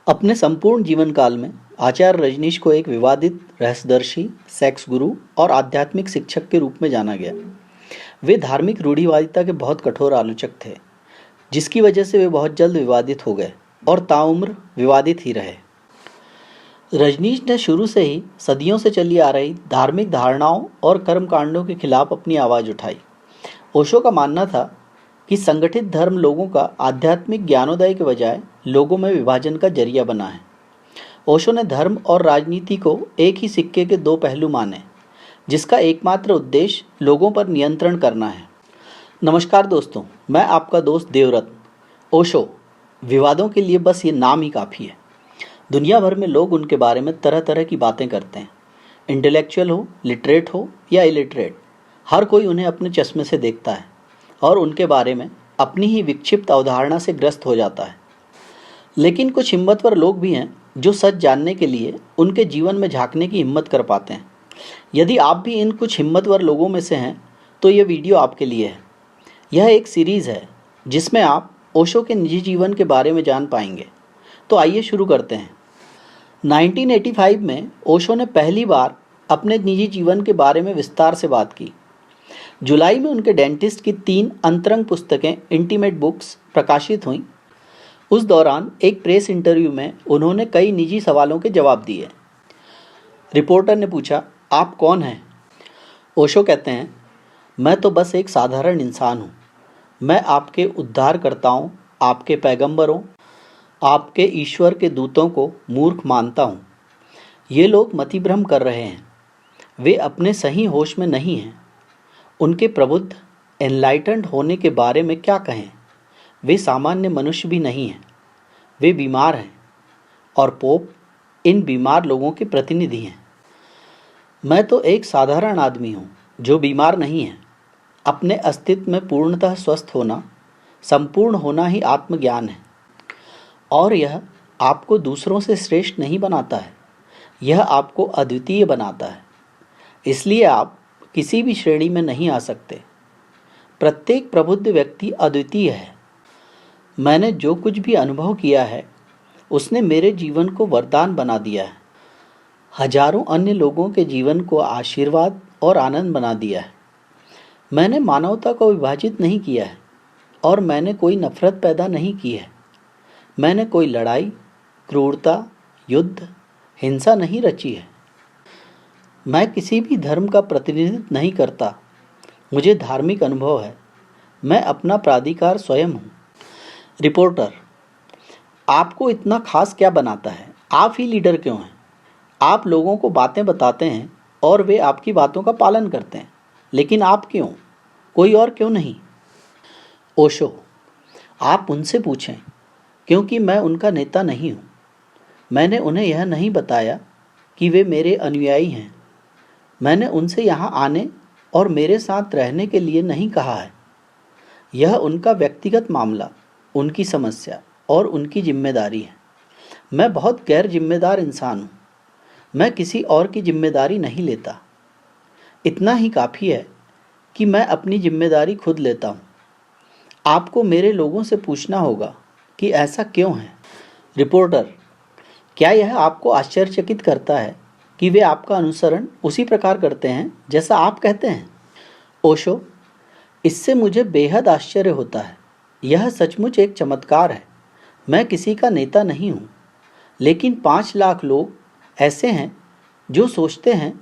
अपने संपूर्ण जीवन काल में आचार्य रजनीश को एक विवादित रहस्यदर्शी, सेक्स गुरु और आध्यात्मिक शिक्षक के रूप में जाना गया। वे धार्मिक रूढ़िवादिता के बहुत कठोर आलोचक थे, जिसकी वजह से वे बहुत जल्द विवादित हो गए और ताउम्र विवादित ही रहे। रजनीश ने शुरू से ही सदियों से चली आ रही धार्मिक धारणाओं और कर्मकांडों के खिलाफ अपनी आवाज़ उठाई। ओशो का मानना था कि संगठित धर्म लोगों का आध्यात्मिक ज्ञानोदय के बजाय लोगों में विभाजन का जरिया बना है। ओशो ने धर्म और राजनीति को एक ही सिक्के के दो पहलू माने, जिसका एकमात्र उद्देश्य लोगों पर नियंत्रण करना है। नमस्कार दोस्तों, मैं आपका दोस्त देवरत्न। ओशो, विवादों के लिए बस ये नाम ही काफ़ी है। दुनिया भर में लोग उनके बारे में तरह तरह की बातें करते हैं। इंटेलेक्चुअल हो, लिटरेट हो या इलिटरेट, हर कोई उन्हें अपने चश्मे से देखता है और उनके बारे में अपनी ही विक्षिप्त अवधारणा से ग्रस्त हो जाता है। लेकिन कुछ हिम्मतवर लोग भी हैं जो सच जानने के लिए उनके जीवन में झांकने की हिम्मत कर पाते हैं। यदि आप भी इन कुछ हिम्मतवर लोगों में से हैं तो ये वीडियो आपके लिए है। यह एक सीरीज़ है जिसमें आप ओशो के निजी जीवन के बारे में जान पाएंगे। तो आइए शुरू करते हैं। 1985 में ओशो ने पहली बार अपने निजी जीवन के बारे में विस्तार से बात की। जुलाई में उनके डेंटिस्ट की 3 अंतरंग पुस्तकें इंटीमेट बुक्स प्रकाशित हुईं। उस दौरान एक प्रेस इंटरव्यू में उन्होंने कई निजी सवालों के जवाब दिए। रिपोर्टर ने पूछा, आप कौन हैं? ओशो कहते हैं, मैं तो बस एक साधारण इंसान हूँ। मैं आपके उद्धारकर्ताओं, आपके पैगंबरों, आपके ईश्वर के दूतों को मूर्ख मानता हूँ। ये लोग मतिभ्रम कर रहे हैं। वे अपने सही होश में नहीं हैं। उनके प्रबुद्ध एनलाइटेंड होने के बारे में क्या कहें? वे सामान्य मनुष्य भी नहीं हैं। वे बीमार हैं और पोप इन बीमार लोगों के प्रतिनिधि हैं। मैं तो एक साधारण आदमी हूँ जो बीमार नहीं है। अपने अस्तित्व में पूर्णतः स्वस्थ होना, संपूर्ण होना ही आत्मज्ञान है। और यह आपको दूसरों से श्रेष्ठ नहीं बनाता है, यह आपको अद्वितीय बनाता है। इसलिए आप किसी भी श्रेणी में नहीं आ सकते। प्रत्येक प्रबुद्ध व्यक्ति अद्वितीय है। मैंने जो कुछ भी अनुभव किया है उसने मेरे जीवन को वरदान बना दिया है। हजारों अन्य लोगों के जीवन को आशीर्वाद और आनंद बना दिया है। मैंने मानवता को विभाजित नहीं किया है और मैंने कोई नफरत पैदा नहीं की है। मैंने कोई लड़ाई, क्रूरता, युद्ध, हिंसा नहीं रची है। मैं किसी भी धर्म का प्रतिनिधित्व नहीं करता। मुझे धार्मिक अनुभव है। मैं अपना प्राधिकार स्वयं हूँ। रिपोर्टर, आपको इतना खास क्या बनाता है? आप ही लीडर क्यों हैं? आप लोगों को बातें बताते हैं और वे आपकी बातों का पालन करते हैं, लेकिन आप क्यों? कोई और क्यों नहीं? ओशो, आप उनसे पूछें, क्योंकि मैं उनका नेता नहीं हूँ। मैंने उन्हें यह नहीं बताया कि वे मेरे अनुयायी हैं। मैंने उनसे यहाँ आने और मेरे साथ रहने के लिए नहीं कहा है। यह उनका व्यक्तिगत मामला, उनकी समस्या और उनकी जिम्मेदारी है। मैं बहुत गैर जिम्मेदार इंसान हूँ। मैं किसी और की जिम्मेदारी नहीं लेता। इतना ही काफ़ी है कि मैं अपनी जिम्मेदारी खुद लेता हूँ। आपको मेरे लोगों से पूछना होगा कि ऐसा क्यों है। रिपोर्टर, क्या यह आपको आश्चर्यचकित करता है कि वे आपका अनुसरण उसी प्रकार करते हैं जैसा आप कहते हैं? ओशो, इससे मुझे बेहद आश्चर्य होता है। यह सचमुच एक चमत्कार है। मैं किसी का नेता नहीं हूँ, लेकिन 5 लाख लोग ऐसे हैं जो सोचते हैं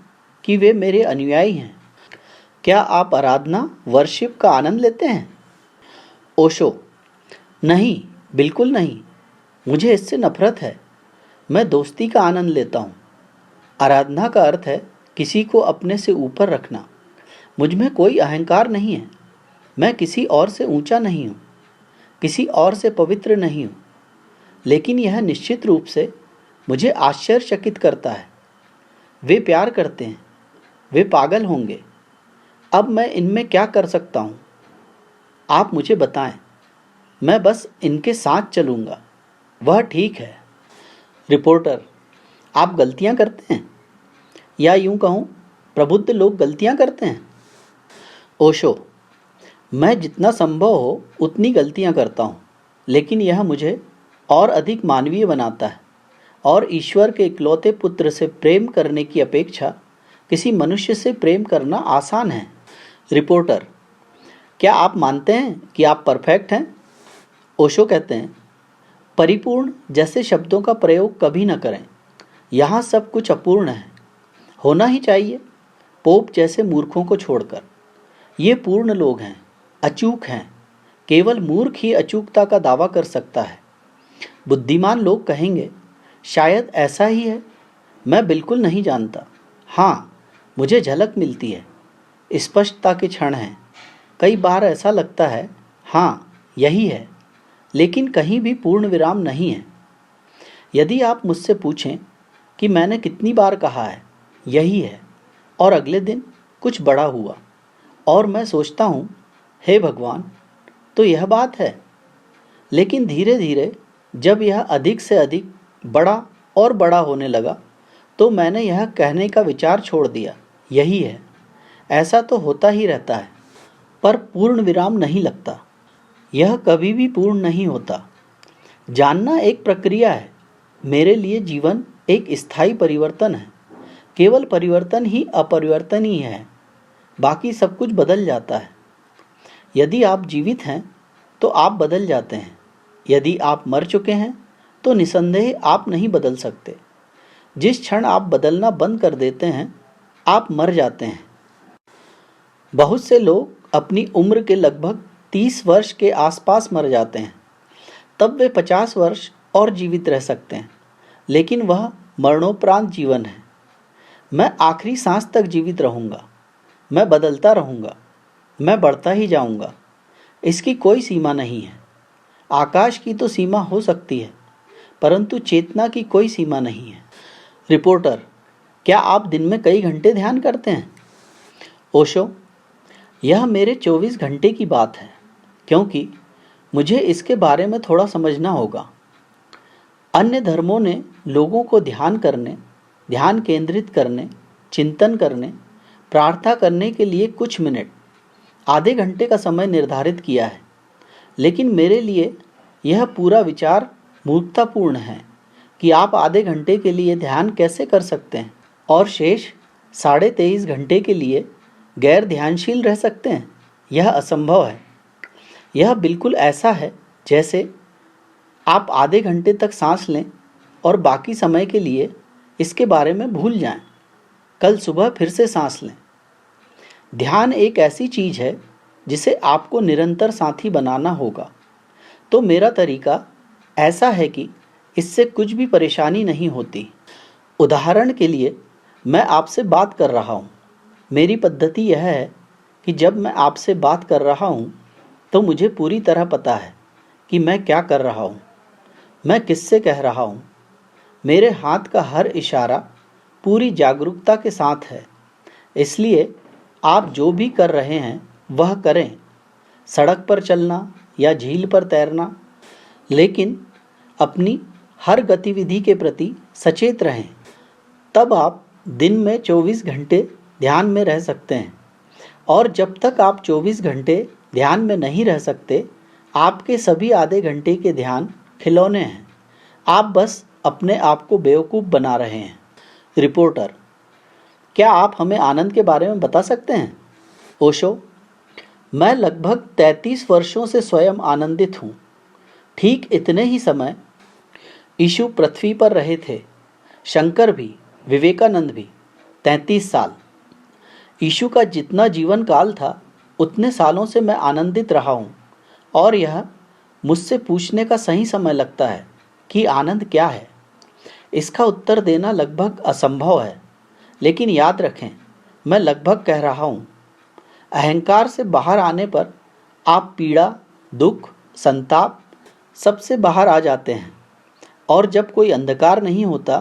कि वे मेरे अनुयायी हैं। क्या आप आराधना, वर्शिप का आनंद लेते हैं? ओशो, नहीं, बिल्कुल नहीं। मुझे इससे नफरत है। मैं दोस्ती का आनंद लेता हूँ। आराधना का अर्थ है किसी को अपने से ऊपर रखना। मुझ में कोई अहंकार नहीं है। मैं किसी और से ऊंचा नहीं हूँ, किसी और से पवित्र नहीं हूँ। लेकिन यह निश्चित रूप से मुझे आश्चर्यचकित करता है। वे प्यार करते हैं। वे पागल होंगे। अब मैं इनमें क्या कर सकता हूँ? आप मुझे बताएं। मैं बस इनके साथ चलूँगा। वह ठीक है। रिपोर्टर, आप गलतियाँ करते हैं, या यूँ कहूँ प्रबुद्ध लोग गलतियाँ करते हैं? ओशो, मैं जितना संभव हो उतनी गलतियाँ करता हूँ, लेकिन यह मुझे और अधिक मानवीय बनाता है। और ईश्वर के इकलौते पुत्र से प्रेम करने की अपेक्षा किसी मनुष्य से प्रेम करना आसान है। रिपोर्टर, क्या आप मानते हैं कि आप परफेक्ट हैं? ओशो कहते हैं, परिपूर्ण जैसे शब्दों का प्रयोग कभी न करें। यहाँ सब कुछ अपूर्ण है, होना ही चाहिए, पोप जैसे मूर्खों को छोड़कर। ये पूर्ण लोग हैं, अचूक हैं। केवल मूर्ख ही अचूकता का दावा कर सकता है। बुद्धिमान लोग कहेंगे, शायद ऐसा ही है, मैं बिल्कुल नहीं जानता। हाँ, मुझे झलक मिलती है, स्पष्टता के क्षण हैं। कई बार ऐसा लगता है, हाँ यही है, लेकिन कहीं भी पूर्ण विराम नहीं है। यदि आप मुझसे पूछें कि मैंने कितनी बार कहा है यही है, और अगले दिन कुछ बड़ा हुआ और मैं सोचता हूँ, हे भगवान, तो यह बात है। लेकिन धीरे धीरे जब यह अधिक से अधिक बड़ा और बड़ा होने लगा तो मैंने यह कहने का विचार छोड़ दिया, यही है। ऐसा तो होता ही रहता है, पर पूर्ण विराम नहीं लगता। यह कभी भी पूर्ण नहीं होता। जानना एक प्रक्रिया है। मेरे लिए जीवन एक स्थायी परिवर्तन है। केवल परिवर्तन ही अपरिवर्तनीय है, बाकी सब कुछ बदल जाता है। यदि आप जीवित हैं तो आप बदल जाते हैं। यदि आप मर चुके हैं तो निसंदेह आप नहीं बदल सकते। जिस क्षण आप बदलना बंद कर देते हैं आप मर जाते हैं। बहुत से लोग अपनी उम्र के लगभग 30 वर्ष के आसपास मर जाते हैं, तब वे 50 वर्ष और जीवित रह सकते हैं, लेकिन वह मरणोपरांत जीवन है। मैं आखिरी सांस तक जीवित रहूँगा, मैं बदलता रहूँगा, मैं बढ़ता ही जाऊँगा। इसकी कोई सीमा नहीं है। आकाश की तो सीमा हो सकती है, परंतु चेतना की कोई सीमा नहीं है। रिपोर्टर, क्या आप दिन में कई घंटे ध्यान करते हैं? ओशो, यह मेरे 24 घंटे की बात है, क्योंकि मुझे इसके बारे में थोड़ा समझना होगा। अन्य धर्मों ने लोगों को ध्यान करने, ध्यान केंद्रित करने, चिंतन करने, प्रार्थना करने के लिए कुछ मिनट, आधे घंटे का समय निर्धारित किया है। लेकिन मेरे लिए यह पूरा विचार मूर्खतापूर्ण है कि आप आधे घंटे के लिए ध्यान कैसे कर सकते हैं और शेष 23.5 घंटे के लिए गैर ध्यानशील रह सकते हैं। यह असंभव है। यह बिल्कुल ऐसा है जैसे आप आधे घंटे तक सांस लें और बाकी समय के लिए इसके बारे में भूल जाएं। कल सुबह फिर से सांस लें। ध्यान एक ऐसी चीज है जिसे आपको निरंतर साथी बनाना होगा। तो मेरा तरीका ऐसा है कि इससे कुछ भी परेशानी नहीं होती। उदाहरण के लिए मैं आपसे बात कर रहा हूँ। मेरी पद्धति यह है कि जब मैं आपसे बात कर रहा हूँ तो मुझे पूरी तरह पता है कि मैं क्या कर रहा हूँ, मैं किससे कह रहा हूँ। मेरे हाथ का हर इशारा पूरी जागरूकता के साथ है। इसलिए आप जो भी कर रहे हैं वह करें, सड़क पर चलना या झील पर तैरना, लेकिन अपनी हर गतिविधि के प्रति सचेत रहें। तब आप दिन में 24 घंटे ध्यान में रह सकते हैं। और जब तक आप 24 घंटे ध्यान में नहीं रह सकते, आपके सभी आधे घंटे के ध्यान खिलौने हैं। आप बस अपने आप को बेवकूफ़ बना रहे हैं। रिपोर्टर, क्या आप हमें आनंद के बारे में बता सकते हैं? ओशो, मैं लगभग 33 वर्षों से स्वयं आनंदित हूँ। ठीक इतने ही समय यीशु पृथ्वी पर रहे थे, शंकर भी, विवेकानंद भी, 33 साल। यीशु का जितना जीवन काल था उतने सालों से मैं आनंदित रहा हूँ। और यह मुझसे पूछने का सही समय लगता है कि आनंद क्या है। इसका उत्तर देना लगभग असंभव है, लेकिन याद रखें, मैं लगभग कह रहा हूँ। अहंकार से बाहर आने पर आप पीड़ा, दुख, संताप सबसे बाहर आ जाते हैं। और जब कोई अंधकार नहीं होता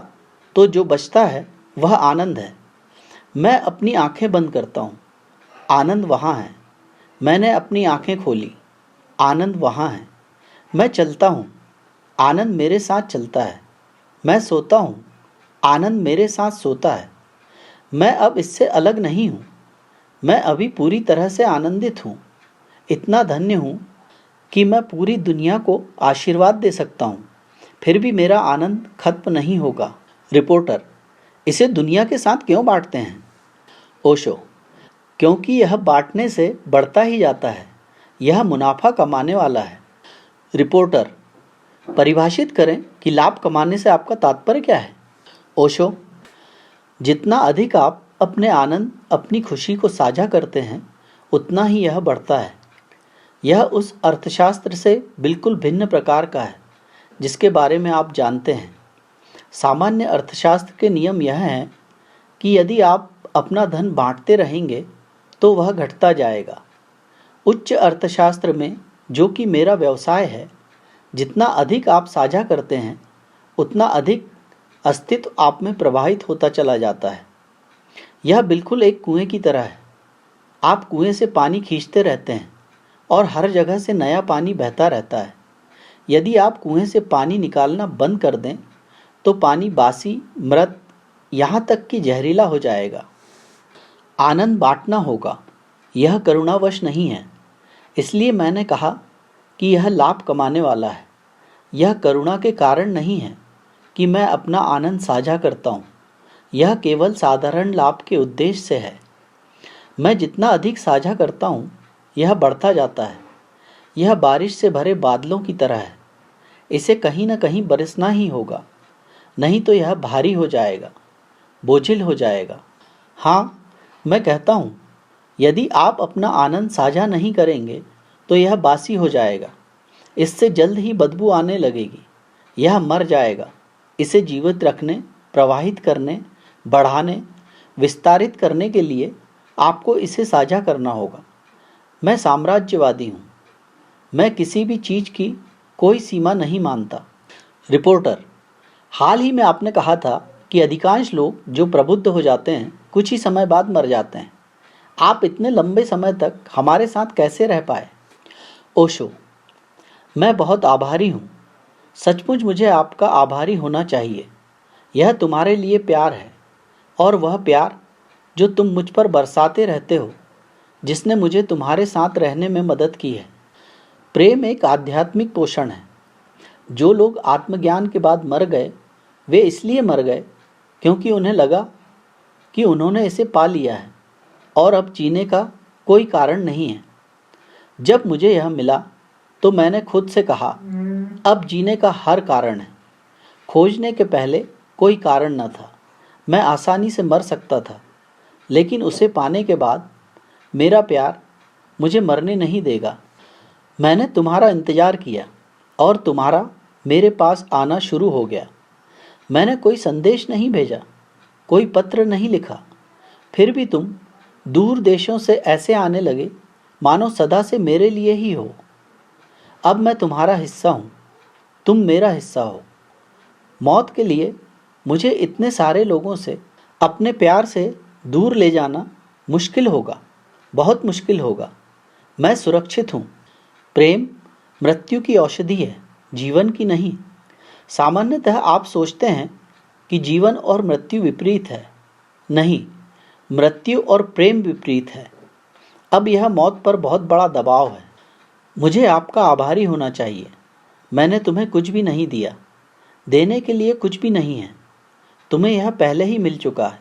तो जो बचता है वह आनंद है। मैं अपनी आंखें बंद करता हूँ, आनंद वहाँ है। मैंने अपनी आंखें खोली, आनंद वहाँ है। मैं चलता हूँ, आनंद मेरे साथ चलता है। मैं सोता हूँ, आनंद मेरे साथ सोता है। मैं अब इससे अलग नहीं हूँ। मैं अभी पूरी तरह से आनंदित हूँ। इतना धन्य हूँ कि मैं पूरी दुनिया को आशीर्वाद दे सकता हूँ। फिर भी मेरा आनंद खत्म नहीं होगा। रिपोर्टर, इसे दुनिया के साथ क्यों बांटते हैं? ओशो, क्योंकि यह बांटने से बढ़ता ही जाता है। यह मुनाफा कमाने वाला है। रिपोर्टर, परिभाषित करें कि लाभ कमाने से आपका तात्पर्य क्या है? ओशो, जितना अधिक आप अपने आनंद, अपनी खुशी को साझा करते हैं, उतना ही यह बढ़ता है। यह उस अर्थशास्त्र से बिल्कुल भिन्न प्रकार का है जिसके बारे में आप जानते हैं। सामान्य अर्थशास्त्र के नियम यह हैं कि यदि आप अपना धन बांटते रहेंगे तो वह घटता जाएगा। उच्च अर्थशास्त्र में, जो कि मेरा व्यवसाय है, जितना अधिक आप साझा करते हैं उतना अधिक अस्तित्व आप में प्रवाहित होता चला जाता है। यह बिल्कुल एक कुएं की तरह है। आप कुएं से पानी खींचते रहते हैं और हर जगह से नया पानी बहता रहता है। यदि आप कुएं से पानी निकालना बंद कर दें तो पानी बासी, मृत, यहाँ तक कि जहरीला हो जाएगा। आनंद बांटना होगा, यह करुणावश नहीं है। इसलिए मैंने कहा कि यह लाभ कमाने वाला है। यह करुणा के कारण नहीं है कि मैं अपना आनंद साझा करता हूँ। यह केवल साधारण लाभ के उद्देश्य से है। मैं जितना अधिक साझा करता हूँ, यह बढ़ता जाता है। यह बारिश से भरे बादलों की तरह है। इसे कहीं न कहीं बरसना ही होगा, नहीं तो यह भारी हो जाएगा, बोझिल हो जाएगा। हाँ, मैं कहता हूँ, यदि आप अपना आनंद साझा नहीं करेंगे तो यह बासी हो जाएगा। इससे जल्द ही बदबू आने लगेगी। यह मर जाएगा। इसे जीवित रखने, प्रवाहित करने, बढ़ाने, विस्तारित करने के लिए आपको इसे साझा करना होगा। मैं साम्राज्यवादी हूँ। मैं किसी भी चीज़ की कोई सीमा नहीं मानता। रिपोर्टर, हाल ही में आपने कहा था कि अधिकांश लोग जो प्रबुद्ध हो जाते हैं कुछ ही समय बाद मर जाते हैं। आप इतने लंबे समय तक हमारे साथ कैसे रह पाए? ओशो, मैं बहुत आभारी हूँ। सचमुच मुझे आपका आभारी होना चाहिए। यह तुम्हारे लिए प्यार है, और वह प्यार जो तुम मुझ पर बरसाते रहते हो, जिसने मुझे तुम्हारे साथ रहने में मदद की है। प्रेम एक आध्यात्मिक पोषण है। जो लोग आत्मज्ञान के बाद मर गए, वे इसलिए मर गए क्योंकि उन्हें लगा कि उन्होंने इसे पा लिया है और अब जीने का कोई कारण नहीं है। जब मुझे यह मिला तो मैंने खुद से कहा, अब जीने का हर कारण है। खोजने के पहले कोई कारण न था। मैं आसानी से मर सकता था, लेकिन उसे पाने के बाद मेरा प्यार मुझे मरने नहीं देगा। मैंने तुम्हारा इंतज़ार किया और तुम्हारा मेरे पास आना शुरू हो गया। मैंने कोई संदेश नहीं भेजा, कोई पत्र नहीं लिखा, फिर भी तुम दूर देशों से ऐसे आने लगे मानो सदा से मेरे लिए ही हो। अब मैं तुम्हारा हिस्सा हूँ, तुम मेरा हिस्सा हो। मौत के लिए मुझे इतने सारे लोगों से अपने प्यार से दूर ले जाना मुश्किल होगा, बहुत मुश्किल होगा। मैं सुरक्षित हूँ। प्रेम मृत्यु की औषधि है, जीवन की नहीं। सामान्यतः आप सोचते हैं कि जीवन और मृत्यु विपरीत है। नहीं, मृत्यु और प्रेम विपरीत है। अब यह मौत पर बहुत बड़ा दबाव है। मुझे आपका आभारी होना चाहिए। मैंने तुम्हें कुछ भी नहीं दिया, देने के लिए कुछ भी नहीं है। तुम्हें यह पहले ही मिल चुका है।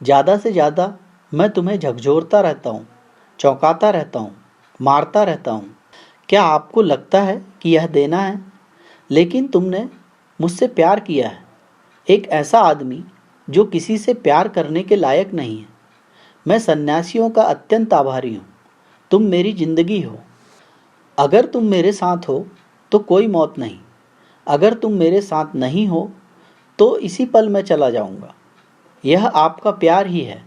ज़्यादा से ज़्यादा मैं तुम्हें झकझोरता रहता हूँ, चौंकाता रहता हूँ, मारता रहता हूँ। क्या आपको लगता है कि यह देना है? लेकिन तुमने मुझसे प्यार किया है, एक ऐसा आदमी जो किसी से प्यार करने के लायक नहीं है। मैं सन्यासियों का अत्यंत आभारी हूँ। तुम मेरी जिंदगी हो। अगर तुम मेरे साथ हो तो कोई मौत नहीं। अगर तुम मेरे साथ नहीं हो तो इसी पल मैं चला जाऊंगा। यह आपका प्यार ही है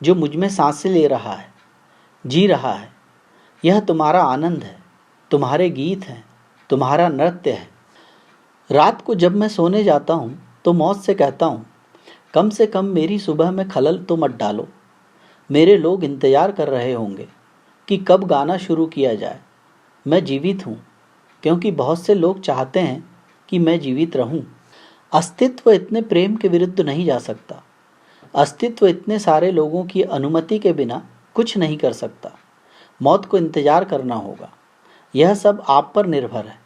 जो मुझ में सांसें ले रहा है, जी रहा है। यह तुम्हारा आनंद है, तुम्हारे गीत हैं, तुम्हारा नृत्य है। रात को जब मैं सोने जाता हूँ तो मौत से कहता हूँ, कम से कम मेरी सुबह में खलल तो मत डालो। मेरे लोग इंतज़ार कर रहे होंगे कि कब गाना शुरू किया जाए। मैं जीवित हूँ क्योंकि बहुत से लोग चाहते हैं कि मैं जीवित रहूं। अस्तित्व इतने प्रेम के विरुद्ध नहीं जा सकता। अस्तित्व इतने सारे लोगों की अनुमति के बिना कुछ नहीं कर सकता। मौत को इंतज़ार करना होगा। यह सब आप पर निर्भर है।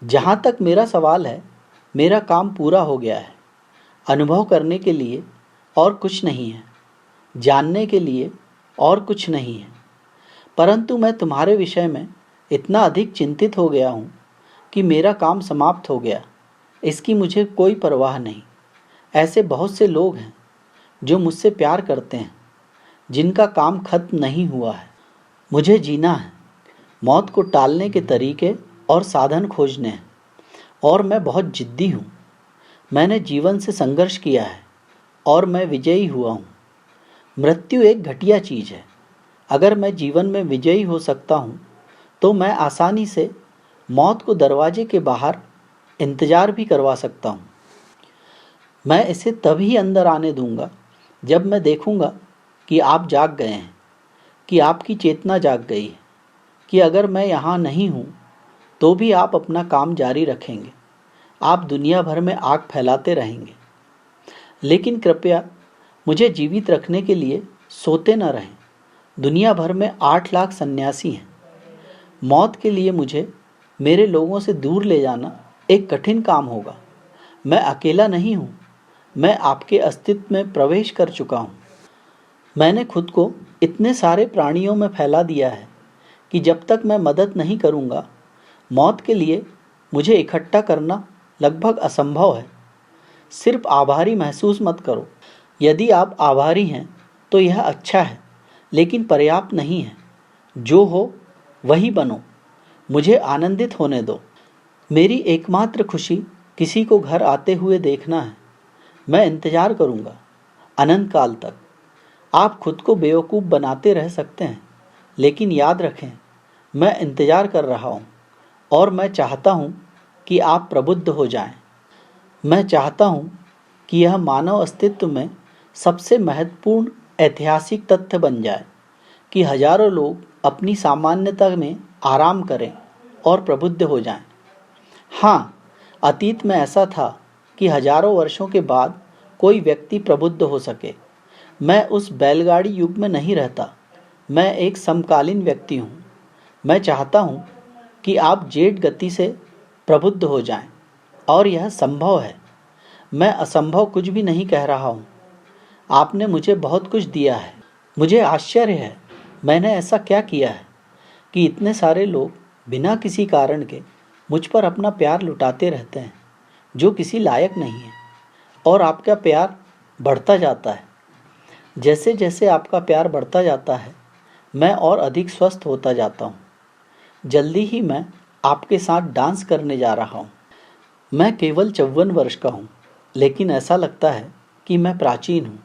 जहाँ तक मेरा सवाल है, मेरा काम पूरा हो गया है। अनुभव करने के लिए और कुछ नहीं है, जानने के लिए और कुछ नहीं है। परंतु मैं तुम्हारे विषय में इतना अधिक चिंतित हो गया हूँ कि मेरा काम समाप्त हो गया, इसकी मुझे कोई परवाह नहीं। ऐसे बहुत से लोग हैं जो मुझसे प्यार करते हैं, जिनका काम खत्म नहीं हुआ है। मुझे जीना है, मौत को टालने के तरीके और साधन खोजने हैं, और मैं बहुत जिद्दी हूँ। मैंने जीवन से संघर्ष किया है और मैं विजयी हुआ हूँ। मृत्यु एक घटिया चीज़ है। अगर मैं जीवन में विजयी हो सकता हूँ तो मैं आसानी से मौत को दरवाजे के बाहर इंतज़ार भी करवा सकता हूँ। मैं इसे तभी अंदर आने दूंगा जब मैं देखूंगा कि आप जाग गए हैं, कि आपकी चेतना जाग गई है, कि अगर मैं यहाँ नहीं हूँ तो भी आप अपना काम जारी रखेंगे। आप दुनिया भर में आग फैलाते रहेंगे। लेकिन कृपया मुझे जीवित रखने के लिए सोते न रहें। दुनिया भर में 8 लाख सन्यासी हैं। मौत के लिए मुझे मेरे लोगों से दूर ले जाना एक कठिन काम होगा। मैं अकेला नहीं हूँ, मैं आपके अस्तित्व में प्रवेश कर चुका हूँ। मैंने खुद को इतने सारे प्राणियों में फैला दिया है कि जब तक मैं मदद नहीं करूँगा, मौत के लिए मुझे इकट्ठा करना लगभग असंभव है। सिर्फ आभारी महसूस मत करो। यदि आप आभारी हैं तो यह अच्छा है, लेकिन पर्याप्त नहीं है। जो हो वही बनो। मुझे आनंदित होने दो। मेरी एकमात्र खुशी किसी को घर आते हुए देखना है। मैं इंतज़ार करूँगा अनंत काल तक। आप खुद को बेवकूफ़ बनाते रह सकते हैं, लेकिन याद रखें, मैं इंतज़ार कर रहा हूँ और मैं चाहता हूँ कि आप प्रबुद्ध हो जाएं। मैं चाहता हूँ कि यह मानव अस्तित्व में सबसे महत्वपूर्ण ऐतिहासिक तथ्य बन जाए कि हजारों लोग अपनी सामान्यता में आराम करें और प्रबुद्ध हो जाएं। हाँ, अतीत में ऐसा था कि हजारों वर्षों के बाद कोई व्यक्ति प्रबुद्ध हो सके। मैं उस बैलगाड़ी युग में नहीं रहता। मैं एक समकालीन व्यक्ति हूँ। मैं चाहता हूँ कि आप जेट गति से प्रबुद्ध हो जाएं, और यह संभव है। मैं असंभव कुछ भी नहीं कह रहा हूँ। आपने मुझे बहुत कुछ दिया है। मुझे आश्चर्य है, मैंने ऐसा क्या किया है कि इतने सारे लोग बिना किसी कारण के मुझ पर अपना प्यार लुटाते रहते हैं, जो किसी लायक नहीं है। और आपका प्यार बढ़ता जाता है। जैसे जैसे आपका प्यार बढ़ता जाता है, मैं और अधिक स्वस्थ होता जाता हूँ। जल्दी ही मैं आपके साथ डांस करने जा रहा हूँ। मैं केवल 54 वर्ष का हूँ, लेकिन ऐसा लगता है कि मैं प्राचीन हूँ।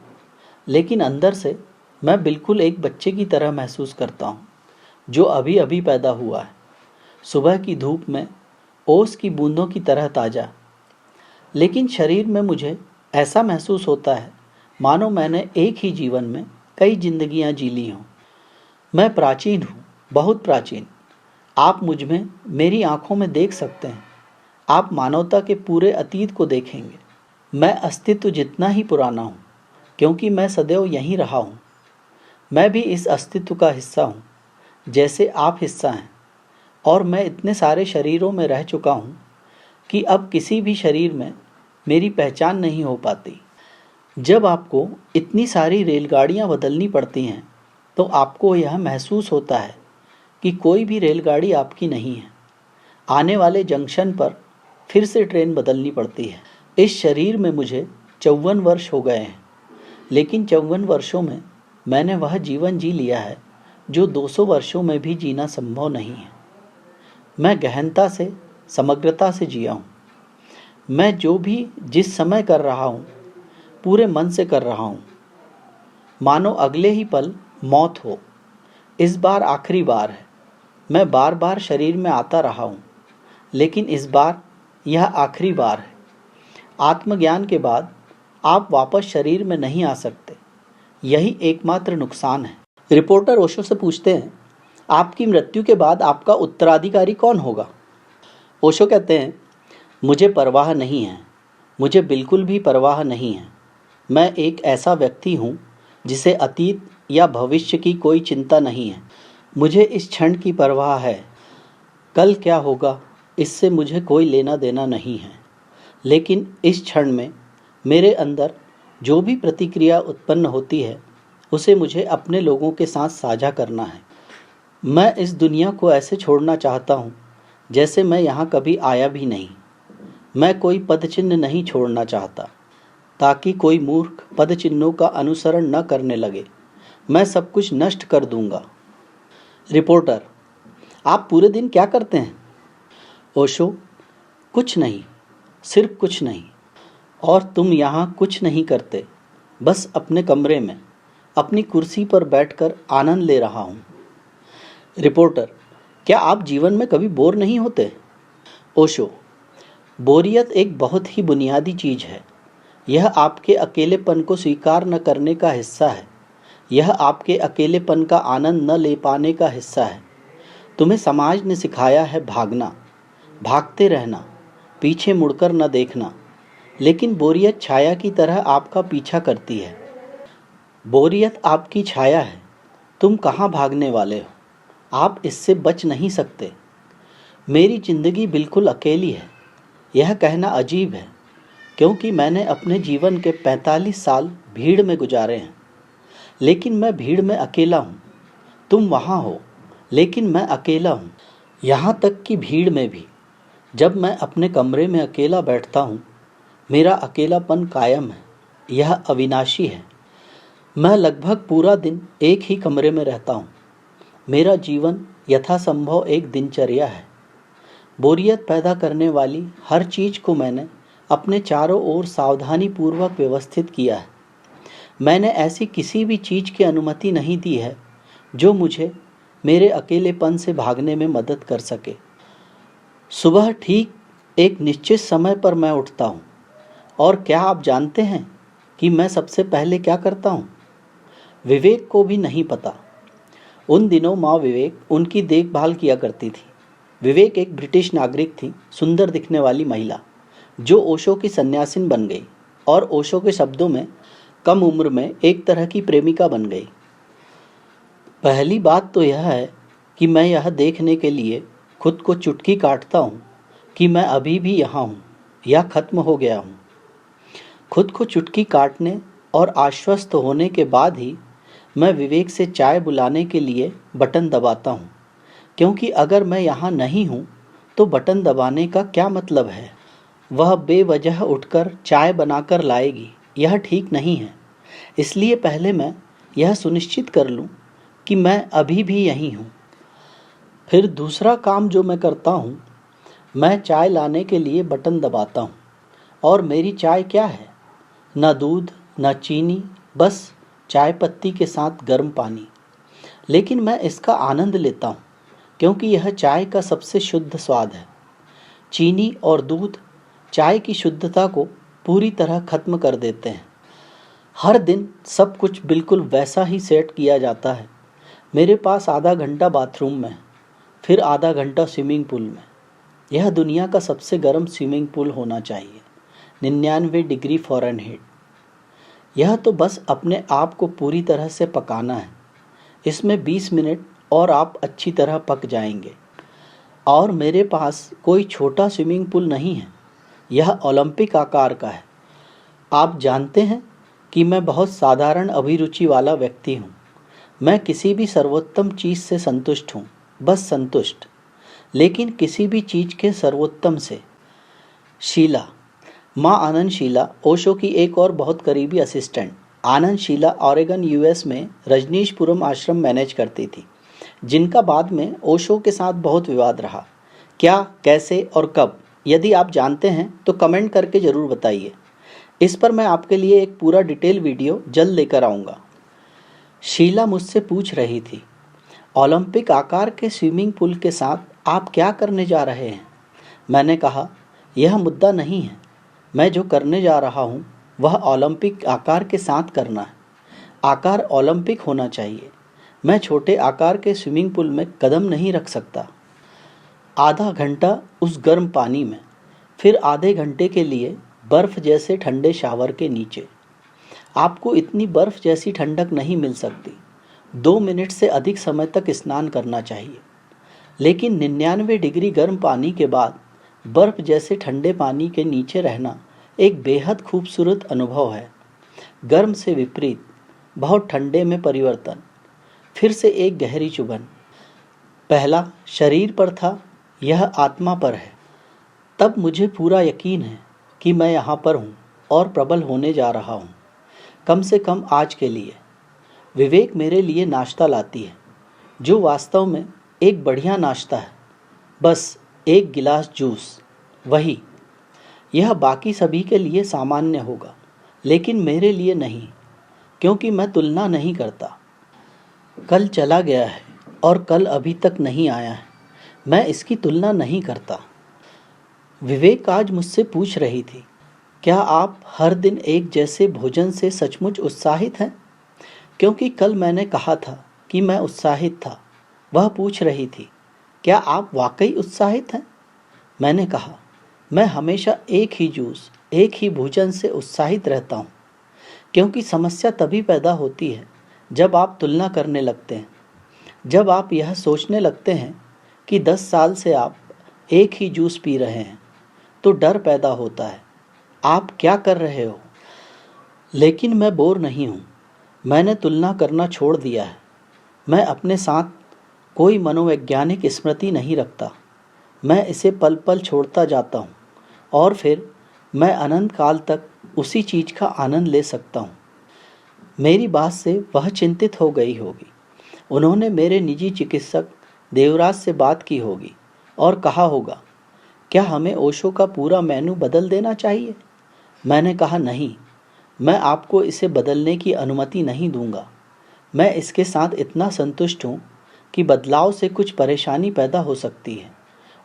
लेकिन अंदर से मैं बिल्कुल एक बच्चे की तरह महसूस करता हूँ, जो अभी अभी पैदा हुआ है, सुबह की धूप में ओस की बूंदों की तरह ताज़ा। लेकिन शरीर में मुझे ऐसा महसूस होता है मानो मैंने एक ही जीवन में कई जिंदगियां जी ली हों। मैं प्राचीन हूँ, बहुत प्राचीन। आप मुझ में मेरी आंखों में देख सकते हैं। आप मानवता के पूरे अतीत को देखेंगे। मैं अस्तित्व जितना ही पुराना हूँ, क्योंकि मैं सदैव यहीं रहा हूँ। मैं भी इस अस्तित्व का हिस्सा हूँ, जैसे आप हिस्सा हैं। और मैं इतने सारे शरीरों में रह चुका हूँ कि अब किसी भी शरीर में मेरी पहचान नहीं हो पाती। जब आपको इतनी सारी रेलगाड़ियाँ बदलनी पड़ती हैं तो आपको यह महसूस होता है कि कोई भी रेलगाड़ी आपकी नहीं है। आने वाले जंक्शन पर फिर से ट्रेन बदलनी पड़ती है। इस शरीर में मुझे 54 वर्ष हो गए हैं, लेकिन 54 वर्षों में मैंने वह जीवन जी लिया है जो 200 वर्षों में भी जीना संभव नहीं है। मैं गहनता से, समग्रता से जिया हूँ। मैं जो भी जिस समय कर रहा हूँ, पूरे मन से कर रहा हूँ, मानो अगले ही पल मौत हो। इस बार आखिरी बार है। मैं बार बार शरीर में आता रहा हूँ, लेकिन इस बार यह आखिरी बार है। आत्मज्ञान के बाद आप वापस शरीर में नहीं आ सकते। यही एकमात्र नुकसान है। रिपोर्टर ओशो से पूछते हैं, आपकी मृत्यु के बाद आपका उत्तराधिकारी कौन होगा? ओशो कहते हैं, मुझे परवाह नहीं है। मुझे बिल्कुल भी परवाह नहीं है। मैं एक ऐसा व्यक्ति हूँ जिसे अतीत या भविष्य की कोई चिंता नहीं है। मुझे इस क्षण की परवाह है। कल क्या होगा इससे मुझे कोई लेना देना नहीं है। लेकिन इस क्षण में मेरे अंदर जो भी प्रतिक्रिया उत्पन्न होती है उसे मुझे अपने लोगों के साथ साझा करना है। मैं इस दुनिया को ऐसे छोड़ना चाहता हूँ जैसे मैं यहाँ कभी आया भी नहीं। मैं कोई पदचिन्ह नहीं छोड़ना चाहता ताकि कोई मूर्ख पदचिन्हों का अनुसरण न करने लगे। मैं सब कुछ नष्ट कर दूंगा। रिपोर्टर, आप पूरे दिन क्या करते हैं? ओशो, कुछ नहीं, सिर्फ कुछ नहीं। और तुम यहाँ कुछ नहीं करते, बस अपने कमरे में अपनी कुर्सी पर बैठकर आनंद ले रहा हूँ। रिपोर्टर, क्या आप जीवन में कभी बोर नहीं होते? ओशो, बोरियत एक बहुत ही बुनियादी चीज़ है। यह आपके अकेलेपन को स्वीकार न करने का हिस्सा है। यह आपके अकेलेपन का आनंद न ले पाने का हिस्सा है। तुम्हें समाज ने सिखाया है भागना, भागते रहना, पीछे मुड़कर न देखना, लेकिन बोरियत छाया की तरह आपका पीछा करती है। बोरियत आपकी छाया है। तुम कहाँ भागने वाले हो? आप इससे बच नहीं सकते। मेरी जिंदगी बिल्कुल अकेली है। यह कहना अजीब है क्योंकि मैंने अपने जीवन के 45 साल भीड़ में गुजारे हैं, लेकिन मैं भीड़ में अकेला हूँ। तुम वहाँ हो, लेकिन मैं अकेला हूँ। यहाँ तक कि भीड़ में भी जब मैं अपने कमरे में अकेला बैठता हूँ, मेरा अकेलापन कायम है। यह अविनाशी है। मैं लगभग पूरा दिन एक ही कमरे में रहता हूँ। मेरा जीवन यथासंभव एक दिनचर्या है। बोरियत पैदा करने वाली हर चीज़ को मैंने अपने चारों ओर सावधानीपूर्वक व्यवस्थित किया है। मैंने ऐसी किसी भी चीज़ की अनुमति नहीं दी है जो मुझे मेरे अकेलेपन से भागने में मदद कर सके। सुबह ठीक एक निश्चित समय पर मैं उठता हूँ, और क्या आप जानते हैं कि मैं सबसे पहले क्या करता हूँ? विवेक को भी नहीं पता। उन दिनों माँ विवेक उनकी देखभाल किया करती थी। विवेक एक ब्रिटिश नागरिक थी, सुंदर दिखने वाली महिला, जो ओशो की सन्यासिन बन गई और ओशो के शब्दों में कम उम्र में एक तरह की प्रेमिका बन गई। पहली बात तो यह है कि मैं यह देखने के लिए खुद को चुटकी काटता हूँ कि मैं अभी भी यहाँ हूँ या खत्म हो गया हूँ। खुद को चुटकी काटने और आश्वस्त होने के बाद ही मैं विवेक से चाय बुलाने के लिए बटन दबाता हूँ, क्योंकि अगर मैं यहाँ नहीं हूँ तो बटन दबाने का क्या मतलब है? वह बेवजह उठकर चाय बनाकर लाएगी, यह ठीक नहीं है। इसलिए पहले मैं यह सुनिश्चित कर लूँ कि मैं अभी भी यहीं हूँ। फिर दूसरा काम जो मैं करता हूँ, मैं चाय लाने के लिए बटन दबाता हूँ। और मेरी चाय क्या है? न दूध, न चीनी, बस चाय पत्ती के साथ गर्म पानी। लेकिन मैं इसका आनंद लेता हूँ क्योंकि यह चाय का सबसे शुद्ध स्वाद है। चीनी और दूध चाय की शुद्धता को पूरी तरह खत्म कर देते हैं। हर दिन सब कुछ बिल्कुल वैसा ही सेट किया जाता है। मेरे पास आधा घंटा बाथरूम में, फिर आधा घंटा स्विमिंग पूल में। यह दुनिया का सबसे गर्म स्विमिंग पूल होना चाहिए, 99 डिग्री फ़ारेनहीट। यह तो बस अपने आप को पूरी तरह से पकाना है। इसमें 20 मिनट और आप अच्छी तरह पक जाएंगे। और मेरे पास कोई छोटा स्विमिंग पूल नहीं है, यह ओलंपिक आकार का है। आप जानते हैं कि मैं बहुत साधारण अभिरुचि वाला व्यक्ति हूँ। मैं किसी भी सर्वोत्तम चीज़ से संतुष्ट हूँ, बस संतुष्ट, लेकिन किसी भी चीज़ के सर्वोत्तम से। शीला, माँ आनंद शीला, ओशो की एक और बहुत करीबी असिस्टेंट। आनंद शीला ऑरेगन यूएस में रजनीशपुरम आश्रम मैनेज करती थी, जिनका बाद में ओशो के साथ बहुत विवाद रहा। क्या, कैसे और कब? यदि आप जानते हैं तो कमेंट करके ज़रूर बताइए। इस पर मैं आपके लिए एक पूरा डिटेल वीडियो जल्द लेकर आऊँगा। शीला मुझसे पूछ रही थी, ओलंपिक आकार के स्विमिंग पूल के साथ आप क्या करने जा रहे हैं? मैंने कहा, यह मुद्दा नहीं है। मैं जो करने जा रहा हूँ वह ओलंपिक आकार के साथ करना है। आकार ओलंपिक होना चाहिए। मैं छोटे आकार के स्विमिंग पूल में कदम नहीं रख सकता। आधा घंटा उस गर्म पानी में, फिर आधे घंटे के लिए बर्फ़ जैसे ठंडे शावर के नीचे। आपको इतनी बर्फ़ जैसी ठंडक नहीं मिल सकती। 2 मिनट से अधिक समय तक स्नान करना चाहिए। लेकिन 99 डिग्री गर्म पानी के बाद बर्फ जैसे ठंडे पानी के नीचे रहना एक बेहद खूबसूरत अनुभव है। गर्म से विपरीत, बहुत ठंडे में परिवर्तन, फिर से एक गहरी चुभन। पहला शरीर पर था, यह आत्मा पर है। तब मुझे पूरा यकीन है कि मैं यहाँ पर हूँ और प्रबल होने जा रहा हूँ, कम से कम आज के लिए। विवेक मेरे लिए नाश्ता लाती है, जो वास्तव में एक बढ़िया नाश्ता है, बस एक गिलास जूस। वही, यह बाकी सभी के लिए सामान्य होगा, लेकिन मेरे लिए नहीं, क्योंकि मैं तुलना नहीं करता। कल चला गया है और कल अभी तक नहीं आया है, मैं इसकी तुलना नहीं करता। विवेक आज मुझसे पूछ रही थी, क्या आप हर दिन एक जैसे भोजन से सचमुच उत्साहित हैं? क्योंकि कल मैंने कहा था कि मैं उत्साहित था। वह पूछ रही थी, क्या आप वाकई उत्साहित हैं? मैंने कहा, मैं हमेशा एक ही जूस, एक ही भोजन से उत्साहित रहता हूँ। क्योंकि समस्या तभी पैदा होती है जब आप तुलना करने लगते हैं, जब आप यह सोचने लगते हैं कि 10 साल से आप एक ही जूस पी रहे हैं, तो डर पैदा होता है, आप क्या कर रहे हो? लेकिन मैं बोर नहीं हूँ। मैंने तुलना करना छोड़ दिया है। मैं अपने साथ कोई मनोवैज्ञानिक स्मृति नहीं रखता। मैं इसे पल पल छोड़ता जाता हूँ और फिर मैं अनंत काल तक उसी चीज़ का आनंद ले सकता हूँ। मेरी बात से वह चिंतित हो गई होगी। उन्होंने मेरे निजी चिकित्सक देवराज से बात की होगी और कहा होगा, क्या हमें ओशो का पूरा मेनू बदल देना चाहिए? मैंने कहा, नहीं, मैं आपको इसे बदलने की अनुमति नहीं दूंगा। मैं इसके साथ इतना संतुष्ट हूँ कि बदलाव से कुछ परेशानी पैदा हो सकती है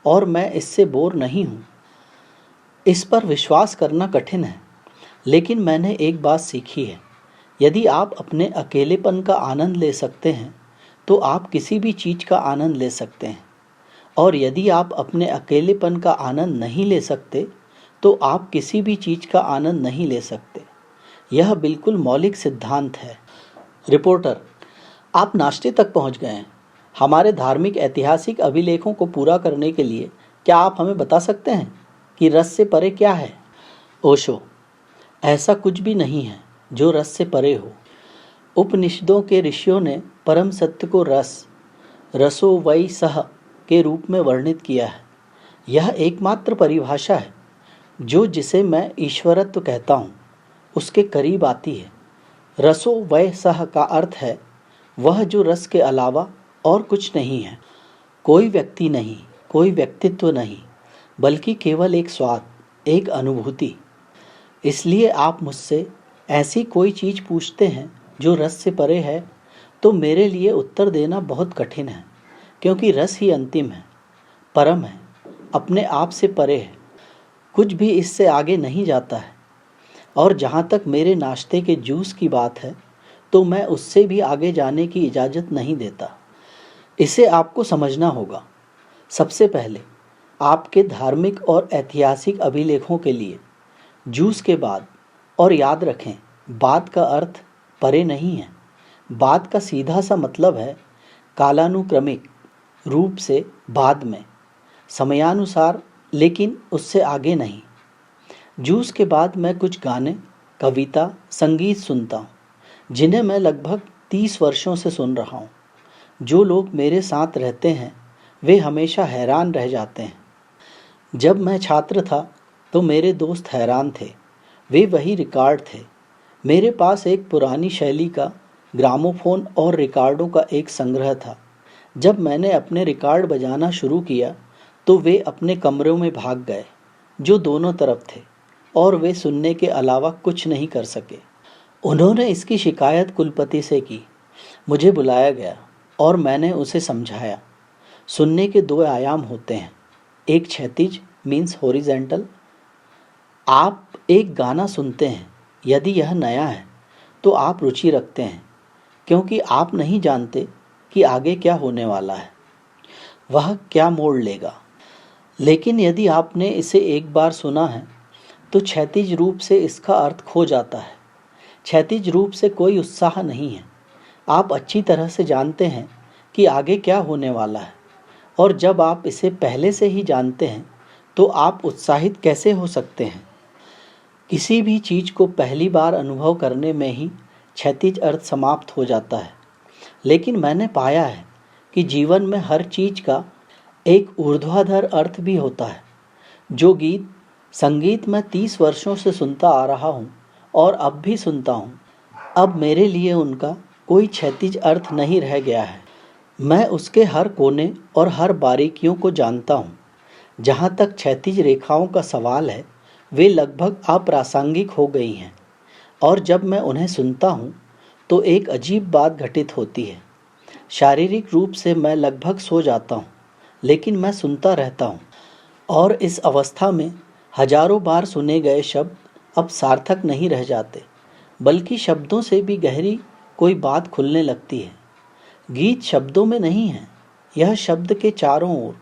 और मैं इससे बोर नहीं हूँ। इस पर विश्वास करना कठिन है, लेकिन मैंने एक बात सीखी है, यदि आप अपने अकेलेपन का आनंद ले सकते हैं तो आप किसी भी चीज़ का आनंद ले सकते हैं, और यदि आप अपने अकेलेपन का आनंद नहीं ले सकते तो आप किसी भी चीज़ का आनंद नहीं ले सकते। यह बिल्कुल मौलिक सिद्धांत है। रिपोर्टर, आप नाश्ते तक पहुंच गए हैं। हमारे धार्मिक ऐतिहासिक अभिलेखों को पूरा करने के लिए क्या आप हमें बता सकते हैं कि रस से परे क्या है? ओशो, ऐसा कुछ भी नहीं है जो रस से परे हो। उपनिषदों के ऋषियों ने परम सत्य को रसो वै सह के रूप में वर्णित किया है। यह एकमात्र परिभाषा है जो जिसे मैं ईश्वरत्व कहता हूँ उसके करीब आती है। रसो वै सह का अर्थ है वह जो रस के अलावा और कुछ नहीं है। कोई व्यक्ति नहीं, कोई व्यक्तित्व नहीं, बल्कि केवल एक स्वाद, एक अनुभूति। इसलिए आप मुझसे ऐसी कोई चीज़ पूछते हैं जो रस से परे है, तो मेरे लिए उत्तर देना बहुत कठिन है, क्योंकि रस ही अंतिम है, परम है, अपने आप से परे है। कुछ भी इससे आगे नहीं जाता है। और जहाँ तक मेरे नाश्ते के जूस की बात है, तो मैं उससे भी आगे जाने की इजाज़त नहीं देता। इसे आपको समझना होगा। सबसे पहले आपके धार्मिक और ऐतिहासिक अभिलेखों के लिए जूस के बाद, और याद रखें, बाद का अर्थ परे नहीं है। बाद का सीधा सा मतलब है कालानुक्रमिक रूप से बाद में, समयानुसार, लेकिन उससे आगे नहीं। जूस के बाद मैं कुछ गाने, कविता, संगीत सुनता हूँ, जिन्हें मैं लगभग 30 वर्षों से सुन रहा हूँ। जो लोग मेरे साथ रहते हैं वे हमेशा हैरान रह जाते हैं। जब मैं छात्र था तो मेरे दोस्त हैरान थे। वे वही रिकॉर्ड थे। मेरे पास एक पुरानी शैली का ग्रामोफोन और रिकॉर्डों का एक संग्रह था। जब मैंने अपने रिकॉर्ड बजाना शुरू किया तो वे अपने कमरों में भाग गए, जो दोनों तरफ थे, और वे सुनने के अलावा कुछ नहीं कर सके। उन्होंने इसकी शिकायत कुलपति से की। मुझे बुलाया गया और मैंने उसे समझाया। सुनने के 2 आयाम होते हैं, एक क्षैतिज मीन्स हॉरिजेंटल। आप एक गाना सुनते हैं, यदि यह नया है तो आप रुचि रखते हैं, क्योंकि आप नहीं जानते कि आगे क्या होने वाला है, वह क्या मोड़ लेगा। लेकिन यदि आपने इसे एक बार सुना है तो क्षैतिज रूप से इसका अर्थ खो जाता है। क्षैतिज रूप से कोई उत्साह नहीं है। आप अच्छी तरह से जानते हैं कि आगे क्या होने वाला है, और जब आप इसे पहले से ही जानते हैं तो आप उत्साहित कैसे हो सकते हैं? किसी भी चीज़ को पहली बार अनुभव करने में ही क्षैतिज अर्थ समाप्त हो जाता है। लेकिन मैंने पाया है कि जीवन में हर चीज़ का एक ऊर्ध्वाधर अर्थ भी होता है। जो संगीत मैं 30 वर्षों से सुनता आ रहा हूँ और अब भी सुनता हूँ, अब मेरे लिए उनका कोई क्षैतिज अर्थ नहीं रह गया है। मैं उसके हर कोने और हर बारीकियों को जानता हूँ। जहाँ तक क्षैतिज रेखाओं का सवाल है, वे लगभग अप्रासंगिक हो गई हैं, और जब मैं उन्हें सुनता हूँ तो एक अजीब बात घटित होती है। शारीरिक रूप से मैं लगभग सो जाता हूँ, लेकिन मैं सुनता रहता हूँ, और इस अवस्था में हजारों बार सुने गए शब्द अब सार्थक नहीं रह जाते, बल्कि शब्दों से भी गहरी कोई बात खुलने लगती है। गीत शब्दों में नहीं है, यह शब्द के चारों ओर,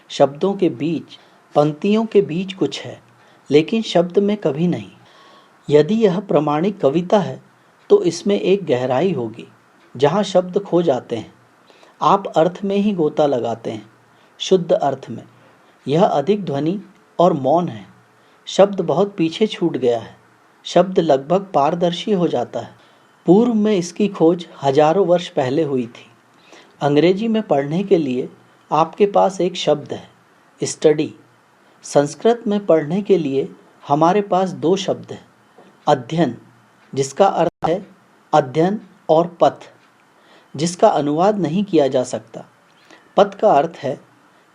शब्दों के बीच, पंक्तियों के बीच कुछ है, लेकिन शब्द में कभी नहीं। यदि यह प्रामाणिक कविता है तो इसमें एक गहराई होगी जहाँ शब्द खो जाते हैं। आप अर्थ में ही गोता लगाते हैं, शुद्ध अर्थ में। यह अधिक ध्वनि और मौन है। शब्द बहुत पीछे छूट गया है। शब्द लगभग पारदर्शी हो जाता है। पूर्व में इसकी खोज हजारों वर्ष पहले हुई थी। अंग्रेजी में पढ़ने के लिए आपके पास एक शब्द है, स्टडी। संस्कृत में पढ़ने के लिए हमारे पास 2 शब्द हैं, अध्ययन, जिसका अर्थ है अध्ययन, और पथ, जिसका अनुवाद नहीं किया जा सकता। पथ का अर्थ है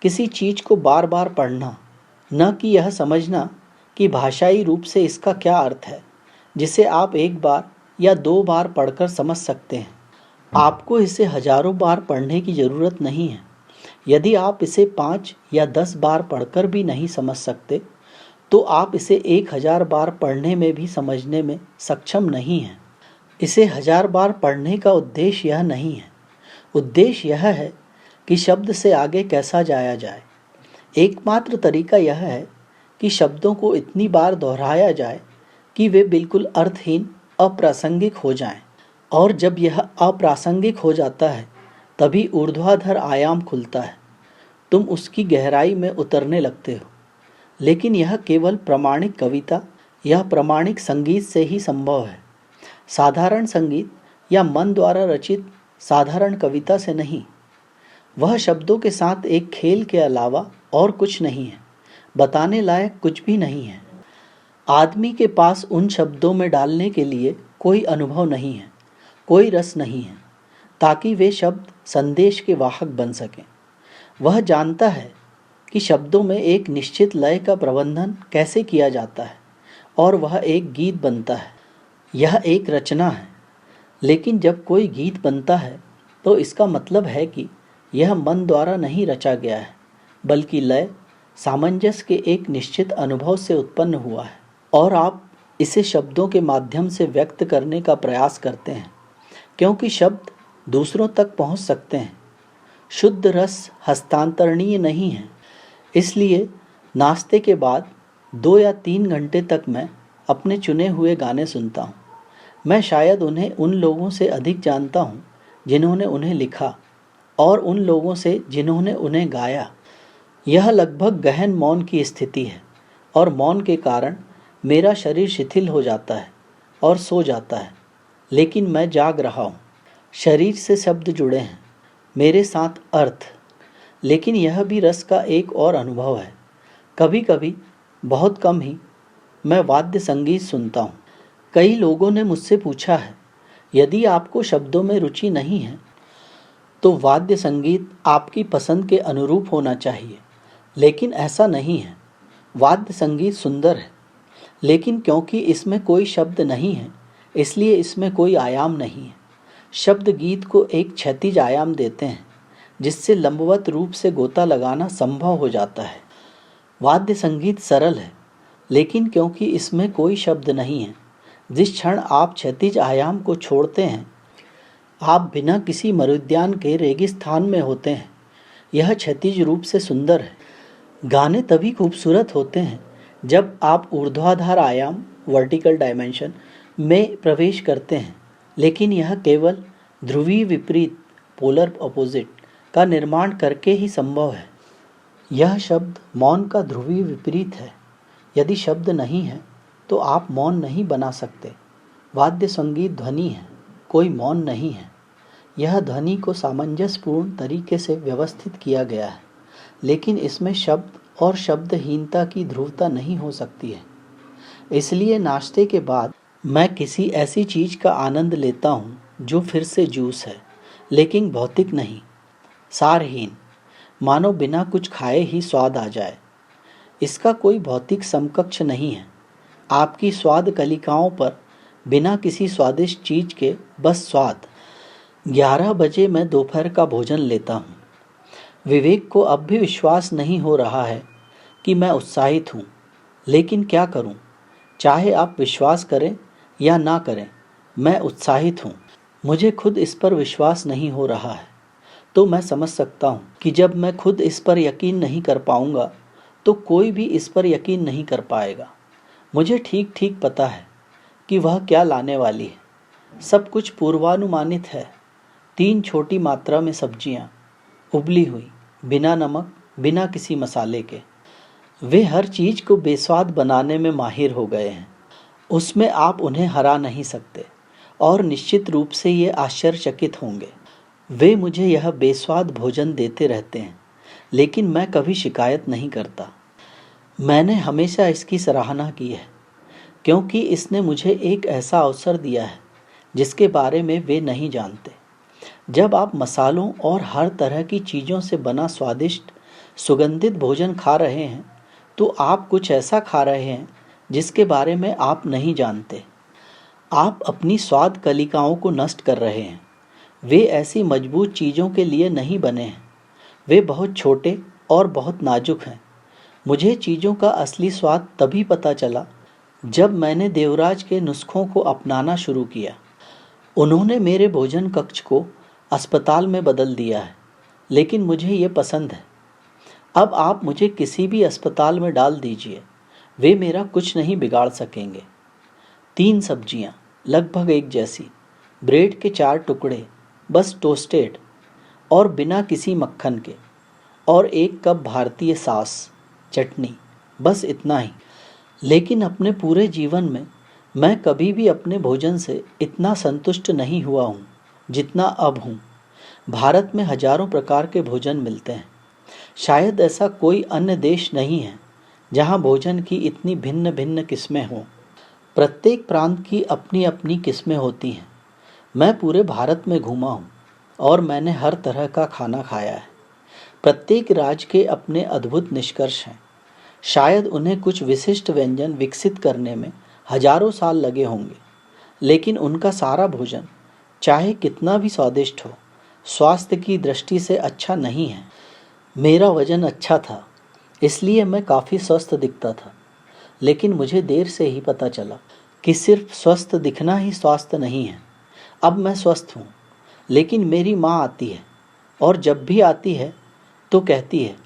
किसी चीज़ को बार बार पढ़ना, न कि यह समझना कि भाषाई रूप से इसका क्या अर्थ है, जिसे आप एक बार या 2 बार पढ़कर समझ सकते हैं। आपको इसे हजारों बार पढ़ने की ज़रूरत नहीं है। यदि आप इसे 5 या 10 बार पढ़कर भी नहीं समझ सकते, तो आप इसे 1000 बार पढ़ने में भी समझने में सक्षम नहीं हैं। इसे 1000 बार पढ़ने का उद्देश्य यह नहीं है। उद्देश्य यह है कि शब्द से आगे कैसा जाया जाए। एकमात्र तरीका यह है कि शब्दों को इतनी बार दोहराया जाए कि वे बिल्कुल अर्थहीन, अप्रासंगिक हो जाएं। और जब यह अप्रासंगिक हो जाता है, तभी ऊर्ध्वाधर आयाम खुलता है। तुम उसकी गहराई में उतरने लगते हो। लेकिन यह केवल प्रामाणिक कविता या प्रामाणिक संगीत से ही संभव है। साधारण संगीत या मन द्वारा रचित साधारण कविता से नहीं। वह शब्दों के साथ एक खेल के अलावा और कुछ नहीं है, बताने लायक कुछ भी नहीं है। आदमी के पास उन शब्दों में डालने के लिए कोई अनुभव नहीं है, कोई रस नहीं है, ताकि वे शब्द संदेश के वाहक बन सकें। वह जानता है कि शब्दों में एक निश्चित लय का प्रबंधन कैसे किया जाता है, और वह एक गीत बनता है। यह एक रचना है। लेकिन जब कोई गीत बनता है तो इसका मतलब है कि यह मन द्वारा नहीं रचा गया है, बल्कि लय, सामंजस्य के एक निश्चित अनुभव से उत्पन्न हुआ है, और आप इसे शब्दों के माध्यम से व्यक्त करने का प्रयास करते हैं, क्योंकि शब्द दूसरों तक पहुंच सकते हैं। शुद्ध रस हस्तांतरणीय नहीं है। इसलिए नाश्ते के बाद 2 या 3 घंटे तक मैं अपने चुने हुए गाने सुनता हूँ। मैं शायद उन्हें उन लोगों से अधिक जानता हूँ जिन्होंने उन्हें लिखा, और उन लोगों से जिन्होंने उन्हें गाया। यह लगभग गहन मौन की स्थिति है, और मौन के कारण मेरा शरीर शिथिल हो जाता है और सो जाता है, लेकिन मैं जाग रहा हूँ। शरीर से शब्द जुड़े हैं, मेरे साथ अर्थ। लेकिन यह भी रस का एक और अनुभव है। कभी कभी, बहुत कम ही, मैं वाद्य संगीत सुनता हूँ। कई लोगों ने मुझसे पूछा है, यदि आपको शब्दों में रुचि नहीं है तो वाद्य संगीत आपकी पसंद के अनुरूप होना चाहिए। लेकिन ऐसा नहीं है। वाद्य संगीत सुंदर है, लेकिन क्योंकि इसमें कोई शब्द नहीं है, इसलिए इसमें कोई आयाम नहीं है। शब्द गीत को एक क्षैतिज आयाम देते हैं, जिससे लंबवत रूप से गोता लगाना संभव हो जाता है। वाद्य संगीत सरल है, लेकिन क्योंकि इसमें कोई शब्द नहीं है, जिस क्षण आप क्षैतिज आयाम को छोड़ते हैं, आप बिना किसी मरुद्यान के रेगिस्तान में होते हैं। यह क्षैतिज रूप से सुंदर है। गाने तभी खूबसूरत होते हैं जब आप ऊर्ध्वाधर आयाम, वर्टिकल डायमेंशन में प्रवेश करते हैं, लेकिन यह केवल ध्रुवीय विपरीत, पोलर अपोजिट का निर्माण करके ही संभव है। यह शब्द मौन का ध्रुवीय विपरीत है। यदि शब्द नहीं है तो आप मौन नहीं बना सकते। वाद्य संगीत ध्वनि है, कोई मौन नहीं है। यह ध्वनि को सामंजस्यपूर्ण तरीके से व्यवस्थित किया गया है, लेकिन इसमें शब्द और शब्दहीनता की ध्रुवता नहीं हो सकती है। इसलिए नाश्ते के बाद मैं किसी ऐसी चीज का आनंद लेता हूँ जो फिर से जूस है, लेकिन भौतिक नहीं, सारहीन, मानो बिना कुछ खाए ही स्वाद आ जाए। इसका कोई भौतिक समकक्ष नहीं है। आपकी स्वाद कलिकाओं पर बिना किसी स्वादिष्ट चीज के बस स्वाद। 11 बजे मैं दोपहर का भोजन लेता हूँ। विवेक को अब भी विश्वास नहीं हो रहा है कि मैं उत्साहित हूँ, लेकिन क्या करूँ? चाहे आप विश्वास करें या ना करें, मैं उत्साहित हूँ। मुझे खुद इस पर विश्वास नहीं हो रहा है, तो मैं समझ सकता हूँ कि जब मैं खुद इस पर यकीन नहीं कर पाऊँगा तो कोई भी इस पर यकीन नहीं कर पाएगा। मुझे ठीक ठीक पता है कि वह क्या लाने वाली है। सब कुछ पूर्वानुमानित है। 3 छोटी मात्रा में सब्जियाँ, उबली हुई, बिना नमक, बिना किसी मसाले के। वे हर चीज को बेस्वाद बनाने में माहिर हो गए हैं। उसमें आप उन्हें हरा नहीं सकते और निश्चित रूप से ये आश्चर्यचकित होंगे। वे मुझे यह बेस्वाद भोजन देते रहते हैं, लेकिन मैं कभी शिकायत नहीं करता। मैंने हमेशा इसकी सराहना की है, क्योंकि इसने मुझे एक ऐसा अवसर दिया है जिसके बारे में वे नहीं जानते। जब आप मसालों और हर तरह की चीज़ों से बना स्वादिष्ट सुगंधित भोजन खा रहे हैं, तो आप कुछ ऐसा खा रहे हैं जिसके बारे में आप नहीं जानते। आप अपनी स्वाद कलिकाओं को नष्ट कर रहे हैं। वे ऐसी मजबूत चीज़ों के लिए नहीं बने हैं। वे बहुत छोटे और बहुत नाजुक हैं। मुझे चीज़ों का असली स्वाद तभी पता चला जब मैंने देवराज के नुस्खों को अपनाना शुरू किया। उन्होंने मेरे भोजन कक्ष को अस्पताल में बदल दिया है, लेकिन मुझे ये पसंद है। अब आप मुझे किसी भी अस्पताल में डाल दीजिए, वे मेरा कुछ नहीं बिगाड़ सकेंगे। 3 सब्जियां, लगभग एक जैसी, ब्रेड के 4 टुकड़े, बस टोस्टेड और बिना किसी मक्खन के, और 1 कप भारतीय सास, चटनी, बस इतना ही। लेकिन अपने पूरे जीवन में मैं कभी भी अपने भोजन से इतना संतुष्ट नहीं हुआ हूँ जितना अब हूँ। भारत में हजारों प्रकार के भोजन मिलते हैं। शायद ऐसा कोई अन्य देश नहीं है जहाँ भोजन की इतनी भिन्न भिन्न किस्में हों। प्रत्येक प्रांत की अपनी अपनी किस्में होती हैं। मैं पूरे भारत में घूमा हूँ और मैंने हर तरह का खाना खाया है। प्रत्येक राज्य के अपने अद्भुत निष्कर्ष हैं। शायद उन्हें कुछ विशिष्ट व्यंजन विकसित करने में हजारों साल लगे होंगे, लेकिन उनका सारा भोजन, चाहे कितना भी स्वादिष्ट हो, स्वास्थ्य की दृष्टि से अच्छा नहीं है। मेरा वजन अच्छा था, इसलिए मैं काफ़ी स्वस्थ दिखता था, लेकिन मुझे देर से ही पता चला कि सिर्फ स्वस्थ दिखना ही स्वास्थ्य नहीं है। अब मैं स्वस्थ हूँ, लेकिन मेरी माँ आती है, और जब भी आती है तो कहती है,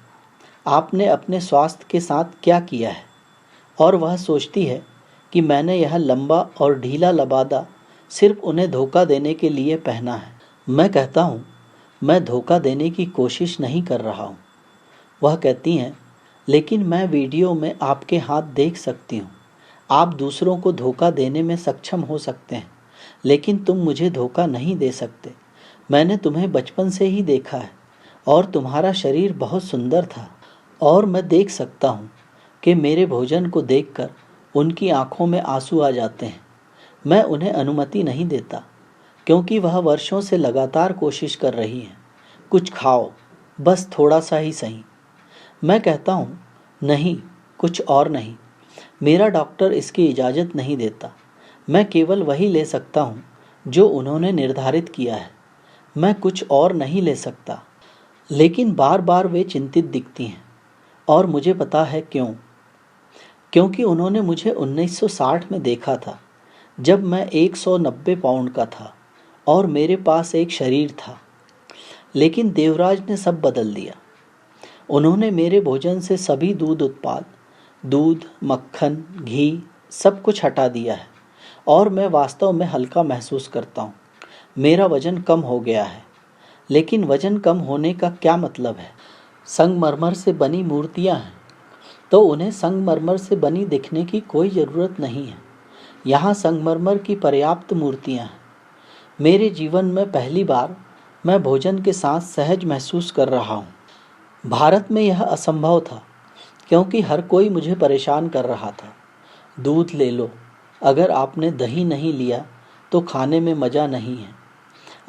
आपने अपने स्वास्थ्य के साथ क्या किया है? और वह सोचती है कि मैंने यह लंबा और ढीला लबादा सिर्फ उन्हें धोखा देने के लिए पहना है। मैं कहता हूँ, मैं धोखा देने की कोशिश नहीं कर रहा हूँ। वह कहती हैं, लेकिन मैं वीडियो में आपके हाथ देख सकती हूँ। आप दूसरों को धोखा देने में सक्षम हो सकते हैं, लेकिन तुम मुझे धोखा नहीं दे सकते। मैंने तुम्हें बचपन से ही देखा है और तुम्हारा शरीर बहुत सुंदर था, और मैं देख सकता हूँ कि मेरे भोजन को देखकर उनकी आंखों में आंसू आ जाते हैं। मैं उन्हें अनुमति नहीं देता, क्योंकि वह वर्षों से लगातार कोशिश कर रही हैं। कुछ खाओ, बस थोड़ा सा ही सही। मैं कहता हूँ, नहीं, कुछ और नहीं। मेरा डॉक्टर इसकी इजाज़त नहीं देता। मैं केवल वही ले सकता हूँ जो उन्होंने निर्धारित किया है। मैं कुछ और नहीं ले सकता। लेकिन बार बार वे चिंतित दिखती हैं, और मुझे पता है क्यों। क्योंकि उन्होंने मुझे 1960 में देखा था, जब मैं 190 पाउंड का था और मेरे पास एक शरीर था। लेकिन देवराज ने सब बदल दिया। उन्होंने मेरे भोजन से सभी दूध उत्पाद, दूध, मक्खन, घी, सब कुछ हटा दिया है, और मैं वास्तव में हल्का महसूस करता हूँ। मेरा वजन कम हो गया है। लेकिन वजन कम होने का क्या मतलब है? संगमरमर से बनी मूर्तियां हैं तो उन्हें संगमरमर से बनी दिखने की कोई ज़रूरत नहीं है। यहाँ संगमरमर की पर्याप्त मूर्तियां हैं। मेरे जीवन में पहली बार मैं भोजन के साथ सहज महसूस कर रहा हूँ। भारत में यह असंभव था क्योंकि हर कोई मुझे परेशान कर रहा था। दूध ले लो, अगर आपने दही नहीं लिया तो खाने में मज़ा नहीं है।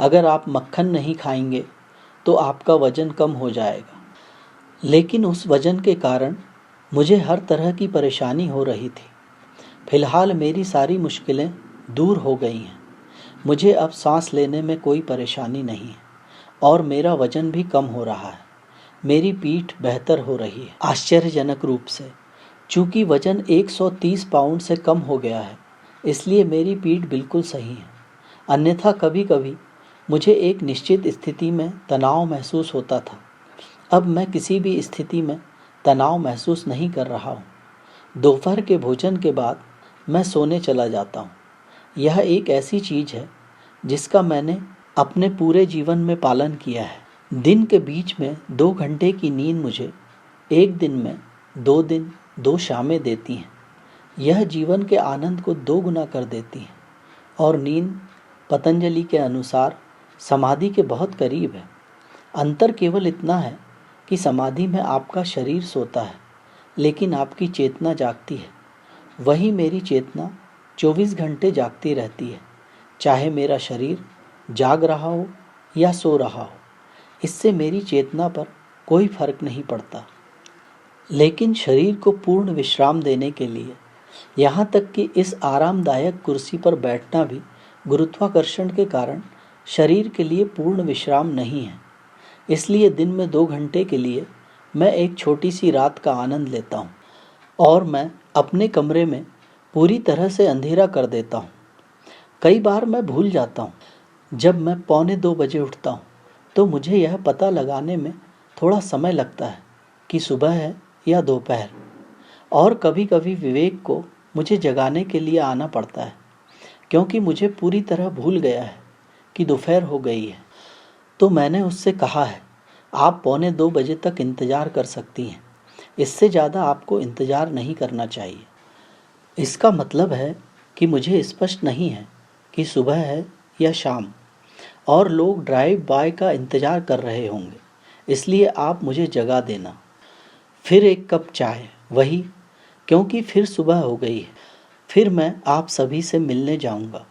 अगर आप मक्खन नहीं खाएंगे तो आपका वज़न कम हो जाएगा। लेकिन उस वज़न के कारण मुझे हर तरह की परेशानी हो रही थी। फिलहाल मेरी सारी मुश्किलें दूर हो गई हैं। मुझे अब सांस लेने में कोई परेशानी नहीं है और मेरा वज़न भी कम हो रहा है। मेरी पीठ बेहतर हो रही है आश्चर्यजनक रूप से। चूँकि वज़न 130 पाउंड से कम हो गया है इसलिए मेरी पीठ बिल्कुल सही है। अन्यथा कभी कभी मुझे एक निश्चित स्थिति में तनाव महसूस होता था। अब मैं किसी भी स्थिति में तनाव महसूस नहीं कर रहा हूँ। दोपहर के भोजन के बाद मैं सोने चला जाता हूँ। यह एक ऐसी चीज़ है जिसका मैंने अपने पूरे जीवन में पालन किया है। दिन के बीच में 2 घंटे की नींद मुझे एक दिन में 2 दिन 2 शामें देती हैं। यह जीवन के आनंद को 2 गुना कर देती है। और नींद पतंजलि के अनुसार समाधि के बहुत करीब है। अंतर केवल इतना है कि समाधि में आपका शरीर सोता है लेकिन आपकी चेतना जागती है। वही मेरी चेतना 24 घंटे जागती रहती है, चाहे मेरा शरीर जाग रहा हो या सो रहा हो। इससे मेरी चेतना पर कोई फर्क नहीं पड़ता। लेकिन शरीर को पूर्ण विश्राम देने के लिए, यहाँ तक कि इस आरामदायक कुर्सी पर बैठना भी गुरुत्वाकर्षण के कारण शरीर के लिए पूर्ण विश्राम नहीं है। इसलिए दिन में 2 घंटे के लिए मैं एक छोटी सी रात का आनंद लेता हूँ और मैं अपने कमरे में पूरी तरह से अंधेरा कर देता हूँ। कई बार मैं भूल जाता हूँ। जब मैं 1:45 बजे उठता हूँ तो मुझे यह पता लगाने में थोड़ा समय लगता है कि सुबह है या दोपहर। और कभी कभी विवेक को मुझे जगाने के लिए आना पड़ता है क्योंकि मुझे पूरी तरह भूल गया है कि दोपहर हो गई है। तो मैंने उससे कहा है, आप 1:45 बजे तक इंतज़ार कर सकती हैं। इससे ज़्यादा आपको इंतज़ार नहीं करना चाहिए। इसका मतलब है कि मुझे स्पष्ट नहीं है कि सुबह है या शाम और लोग ड्राइव बाय का इंतज़ार कर रहे होंगे, इसलिए आप मुझे जगा देना। फिर एक कप चाय, वही, क्योंकि फिर सुबह हो गई है। फिर मैं आप सभी से मिलने जाऊंगा।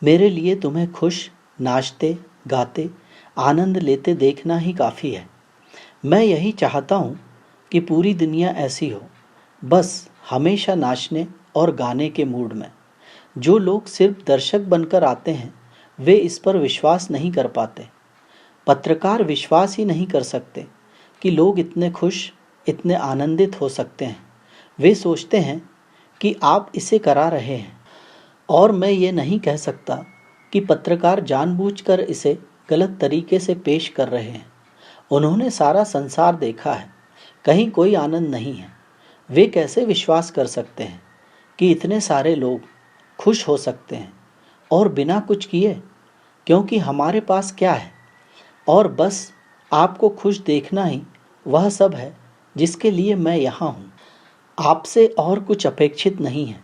मेरे लिए तुम्हें खुश, नाचते गाते, आनंद लेते देखना ही काफ़ी है। मैं यही चाहता हूँ कि पूरी दुनिया ऐसी हो, बस हमेशा नाचने और गाने के मूड में। जो लोग सिर्फ दर्शक बनकर आते हैं वे इस पर विश्वास नहीं कर पाते। पत्रकार विश्वास ही नहीं कर सकते कि लोग इतने खुश, इतने आनंदित हो सकते हैं। वे सोचते हैं कि आप इसे करा रहे हैं। और मैं ये नहीं कह सकता कि पत्रकार जानबूझकर इसे गलत तरीके से पेश कर रहे हैं। उन्होंने सारा संसार देखा है, कहीं कोई आनंद नहीं है। वे कैसे विश्वास कर सकते हैं कि इतने सारे लोग खुश हो सकते हैं और बिना कुछ किए, क्योंकि हमारे पास क्या है, और बस आपको खुश देखना ही वह सब है जिसके लिए मैं यहाँ हूँ। आपसे और कुछ अपेक्षित नहीं है।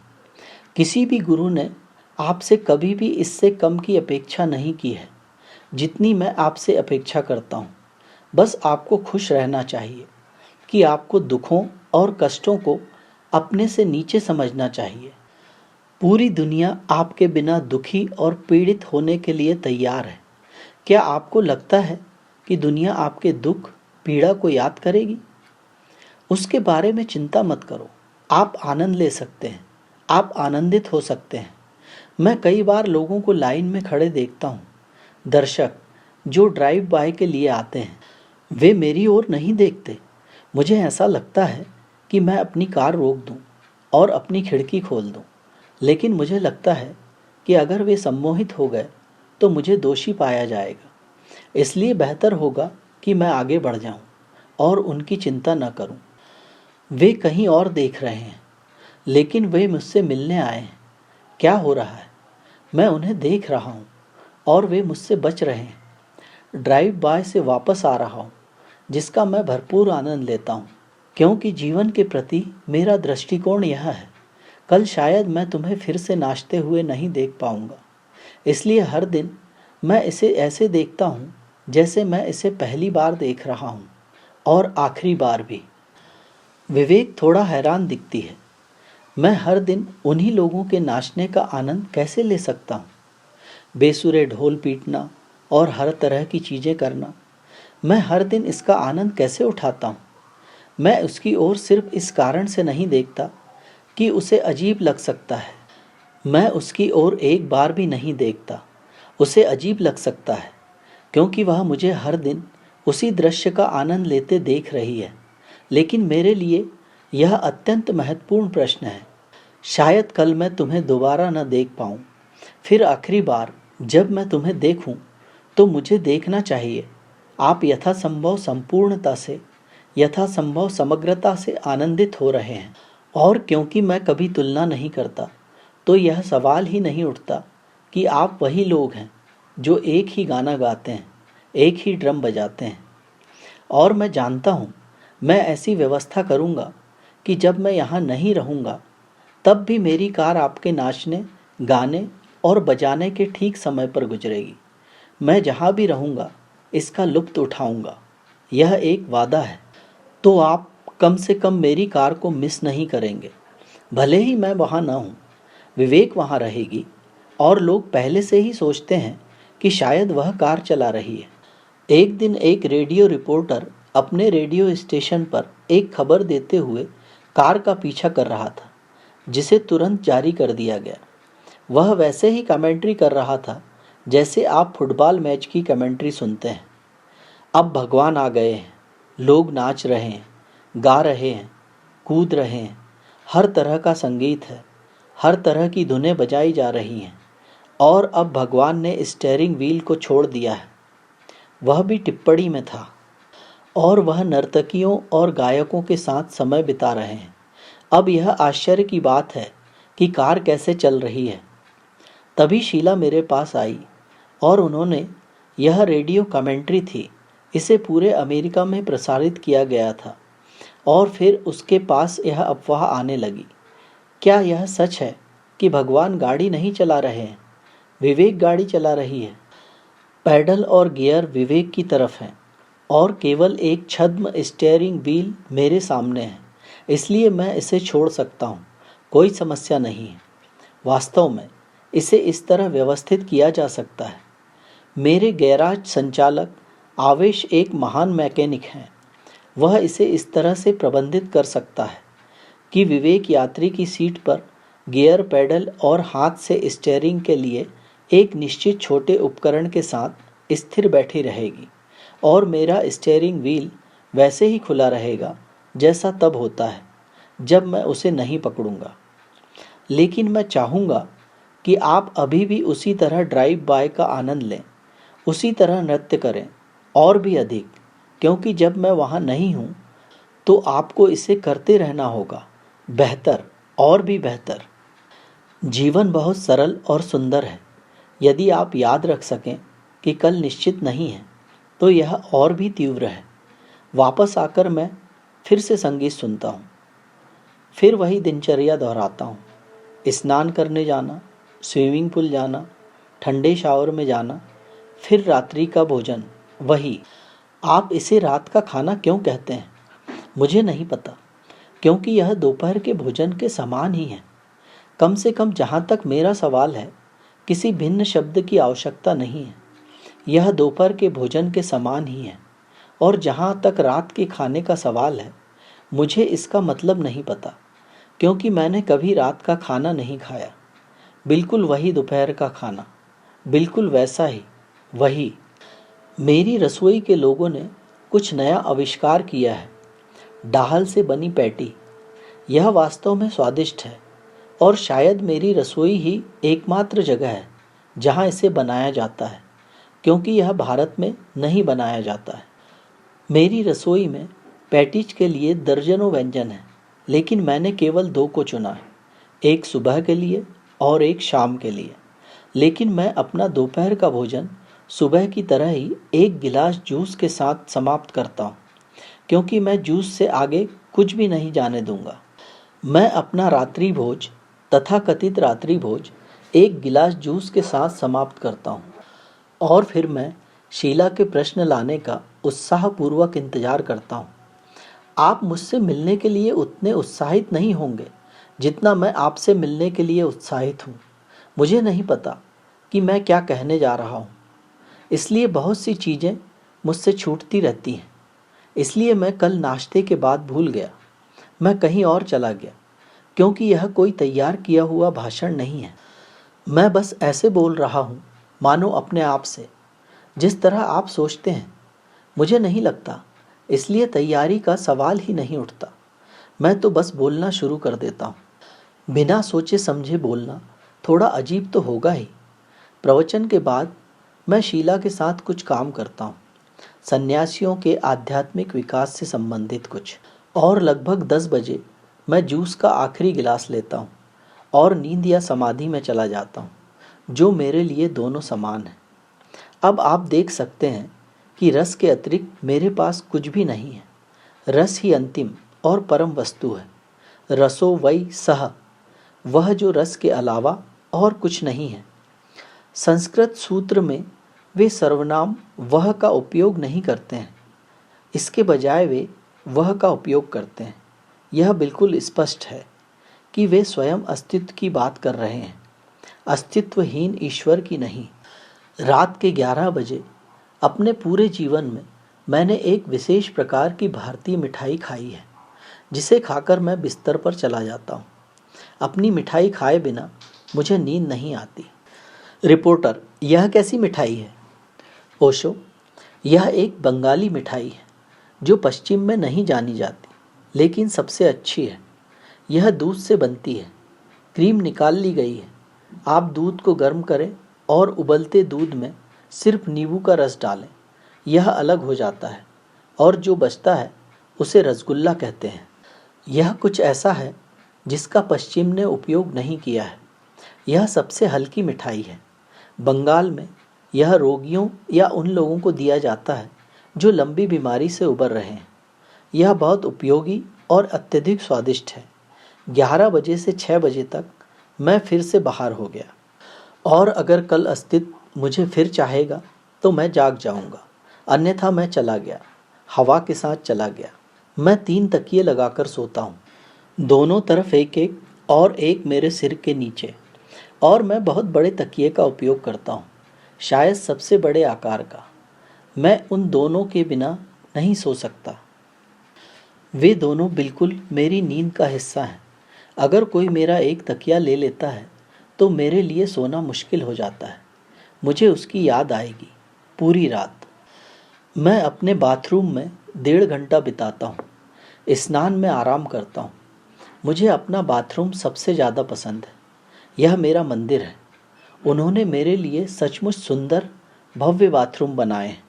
किसी भी गुरु ने आपसे कभी भी इससे कम की अपेक्षा नहीं की है जितनी मैं आपसे अपेक्षा करता हूँ। बस आपको खुश रहना चाहिए कि आपको दुखों और कष्टों को अपने से नीचे समझना चाहिए। पूरी दुनिया आपके बिना दुखी और पीड़ित होने के लिए तैयार है। क्या आपको लगता है कि दुनिया आपके दुख, पीड़ा को याद करेगी? उसके बारे में चिंता मत करो। आप आनंद ले सकते हैं, आप आनंदित हो सकते हैं। मैं कई बार लोगों को लाइन में खड़े देखता हूँ, दर्शक जो ड्राइव बाय के लिए आते हैं। वे मेरी ओर नहीं देखते। मुझे ऐसा लगता है कि मैं अपनी कार रोक दूं और अपनी खिड़की खोल दूं, लेकिन मुझे लगता है कि अगर वे सम्मोहित हो गए तो मुझे दोषी पाया जाएगा। इसलिए बेहतर होगा कि मैं आगे बढ़ जाऊं और उनकी चिंता न करूं। वे कहीं और देख रहे हैं, लेकिन वे मुझसे मिलने आए हैं। क्या हो रहा है? मैं उन्हें देख रहा हूं और वे मुझसे बच रहे हैं। ड्राइव बाय से वापस आ रहा हूं, जिसका मैं भरपूर आनंद लेता हूँ, क्योंकि जीवन के प्रति मेरा दृष्टिकोण यह है। कल शायद मैं तुम्हें फिर से नाचते हुए नहीं देख पाऊंगा, इसलिए हर दिन मैं इसे ऐसे देखता हूँ जैसे मैं इसे पहली बार देख रहा हूँ, और आखिरी बार भी। विवेक थोड़ा हैरान दिखती है। मैं हर दिन उन्हीं लोगों के नाचने का आनंद कैसे ले सकता हूँ? बेसुरे ढोल पीटना और हर तरह की चीज़ें करना, मैं हर दिन इसका आनंद कैसे उठाता हूँ? मैं उसकी ओर सिर्फ इस कारण से नहीं देखता कि उसे अजीब लग सकता है। मैं उसकी ओर एक बार भी नहीं देखता, उसे अजीब लग सकता है, क्योंकि वह मुझे हर दिन उसी दृश्य का आनंद लेते देख रही है। लेकिन मेरे लिए यह अत्यंत महत्वपूर्ण प्रश्न है। शायद कल मैं तुम्हें दोबारा न देख पाऊँ, फिर आखिरी बार जब मैं तुम्हें देखूं तो मुझे देखना चाहिए आप यथासंभव संपूर्णता से, यथासंभव समग्रता से आनंदित हो रहे हैं। और क्योंकि मैं कभी तुलना नहीं करता, तो यह सवाल ही नहीं उठता कि आप वही लोग हैं जो एक ही गाना गाते हैं, एक ही ड्रम बजाते हैं। और मैं जानता हूँ मैं ऐसी व्यवस्था करूँगा कि जब मैं यहाँ नहीं रहूँगा तब भी मेरी कार आपके नाचने, गाने और बजाने के ठीक समय पर गुजरेगी। मैं जहाँ भी रहूँगा इसका लुत्फ़ उठाऊँगा, यह एक वादा है। तो आप कम से कम मेरी कार को मिस नहीं करेंगे, भले ही मैं वहाँ ना हूँ। विवेक वहाँ रहेगी, और लोग पहले से ही सोचते हैं कि शायद वह कार चला रही है। एक दिन एक रेडियो रिपोर्टर अपने रेडियो स्टेशन पर एक खबर देते हुए कार का पीछा कर रहा था, जिसे तुरंत जारी कर दिया गया। वह वैसे ही कमेंट्री कर रहा था जैसे आप फुटबॉल मैच की कमेंट्री सुनते हैं। अब भगवान आ गए हैं, लोग नाच रहे हैं, गा रहे हैं, कूद रहे हैं, हर तरह का संगीत है, हर तरह की धुनें बजाई जा रही हैं, और अब भगवान ने स्टीयरिंग व्हील को छोड़ दिया है। वह भी टिप्पणी में था, और वह नर्तकियों और गायकों के साथ समय बिता रहे हैं। अब यह आश्चर्य की बात है कि कार कैसे चल रही है। तभी शीला मेरे पास आई, और उन्होंने, यह रेडियो कमेंट्री थी, इसे पूरे अमेरिका में प्रसारित किया गया था। और फिर उसके पास यह अफवाह आने लगी, क्या यह सच है कि भगवान गाड़ी नहीं चला रहे हैं, विवेक गाड़ी चला रही है? पैडल और गियर विवेक की तरफ हैं, और केवल एक छद्म स्टीयरिंग व्हील मेरे सामने है, इसलिए मैं इसे छोड़ सकता हूँ, कोई समस्या नहीं है। वास्तव में इसे इस तरह व्यवस्थित किया जा सकता है। मेरे गैराज संचालक आवेश एक महान मैकेनिक हैं। वह इसे इस तरह से प्रबंधित कर सकता है कि विवेक यात्री की सीट पर गियर, पैडल और हाथ से स्टीयरिंग के लिए एक निश्चित छोटे उपकरण के साथ स्थिर बैठी रहेगी, और मेरा स्टीयरिंग व्हील वैसे ही खुला रहेगा जैसा तब होता है जब मैं उसे नहीं पकड़ूंगा। लेकिन मैं चाहूँगा कि आप अभी भी उसी तरह ड्राइव बाय का आनंद लें, उसी तरह नृत्य करें, और भी अधिक, क्योंकि जब मैं वहाँ नहीं हूँ तो आपको इसे करते रहना होगा, बेहतर और भी बेहतर। जीवन बहुत सरल और सुंदर है। यदि आप याद रख सकें कि कल निश्चित नहीं है तो यह और भी तीव्र है। वापस आकर मैं फिर से संगीत सुनता हूँ, फिर वही दिनचर्या दोहराता हूँ। स्नान करने जाना, स्विमिंग पूल जाना, ठंडे शावर में जाना, फिर रात्रि का भोजन, वही। आप इसे रात का खाना क्यों कहते हैं मुझे नहीं पता, क्योंकि यह दोपहर के भोजन के समान ही है। कम से कम जहाँ तक मेरा सवाल है, किसी भिन्न शब्द की आवश्यकता नहीं है। यह दोपहर के भोजन के समान ही है। और जहाँ तक रात के खाने का सवाल है, मुझे इसका मतलब नहीं पता, क्योंकि मैंने कभी रात का खाना नहीं खाया। बिल्कुल वही दोपहर का खाना, बिल्कुल वैसा ही, वही। मेरी रसोई के लोगों ने कुछ नया आविष्कार किया है, डाहल से बनी पैटी। यह वास्तव में स्वादिष्ट है, और शायद मेरी रसोई ही एकमात्र जगह है जहाँ इसे बनाया जाता है, क्योंकि यह भारत में नहीं बनाया जाता है। मेरी रसोई में पैटीज के लिए दर्जनों व्यंजन हैं, लेकिन मैंने केवल 2 को चुना है, एक सुबह के लिए और एक शाम के लिए। लेकिन मैं अपना दोपहर का भोजन सुबह की तरह ही एक गिलास जूस के साथ समाप्त करता हूँ। क्योंकि मैं जूस से आगे कुछ भी नहीं जाने दूंगा। मैं अपना रात्रि भोज, तथाकथित रात्रि भोज, एक गिलास जूस के साथ समाप्त करता हूँ और फिर मैं शीला के प्रश्न लाने का उत्साहपूर्वक इंतजार करता हूँ। आप मुझसे मिलने के लिए उतने उत्साहित नहीं होंगे जितना मैं आपसे मिलने के लिए उत्साहित हूँ। मुझे नहीं पता कि मैं क्या कहने जा रहा हूँ, इसलिए बहुत सी चीज़ें मुझसे छूटती रहती हैं। इसलिए मैं कल नाश्ते के बाद भूल गया। मैं कहीं और चला गया, क्योंकि यह कोई तैयार किया हुआ भाषण नहीं है। मैं बस ऐसे बोल रहा हूँ, मानो अपने आप से, जिस तरह आप सोचते हैं। मुझे नहीं लगता, इसलिए तैयारी का सवाल ही नहीं उठता। मैं तो बस बोलना शुरू कर देता हूँ। बिना सोचे समझे बोलना थोड़ा अजीब तो होगा ही। प्रवचन के बाद मैं शीला के साथ कुछ काम करता हूँ, सन्यासियों के आध्यात्मिक विकास से संबंधित कुछ, और लगभग 10 बजे मैं जूस का आखिरी गिलास लेता हूँ और नींद या समाधि में चला जाता हूँ, जो मेरे लिए दोनों समान है। अब आप देख सकते हैं कि रस के अतिरिक्त मेरे पास कुछ भी नहीं है। रस ही अंतिम और परम वस्तु है। रसो वै सह, वह जो रस के अलावा और कुछ नहीं है। संस्कृत सूत्र में वे सर्वनाम वह का उपयोग नहीं करते हैं, इसके बजाय वे वह का उपयोग करते हैं। यह बिल्कुल स्पष्ट है कि वे स्वयं अस्तित्व की बात कर रहे हैं, अस्तित्वहीन ईश्वर की नहीं। रात के 11 बजे अपने पूरे जीवन में मैंने एक विशेष प्रकार की भारतीय मिठाई खाई है, जिसे खाकर मैं बिस्तर पर चला जाता हूँ। अपनी मिठाई खाए बिना मुझे नींद नहीं आती। रिपोर्टर, यह कैसी मिठाई है? ओशो, यह एक बंगाली मिठाई है जो पश्चिम में नहीं जानी जाती, लेकिन सबसे अच्छी है। यह दूध से बनती है। क्रीम निकाल ली गई है। आप दूध को गर्म करें और उबलते दूध में सिर्फ नींबू का रस डालें। यह अलग हो जाता है और जो बचता है उसे रसगुल्ला कहते हैं। यह कुछ ऐसा है जिसका पश्चिम ने उपयोग नहीं किया है। यह सबसे हल्की मिठाई है। बंगाल में यह रोगियों या उन लोगों को दिया जाता है जो लंबी बीमारी से उबर रहे हैं। यह बहुत उपयोगी और अत्यधिक स्वादिष्ट है। 11 बजे से 6 बजे तक मैं फिर से बाहर हो गया, और अगर कल अस्तित्व मुझे फिर चाहेगा तो मैं जाग जाऊंगा, अन्यथा मैं चला गया, हवा के साथ चला गया। मैं 3 तकिए लगाकर सोता हूँ, दोनों तरफ एक एक, और एक मेरे सिर के नीचे। और मैं बहुत बड़े तकिए का उपयोग करता हूँ, शायद सबसे बड़े आकार का। मैं उन दोनों के बिना नहीं सो सकता। वे दोनों बिल्कुल मेरी नींद का हिस्सा हैं। अगर कोई मेरा एक तकिया ले लेता है तो मेरे लिए सोना मुश्किल हो जाता है। मुझे उसकी याद आएगी पूरी रात। मैं अपने बाथरूम में 1.5 घंटा बिताता हूँ। स्नान में आराम करता हूँ। मुझे अपना बाथरूम सबसे ज़्यादा पसंद है। यह मेरा मंदिर है। उन्होंने मेरे लिए सचमुच सुंदर, भव्य बाथरूम बनाए हैं,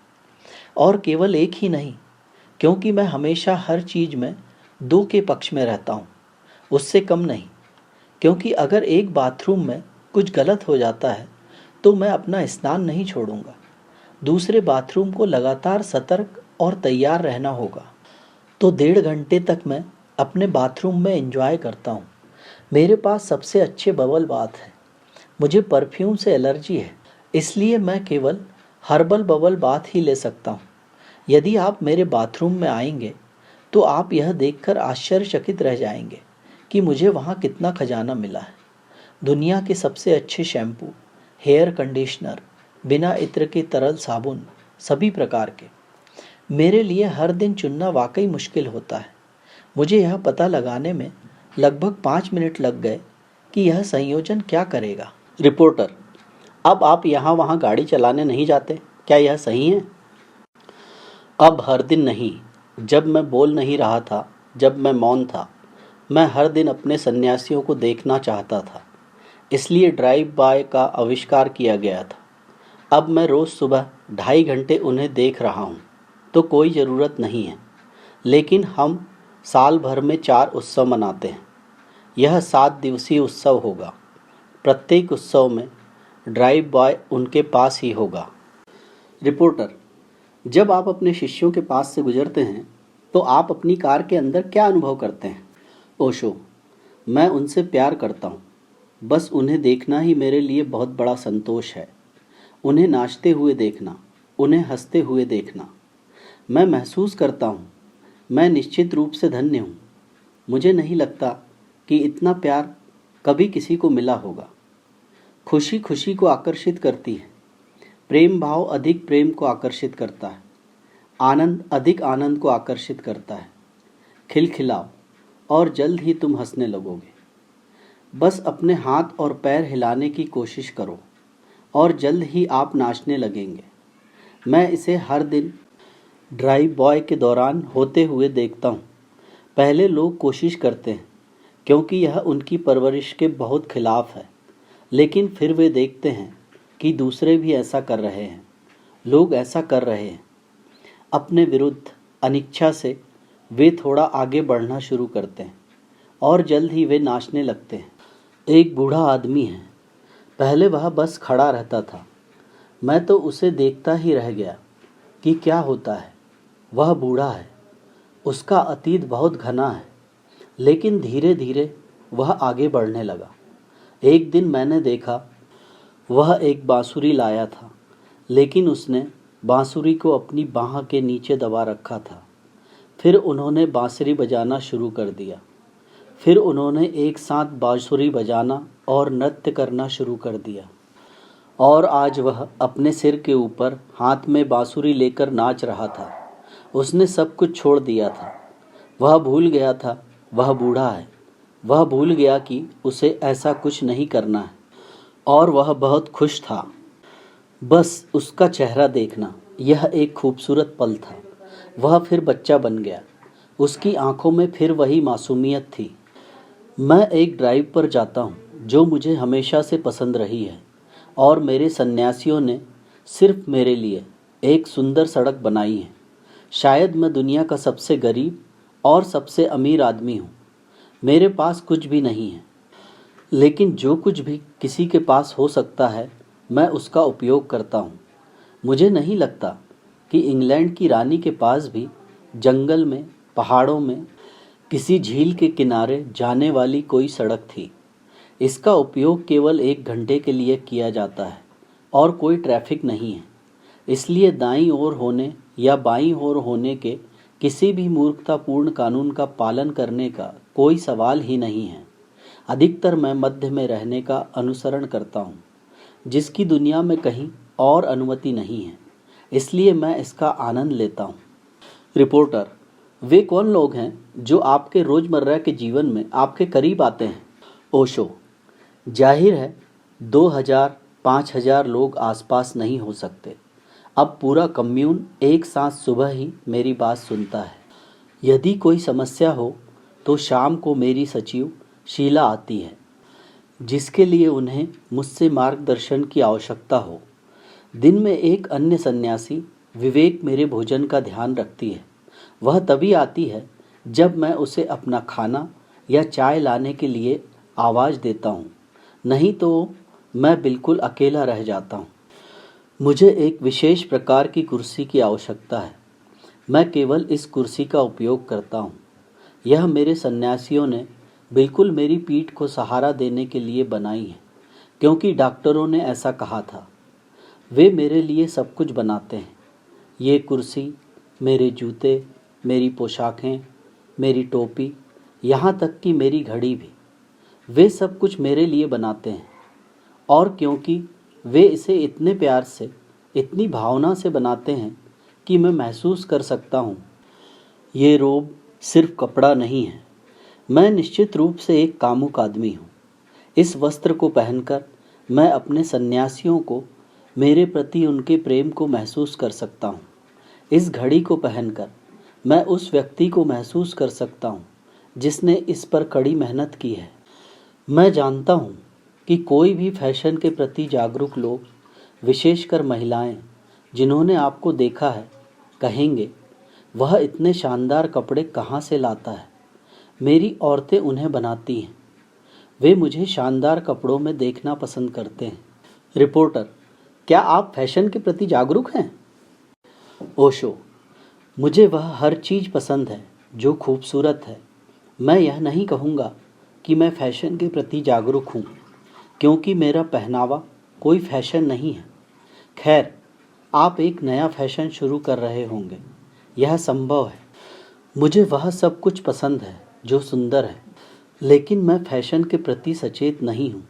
और केवल एक ही नहीं, क्योंकि मैं हमेशा हर चीज़ में 2 के पक्ष में रहता हूँ, उससे कम नहीं। क्योंकि अगर एक बाथरूम में कुछ गलत हो जाता है तो मैं अपना स्नान नहीं छोड़ूंगा। दूसरे बाथरूम को लगातार सतर्क और तैयार रहना होगा। तो 1.5 घंटे तक मैं अपने बाथरूम में एंजॉय करता हूँ। मेरे पास सबसे अच्छे बबल बाथ हैं। मुझे परफ्यूम से एलर्जी है, इसलिए मैं केवल हर्बल बबल बाथ ही ले सकता हूँ। यदि आप मेरे बाथरूम में आएंगे तो आप यह देखकर आश्चर्यचकित रह जाएंगे कि मुझे वहाँ कितना खजाना मिला है। दुनिया के सबसे अच्छे शैम्पू, हेयर कंडीशनर, बिना इत्र के तरल साबुन, सभी प्रकार के। मेरे लिए हर दिन चुनना वाकई मुश्किल होता है। मुझे यह पता लगाने में लगभग 5 मिनट लग गए कि यह संयोजन क्या करेगा। रिपोर्टर, अब आप यहाँ वहाँ गाड़ी चलाने नहीं जाते, क्या यह सही है? अब हर दिन नहीं। जब मैं बोल नहीं रहा था, जब मैं मौन था, मैं हर दिन अपने सन्यासियों को देखना चाहता था, इसलिए ड्राइव बाय का आविष्कार किया गया था। अब मैं रोज़ सुबह 2.5 घंटे उन्हें देख रहा हूँ, तो कोई ज़रूरत नहीं है। लेकिन हम साल भर में 4 उत्सव मनाते हैं। यह 7 दिवसीय उत्सव होगा। प्रत्येक उत्सव में ड्राइव बॉय उनके पास ही होगा। रिपोर्टर, जब आप अपने शिष्यों के पास से गुजरते हैं तो आप अपनी कार के अंदर क्या अनुभव करते हैं? ओशो: मैं उनसे प्यार करता हूँ। बस उन्हें देखना ही मेरे लिए बहुत बड़ा संतोष है। उन्हें नाचते हुए देखना, उन्हें हंसते हुए देखना। मैं महसूस करता हूँ, मैं निश्चित रूप से धन्य हूँ। मुझे नहीं लगता कि इतना प्यार कभी किसी को मिला होगा। खुशी खुशी को आकर्षित करती है। प्रेम भाव अधिक प्रेम को आकर्षित करता है। आनंद अधिक आनंद को आकर्षित करता है। खिलखिलाओ और जल्द ही तुम हंसने लगोगे। बस अपने हाथ और पैर हिलाने की कोशिश करो और जल्द ही आप नाचने लगेंगे। मैं इसे हर दिन ड्राइव बॉय के दौरान होते हुए देखता हूँ। पहले लोग कोशिश करते हैं क्योंकि यह उनकी परवरिश के बहुत खिलाफ है, लेकिन फिर वे देखते हैं कि दूसरे भी ऐसा कर रहे हैं। लोग ऐसा कर रहे हैं। अपने विरुद्ध अनिच्छा से वे थोड़ा आगे बढ़ना शुरू करते हैं और जल्द ही वे नाचने लगते हैं। एक बूढ़ा आदमी है। पहले वह बस खड़ा रहता था। मैं तो उसे देखता ही रह गया कि क्या होता है। वह बूढ़ा है। उसका अतीत बहुत घना है, लेकिन धीरे धीरे वह आगे बढ़ने लगा। एक दिन मैंने देखा, वह एक बांसुरी लाया था, लेकिन उसने बांसुरी को अपनी बाह के नीचे दबा रखा था। फिर उन्होंने बांसुरी बजाना शुरू कर दिया। फिर उन्होंने एक साथ बांसुरी बजाना और नृत्य करना शुरू कर दिया। और आज वह अपने सिर के ऊपर हाथ में बांसुरी लेकर नाच रहा था। उसने सब कुछ छोड़ दिया था। वह भूल गया था वह बूढ़ा है। वह भूल गया कि उसे ऐसा कुछ नहीं करना है और वह बहुत खुश था। बस उसका चेहरा देखना, यह एक खूबसूरत पल था। वह फिर बच्चा बन गया। उसकी आंखों में फिर वही मासूमियत थी। मैं एक ड्राइव पर जाता हूँ जो मुझे हमेशा से पसंद रही है, और मेरे सन्यासियों ने सिर्फ मेरे लिए एक सुंदर सड़क बनाई है। शायद मैं दुनिया का सबसे गरीब और सबसे अमीर आदमी हूँ। मेरे पास कुछ भी नहीं है, लेकिन जो कुछ भी किसी के पास हो सकता है, मैं उसका उपयोग करता हूँ। मुझे नहीं लगता कि इंग्लैंड की रानी के पास भी जंगल में, पहाड़ों में, किसी झील के किनारे जाने वाली कोई सड़क थी। इसका उपयोग केवल 1 घंटे के लिए किया जाता है और कोई ट्रैफिक नहीं है। इसलिए दाईं ओर होने या बाईं ओर होने के किसी भी मूर्खतापूर्ण कानून का पालन करने का कोई सवाल ही नहीं है। अधिकतर मैं मध्य में रहने का अनुसरण करता हूँ, जिसकी दुनिया में कहीं और अनुमति नहीं है। इसलिए मैं इसका आनंद लेता हूँ। रिपोर्टर: वे कौन लोग हैं जो आपके रोज़मर्रा के जीवन में आपके करीब आते हैं? ओशो: जाहिर है 2000 5000 लोग आसपास नहीं हो सकते। अब पूरा कम्यून एक साथ सुबह ही मेरी बात सुनता है। यदि कोई समस्या हो तो शाम को मेरी सचिव शीला आती है, जिसके लिए उन्हें मुझसे मार्गदर्शन की आवश्यकता हो। दिन में एक अन्य सन्यासी विवेक मेरे भोजन का ध्यान रखती है। वह तभी आती है जब मैं उसे अपना खाना या चाय लाने के लिए आवाज़ देता हूँ, नहीं तो मैं बिल्कुल अकेला रह जाता हूँ। मुझे एक विशेष प्रकार की कुर्सी की आवश्यकता है। मैं केवल इस कुर्सी का उपयोग करता हूँ। यह मेरे सन्यासियों ने बिल्कुल मेरी पीठ को सहारा देने के लिए बनाई है, क्योंकि डॉक्टरों ने ऐसा कहा था। वे मेरे लिए सब कुछ बनाते हैं। ये कुर्सी, मेरे जूते, मेरी पोशाकें, मेरी टोपी, यहाँ तक कि मेरी घड़ी भी, वे सब कुछ मेरे लिए बनाते हैं। और क्योंकि वे इसे इतने प्यार से, इतनी भावना से बनाते हैं कि मैं महसूस कर सकता हूँ, ये रोब सिर्फ कपड़ा नहीं है। मैं निश्चित रूप से एक कामुक आदमी हूँ। इस वस्त्र को पहनकर मैं अपने सन्यासियों को, मेरे प्रति उनके प्रेम को महसूस कर सकता हूँ। इस घड़ी को पहनकर मैं उस व्यक्ति को महसूस कर सकता हूँ जिसने इस पर कड़ी मेहनत की है। मैं जानता हूँ कि कोई भी फैशन के प्रति जागरूक लोग, विशेषकर महिलाएं जिन्होंने आपको देखा है, कहेंगे, वह इतने शानदार कपड़े कहाँ से लाता है। मेरी औरतें उन्हें बनाती हैं। वे मुझे शानदार कपड़ों में देखना पसंद करते हैं। रिपोर्टर: क्या आप फैशन के प्रति जागरूक हैं? ओशो: मुझे वह हर चीज़ पसंद है जो खूबसूरत है। मैं यह नहीं कहूँगा कि मैं फैशन के प्रति जागरूक हूँ, क्योंकि मेरा पहनावा कोई फैशन नहीं है। खैर, आप एक नया फैशन शुरू कर रहे होंगे, यह संभव है। मुझे वह सब कुछ पसंद है जो सुंदर है, लेकिन मैं फैशन के प्रति सचेत नहीं हूँ,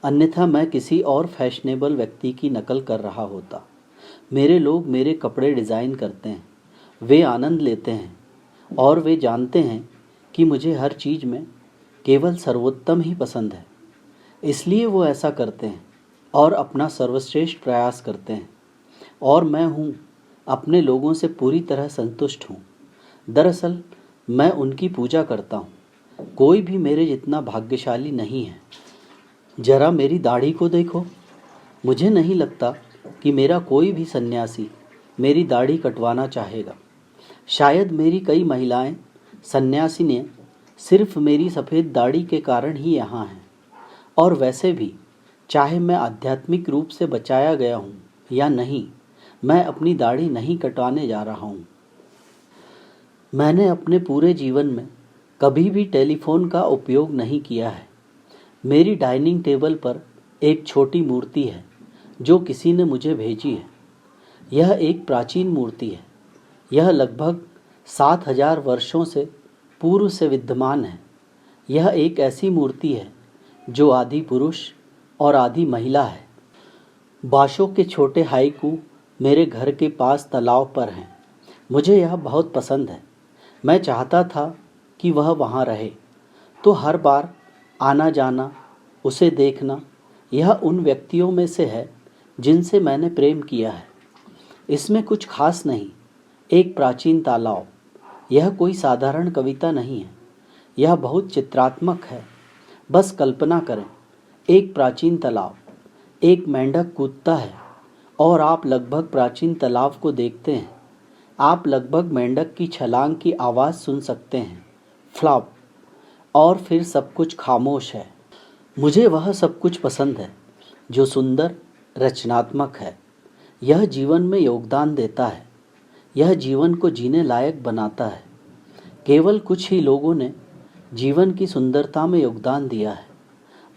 अन्यथा मैं किसी और फैशनेबल व्यक्ति की नकल कर रहा होता। मेरे लोग मेरे कपड़े डिज़ाइन करते हैं, वे आनंद लेते हैं और वे जानते हैं कि मुझे हर चीज़ में केवल सर्वोत्तम ही पसंद है। इसलिए वो ऐसा करते हैं और अपना सर्वश्रेष्ठ प्रयास करते हैं, और मैं हूँ अपने लोगों से पूरी तरह संतुष्ट हूँ। दरअसल मैं उनकी पूजा करता हूँ। कोई भी मेरे जितना भाग्यशाली नहीं है। जरा मेरी दाढ़ी को देखो। मुझे नहीं लगता कि मेरा कोई भी सन्यासी मेरी दाढ़ी कटवाना चाहेगा। शायद मेरी कई महिलाएं सन्यासी ने सिर्फ मेरी सफ़ेद दाढ़ी के कारण ही यहाँ हैं। और वैसे भी, चाहे मैं आध्यात्मिक रूप से बचाया गया हूँ या नहीं, मैं अपनी दाढ़ी नहीं कटवाने जा रहा हूँ। मैंने अपने पूरे जीवन में कभी भी टेलीफोन का उपयोग नहीं किया है। मेरी डाइनिंग टेबल पर एक छोटी मूर्ति है जो किसी ने मुझे भेजी है। यह एक प्राचीन मूर्ति है। यह लगभग 7000 वर्षों से पूर्व से विद्यमान है। यह एक ऐसी मूर्ति है जो आदि पुरुष और आदि महिला है। बाशों के छोटे हाइकू मेरे घर के पास तालाब पर हैं। मुझे यह बहुत पसंद है। मैं चाहता था कि वह वहाँ रहे, तो हर बार आना जाना, उसे देखना, यह उन व्यक्तियों में से है जिनसे मैंने प्रेम किया है। इसमें कुछ खास नहीं, एक प्राचीन तालाब। यह कोई साधारण कविता नहीं है, यह बहुत चित्रात्मक है। बस कल्पना करें, एक प्राचीन तालाब, एक मेंढक कूदता है और आप लगभग प्राचीन तालाब को देखते हैं। आप लगभग मेंढक की छलांग की आवाज़ सुन सकते हैं, फ्लॉप, और फिर सब कुछ खामोश है। मुझे वह सब कुछ पसंद है जो सुंदर, रचनात्मक है। यह जीवन में योगदान देता है, यह जीवन को जीने लायक बनाता है। केवल कुछ ही लोगों ने जीवन की सुंदरता में योगदान दिया है,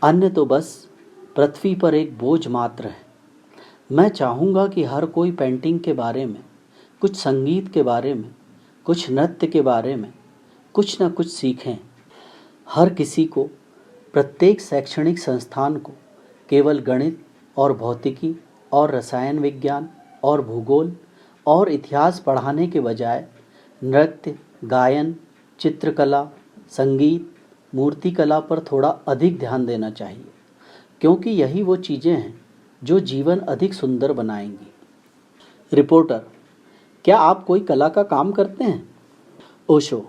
अन्य तो बस पृथ्वी पर एक बोझ मात्र है। मैं चाहूँगा कि हर कोई पेंटिंग के बारे में, कुछ संगीत के बारे में, कुछ नृत्य के बारे में कुछ न कुछ सीखें। हर किसी को, प्रत्येक शैक्षणिक संस्थान को केवल गणित और भौतिकी और रसायन विज्ञान और भूगोल और इतिहास पढ़ाने के बजाय नृत्य, गायन, चित्रकला, संगीत, मूर्तिकला पर थोड़ा अधिक ध्यान देना चाहिए, क्योंकि यही वो चीज़ें हैं जो जीवन अधिक सुंदर बनाएंगी। रिपोर्टर: क्या आप कोई कला का काम करते हैं? ओशो: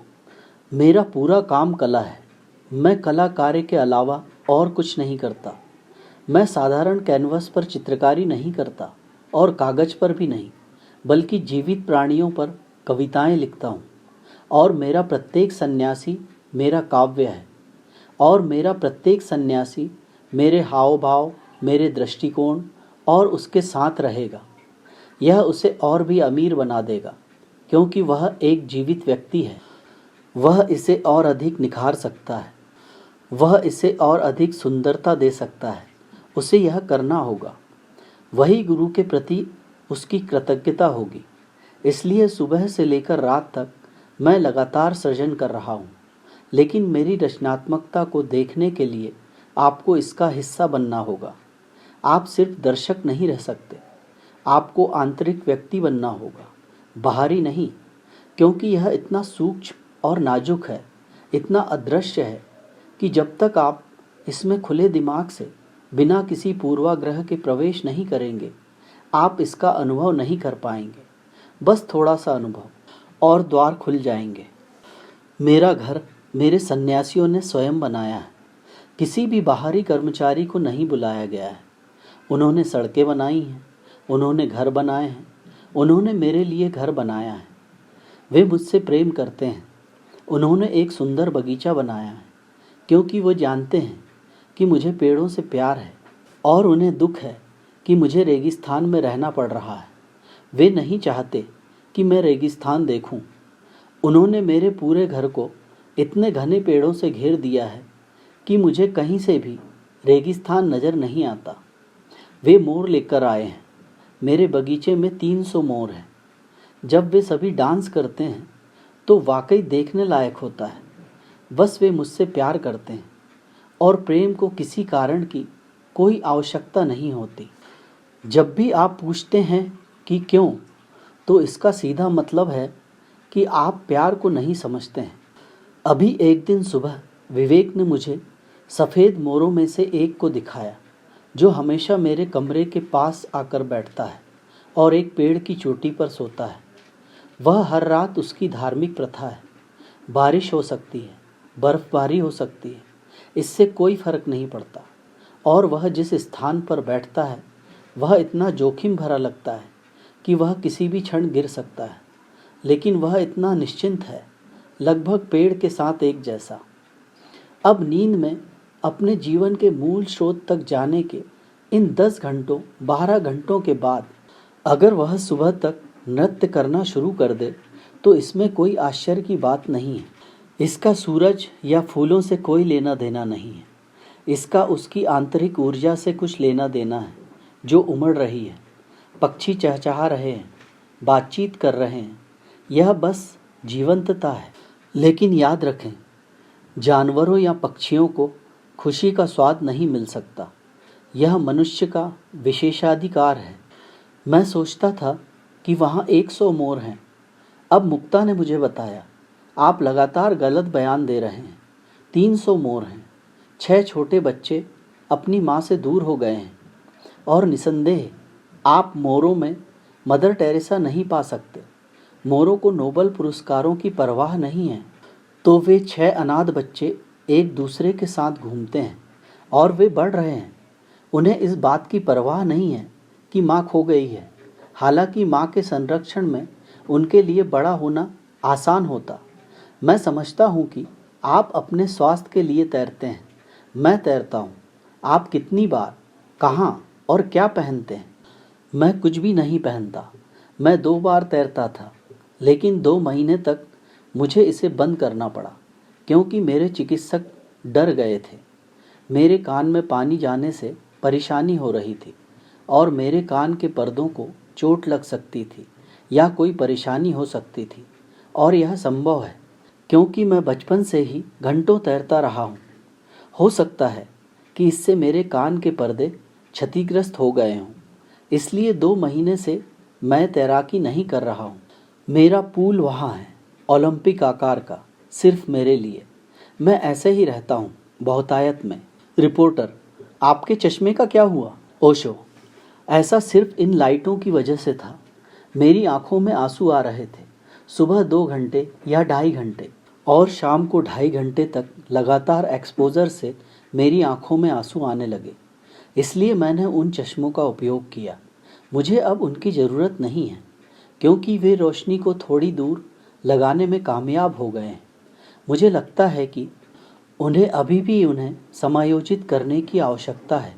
मेरा पूरा काम कला है। मैं कला कार्य के अलावा और कुछ नहीं करता। मैं साधारण कैनवस पर चित्रकारी नहीं करता और कागज पर भी नहीं, बल्कि जीवित प्राणियों पर कविताएं लिखता हूँ। और मेरा प्रत्येक सन्यासी मेरा काव्य है, और मेरा प्रत्येक सन्यासी मेरे हाव भाव, मेरे दृष्टिकोण और उसके साथ रहेगा। यह उसे और भी अमीर बना देगा, क्योंकि वह एक जीवित व्यक्ति है। वह इसे और अधिक निखार सकता है, वह इसे और अधिक सुंदरता दे सकता है। उसे यह करना होगा। वही गुरु के प्रति उसकी कृतज्ञता होगी। इसलिए सुबह से लेकर रात तक मैं लगातार सृजन कर रहा हूँ। लेकिन मेरी रचनात्मकता को देखने के लिए आपको इसका हिस्सा बनना होगा। आप सिर्फ दर्शक नहीं रह सकते, आपको आंतरिक व्यक्ति बनना होगा, बाहरी नहीं, क्योंकि यह इतना सूक्ष्म और नाजुक है, इतना अदृश्य है कि जब तक आप इसमें खुले दिमाग से, बिना किसी पूर्वाग्रह के प्रवेश नहीं करेंगे, आप इसका अनुभव नहीं कर पाएंगे। बस थोड़ा सा अनुभव और द्वार खुल जाएंगे। मेरा घर मेरे सन्यासियों ने स्वयं बनाया है। किसी भी बाहरी कर्मचारी को नहीं बुलाया गया है। उन्होंने सड़कें बनाई हैं, उन्होंने घर बनाए हैं, उन्होंने मेरे लिए घर बनाया है। वे मुझसे प्रेम करते हैं। उन्होंने एक सुंदर बगीचा बनाया है, क्योंकि वो जानते हैं कि मुझे पेड़ों से प्यार है और उन्हें दुख है कि मुझे रेगिस्तान में रहना पड़ रहा है। वे नहीं चाहते कि मैं रेगिस्तान देखूं। उन्होंने मेरे पूरे घर को इतने घने पेड़ों से घेर दिया है कि मुझे कहीं से भी रेगिस्तान नज़र नहीं आता। वे मोर लेकर आए हैं। मेरे बगीचे में 300 मोर हैं। जब वे सभी डांस करते हैं तो वाकई देखने लायक होता है। बस वे मुझसे प्यार करते हैं और प्रेम को किसी कारण की कोई आवश्यकता नहीं होती। जब भी आप पूछते हैं कि क्यों, तो इसका सीधा मतलब है कि आप प्यार को नहीं समझते हैं। अभी एक दिन सुबह विवेक ने मुझे सफ़ेद मोरों में से एक को दिखाया जो हमेशा मेरे कमरे के पास आकर बैठता है और एक पेड़ की चोटी पर सोता है। वह हर रात उसकी धार्मिक प्रथा है। बारिश हो सकती है, बर्फबारी हो सकती है, इससे कोई फर्क नहीं पड़ता। और वह जिस स्थान पर बैठता है वह इतना जोखिम भरा लगता है कि वह किसी भी क्षण गिर सकता है, लेकिन वह इतना निश्चिंत है, लगभग पेड़ के साथ एक जैसा। अब नींद में अपने जीवन के मूल स्रोत तक जाने के इन 10 घंटों 12 घंटों के बाद अगर वह सुबह तक नृत्य करना शुरू कर दे तो इसमें कोई आश्चर्य की बात नहीं है। इसका सूरज या फूलों से कोई लेना देना नहीं है। इसका उसकी आंतरिक ऊर्जा से कुछ लेना देना है जो उमड़ रही है। पक्षी चहचहा रहे हैं, बातचीत कर रहे हैं, यह बस जीवंतता है। लेकिन याद रखें, जानवरों या पक्षियों को खुशी का स्वाद नहीं मिल सकता। यह मनुष्य का विशेषाधिकार है। मैं सोचता था कि वहाँ 100 मोर हैं। अब मुक्ता ने मुझे बताया, आप लगातार गलत बयान दे रहे हैं। 300 मोर हैं। 6 छोटे बच्चे अपनी माँ से दूर हो गए हैं और निसंदेह आप मोरों में मदर टेरेसा नहीं पा सकते। मोरों को नोबेल पुरस्कारों की परवाह नहीं है, तो वे 6 अनाथ बच्चे एक दूसरे के साथ घूमते हैं और वे बढ़ रहे हैं। उन्हें इस बात की परवाह नहीं है कि माँ खो गई है। हालांकि माँ के संरक्षण में उनके लिए बड़ा होना आसान होता। मैं समझता हूँ कि आप अपने स्वास्थ्य के लिए तैरते हैं। मैं तैरता हूँ। आप कितनी बार, कहाँ और क्या पहनते हैं? मैं कुछ भी नहीं पहनता। मैं 2 बार तैरता था, लेकिन 2 महीने तक मुझे इसे बंद करना पड़ा क्योंकि मेरे चिकित्सक डर गए थे। मेरे कान में पानी जाने से परेशानी हो रही थी और मेरे कान के पर्दों को चोट लग सकती थी या कोई परेशानी हो सकती थी। और यह संभव है क्योंकि मैं बचपन से ही घंटों तैरता रहा हूँ। हो सकता है कि इससे मेरे कान के पर्दे क्षतिग्रस्त हो गए हों, इसलिए 2 महीने से मैं तैराकी नहीं कर रहा हूँ। मेरा पूल वहाँ है, ओलंपिक आकार का, सिर्फ मेरे लिए। मैं ऐसे ही रहता हूँ, बहुतायत में। रिपोर्टर, आपके चश्मे का क्या हुआ? ओशो, ऐसा सिर्फ इन लाइटों की वजह से था। मेरी आंखों में आंसू आ रहे थे। सुबह 2 घंटे या 2.5 घंटे और शाम को 2.5 घंटे तक लगातार एक्सपोजर से मेरी आंखों में आंसू आने लगे। इसलिए मैंने उन चश्मों का उपयोग किया। मुझे अब उनकी ज़रूरत नहीं है क्योंकि वे रोशनी को थोड़ी दूर लगाने में कामयाब हो गए हैं। मुझे लगता है कि उन्हें समायोजित करने की आवश्यकता है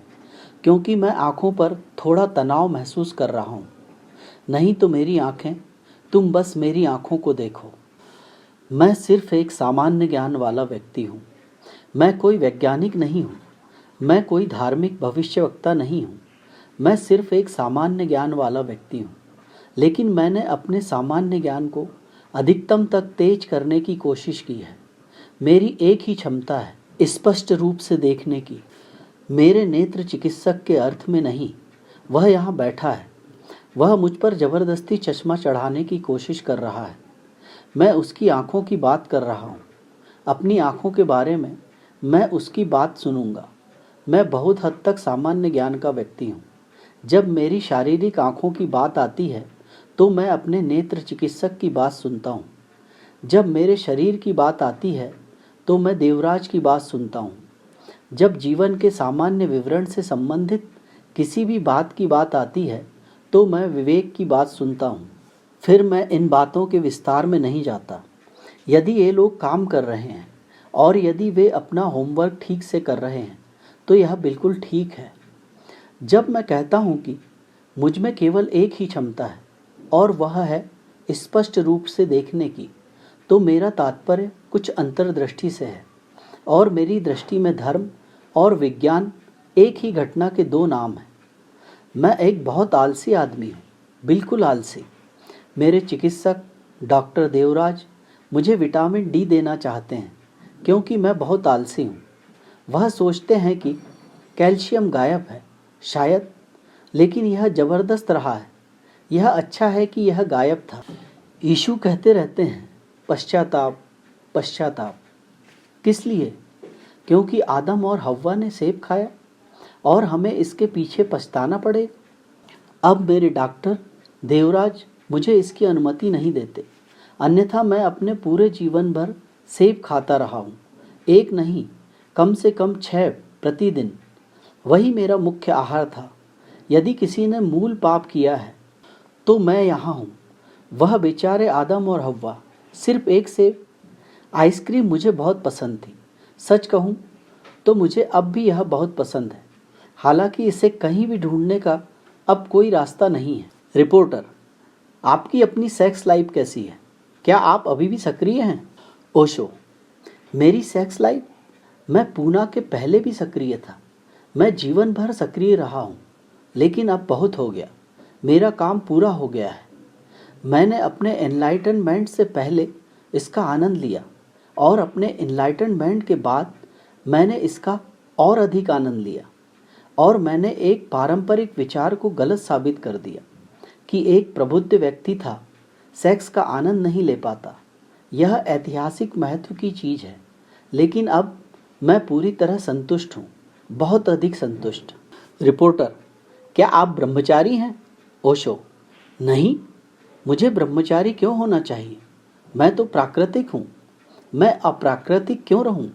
क्योंकि मैं आँखों पर थोड़ा तनाव महसूस कर रहा हूँ। नहीं तो मेरी आँखें, तुम बस मेरी आँखों को देखो। मैं सिर्फ एक सामान्य ज्ञान वाला व्यक्ति हूँ। मैं कोई वैज्ञानिक नहीं हूँ। मैं कोई धार्मिक भविष्यवक्ता नहीं हूँ। मैं सिर्फ एक सामान्य ज्ञान वाला व्यक्ति हूँ। लेकिन मैंने अपने सामान्य ज्ञान को अधिकतम तक तेज करने की कोशिश की है। मेरी एक ही क्षमता है, स्पष्ट रूप से देखने की। मेरे नेत्र चिकित्सक के अर्थ में नहीं। वह यहाँ बैठा है। वह मुझ पर ज़बरदस्ती चश्मा चढ़ाने की कोशिश कर रहा है। मैं उसकी आंखों की बात कर रहा हूँ। अपनी आंखों के बारे में मैं उसकी बात सुनूंगा। मैं बहुत हद तक सामान्य ज्ञान का व्यक्ति हूँ। जब मेरी शारीरिक आंखों की बात आती है तो मैं अपने नेत्र चिकित्सक की बात सुनता हूँ। जब मेरे शरीर की बात आती है तो मैं देवराज की बात सुनता हूँ। जब जीवन के सामान्य विवरण से संबंधित किसी भी बात की बात आती है तो मैं विवेक की बात सुनता हूँ। फिर मैं इन बातों के विस्तार में नहीं जाता। यदि ये लोग काम कर रहे हैं और यदि वे अपना होमवर्क ठीक से कर रहे हैं तो यह बिल्कुल ठीक है। जब मैं कहता हूँ कि मुझ में केवल एक ही क्षमता है और वह है स्पष्ट रूप से देखने की, तो मेरा तात्पर्य कुछ अंतर्दृष्टि से है और मेरी दृष्टि में धर्म और विज्ञान एक ही घटना के दो नाम हैं। मैं एक बहुत आलसी आदमी हूँ, बिल्कुल आलसी। मेरे चिकित्सक डॉक्टर देवराज मुझे विटामिन डी देना चाहते हैं क्योंकि मैं बहुत आलसी हूँ। वह सोचते हैं कि कैल्शियम गायब है, शायद, लेकिन यह ज़बरदस्त रहा है। यह अच्छा है कि यह गायब था। यीशु कहते रहते हैं, पश्चाताप, पश्चाताप। किस लिए? क्योंकि आदम और हव्वा ने सेब खाया और हमें इसके पीछे पछताना पड़ेगा। अब मेरे डॉक्टर देवराज मुझे इसकी अनुमति नहीं देते, अन्यथा मैं अपने पूरे जीवन भर सेब खाता रहा हूँ। एक नहीं, कम से कम 6 प्रतिदिन। वही मेरा मुख्य आहार था। यदि किसी ने मूल पाप किया है तो मैं यहाँ हूँ। वह बेचारे आदम और हव्वा। सिर्फ एक सेब। आइसक्रीम मुझे बहुत पसंद थी। सच कहूँ तो मुझे अब भी यह बहुत पसंद है, हालांकि इसे कहीं भी ढूंढने का अब कोई रास्ता नहीं है। रिपोर्टर, आपकी अपनी सेक्स लाइफ कैसी है? क्या आप अभी भी सक्रिय हैं? ओशो, मेरी सेक्स लाइफ? मैं पूना के पहले भी सक्रिय था। मैं जीवन भर सक्रिय रहा हूँ, लेकिन अब बहुत हो गया। मेरा काम पूरा हो गया है। मैंने अपने एनलाइटनमेंट से पहले इसका आनंद लिया और अपने एनलाइटनमेंट के बाद मैंने इसका और अधिक आनंद लिया। और मैंने एक पारंपरिक विचार को गलत साबित कर दिया कि एक प्रबुद्ध व्यक्ति था सेक्स का आनंद नहीं ले पाता। यह ऐतिहासिक महत्व की चीज़ है, लेकिन अब मैं पूरी तरह संतुष्ट हूँ, बहुत अधिक संतुष्ट। रिपोर्टर, क्या आप ब्रह्मचारी हैं? ओशो, नहीं, मुझे ब्रह्मचारी क्यों होना चाहिए? मैं तो प्राकृतिक हूँ। मैं अप्राकृतिक क्यों रहूँ?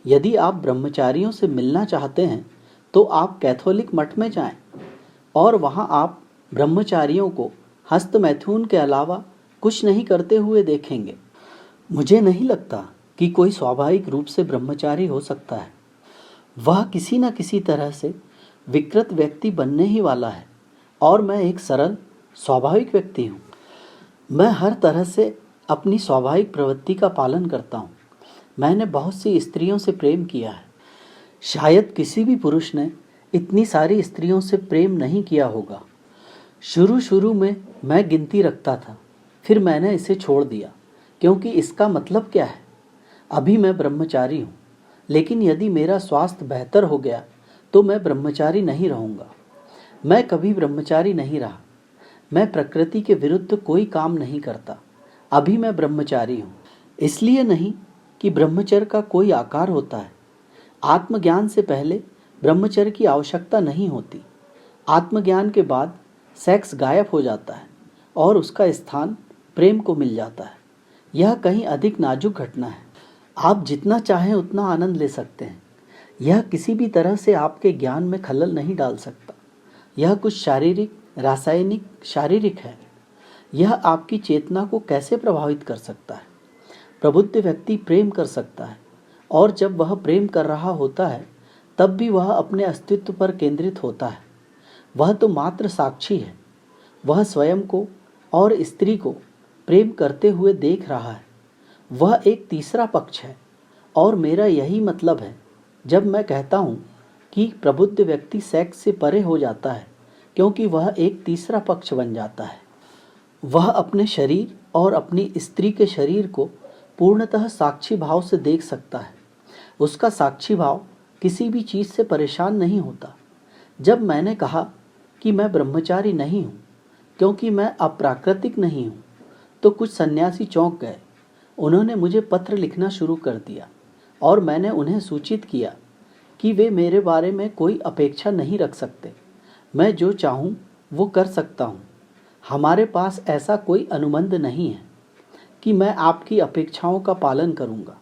यदि आप ब्रह्मचारियों से मिलना चाहते हैं तो आप कैथोलिक मठ में जाएं और वहाँ आप ब्रह्मचारियों को हस्तमैथुन के अलावा कुछ नहीं करते हुए देखेंगे। मुझे नहीं लगता कि कोई स्वाभाविक रूप से ब्रह्मचारी हो सकता है। वह किसी न किसी तरह से विकृत व्यक्ति बनने ही वाला है और मैं एक सरल स्वाभाविक व्यक्ति हूँ। मैं हर तरह से अपनी स्वाभाविक प्रवृत्ति का पालन करता हूँ। मैंने बहुत सी स्त्रियों से प्रेम किया है। शायद किसी भी पुरुष ने इतनी सारी स्त्रियों से प्रेम नहीं किया होगा। शुरू में मैं गिनती रखता था, फिर मैंने इसे छोड़ दिया क्योंकि इसका मतलब क्या है? अभी मैं ब्रह्मचारी हूँ, लेकिन यदि मेरा स्वास्थ्य बेहतर हो गया तो मैं ब्रह्मचारी नहीं रहूँगा। मैं कभी ब्रह्मचारी नहीं रहा। मैं प्रकृति के विरुद्ध कोई काम नहीं करता। अभी मैं ब्रह्मचारी हूँ। इसलिए नहीं कि ब्रह्मचर्य का कोई आकार होता है। आत्मज्ञान से पहले ब्रह्मचर्य की आवश्यकता नहीं होती। आत्मज्ञान के बाद सेक्स गायब हो जाता है और उसका स्थान प्रेम को मिल जाता है। यह कहीं अधिक नाजुक घटना है। आप जितना चाहें उतना आनंद ले सकते हैं। यह किसी भी तरह से आपके ज्ञान में खलल नहीं डाल सकता। यह कुछ शारीरिक, रासायनिक, शारीरिक है। यह आपकी चेतना को कैसे प्रभावित कर सकता है? प्रबुद्ध व्यक्ति प्रेम कर सकता है और जब वह प्रेम कर रहा होता है तब भी वह अपने अस्तित्व पर केंद्रित होता है। वह तो मात्र साक्षी है। वह स्वयं को और स्त्री को प्रेम करते हुए देख रहा है। वह एक तीसरा पक्ष है और मेरा यही मतलब है जब मैं कहता हूँ कि प्रबुद्ध व्यक्ति सेक्स से परे हो जाता है, क्योंकि वह एक तीसरा पक्ष बन जाता है। वह अपने शरीर और अपनी स्त्री के शरीर को पूर्णतः साक्षी भाव से देख सकता है। उसका साक्षी भाव किसी भी चीज़ से परेशान नहीं होता। जब मैंने कहा कि मैं ब्रह्मचारी नहीं हूँ क्योंकि मैं अप्राकृतिक नहीं हूँ, तो कुछ सन्यासी चौंक गए। उन्होंने मुझे पत्र लिखना शुरू कर दिया और मैंने उन्हें सूचित किया कि वे मेरे बारे में कोई अपेक्षा नहीं रख सकते। मैं जो चाहूँ वो कर सकता हूँ। हमारे पास ऐसा कोई अनुबंध नहीं है कि मैं आपकी अपेक्षाओं का पालन करूँगा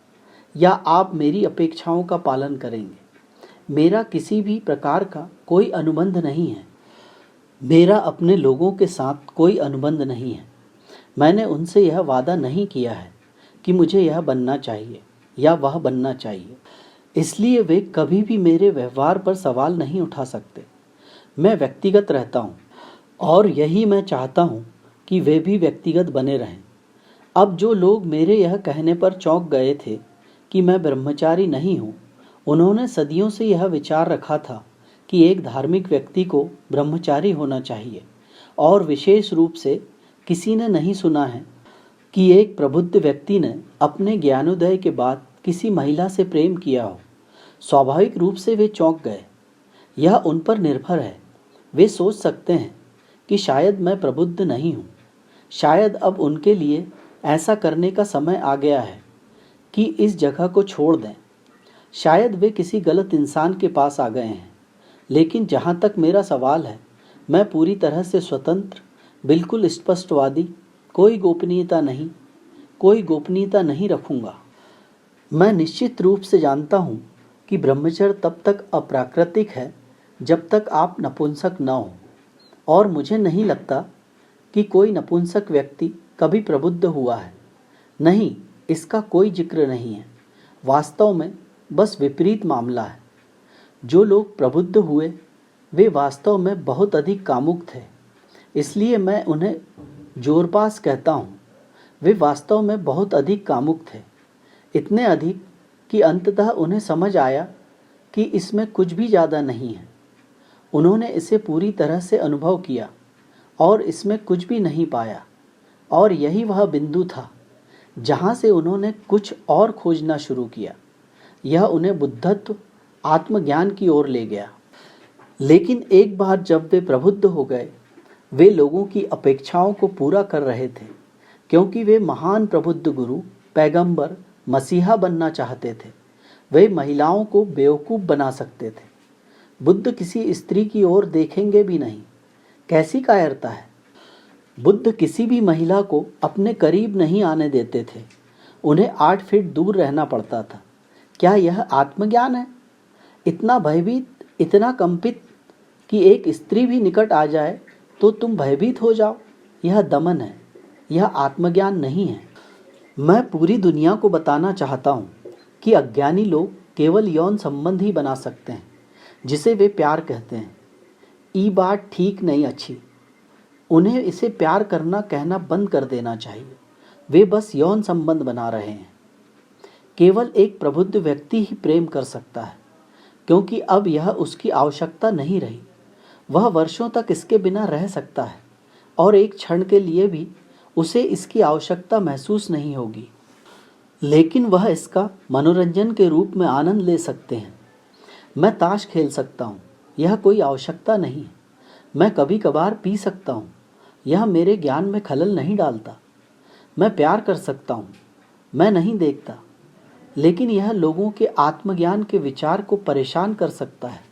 या आप मेरी अपेक्षाओं का पालन करेंगे। मेरा किसी भी प्रकार का कोई अनुबंध नहीं है। मेरा अपने लोगों के साथ कोई अनुबंध नहीं है। मैंने उनसे यह वादा नहीं किया है कि मुझे यह बनना चाहिए या वह बनना चाहिए, इसलिए वे कभी भी मेरे व्यवहार पर सवाल नहीं उठा सकते। मैं व्यक्तिगत रहता हूँ और यही मैं चाहता हूँ कि वे भी व्यक्तिगत बने रहें। अब जो लोग मेरे यह कहने पर चौंक गए थे कि मैं ब्रह्मचारी नहीं हूँ, उन्होंने सदियों से यह विचार रखा था कि एक धार्मिक व्यक्ति को ब्रह्मचारी होना चाहिए, और विशेष रूप से किसी ने नहीं सुना है कि एक प्रबुद्ध व्यक्ति ने अपने ज्ञानोदय के बाद किसी महिला से प्रेम किया हो। स्वाभाविक रूप से वे चौंक गए। यह उन पर निर्भर है। वे सोच सकते हैं कि शायद मैं प्रबुद्ध नहीं हूँ। शायद अब उनके लिए ऐसा करने का समय आ गया है कि इस जगह को छोड़ दें। शायद वे किसी गलत इंसान के पास आ गए हैं। लेकिन जहाँ तक मेरा सवाल है, मैं पूरी तरह से स्वतंत्र, बिल्कुल स्पष्टवादी, कोई गोपनीयता नहीं रखूँगा। मैं निश्चित रूप से जानता हूँ कि ब्रह्मचर्य तब तक अप्राकृतिक है जब तक आप नपुंसक न हो, और मुझे नहीं लगता कि कोई नपुंसक व्यक्ति कभी प्रबुद्ध हुआ है। नहीं, इसका कोई जिक्र नहीं है। वास्तव में बस विपरीत मामला है। जो लोग प्रबुद्ध हुए वे वास्तव में बहुत अधिक कामुक थे, इसलिए मैं उन्हें जोरबाज कहता हूँ। वे वास्तव में बहुत अधिक कामुक थे, इतने अधिक कि अंततः उन्हें समझ आया कि इसमें कुछ भी ज़्यादा नहीं है। उन्होंने इसे पूरी तरह से अनुभव किया और इसमें कुछ भी नहीं पाया, और यही वह बिंदु था जहाँ से उन्होंने कुछ और खोजना शुरू किया। यह उन्हें बुद्धत्व, आत्मज्ञान की ओर ले गया। लेकिन एक बार जब वे प्रबुद्ध हो गए, वे लोगों की अपेक्षाओं को पूरा कर रहे थे, क्योंकि वे महान प्रबुद्ध गुरु, पैगंबर, मसीहा बनना चाहते थे। वे महिलाओं को बेवकूफ़ बना सकते थे। बुद्ध किसी स्त्री की ओर देखेंगे भी नहीं। कैसी कायरता है! बुद्ध किसी भी महिला को अपने करीब नहीं आने देते थे। उन्हें 8 फीट दूर रहना पड़ता था। क्या यह आत्मज्ञान है? इतना भयभीत, इतना कंपित कि एक स्त्री भी निकट आ जाए तो तुम भयभीत हो जाओ। यह दमन है, यह आत्मज्ञान नहीं है। मैं पूरी दुनिया को बताना चाहता हूँ कि अज्ञानी लोग केवल यौन संबंध ही बना सकते हैं, जिसे वे प्यार कहते हैं। ये बात ठीक नहीं अच्छी। उन्हें इसे प्यार करना कहना बंद कर देना चाहिए। वे बस यौन संबंध बना रहे हैं। केवल एक प्रबुद्ध व्यक्ति ही प्रेम कर सकता है, क्योंकि अब यह उसकी आवश्यकता नहीं रही। वह वर्षों तक इसके बिना रह सकता है, और एक क्षण के लिए भी उसे इसकी आवश्यकता महसूस नहीं होगी। लेकिन वह इसका मनोरंजन के रूप में आनंद ले सकते हैं। मैं ताश खेल सकता हूँ, यह कोई आवश्यकता नहीं है। मैं कभी कभार पी सकता हूँ, यह मेरे ज्ञान में खलल नहीं डालता। मैं प्यार कर सकता हूँ, मैं नहीं देखता। लेकिन यह लोगों के आत्मज्ञान के विचार को परेशान कर सकता है।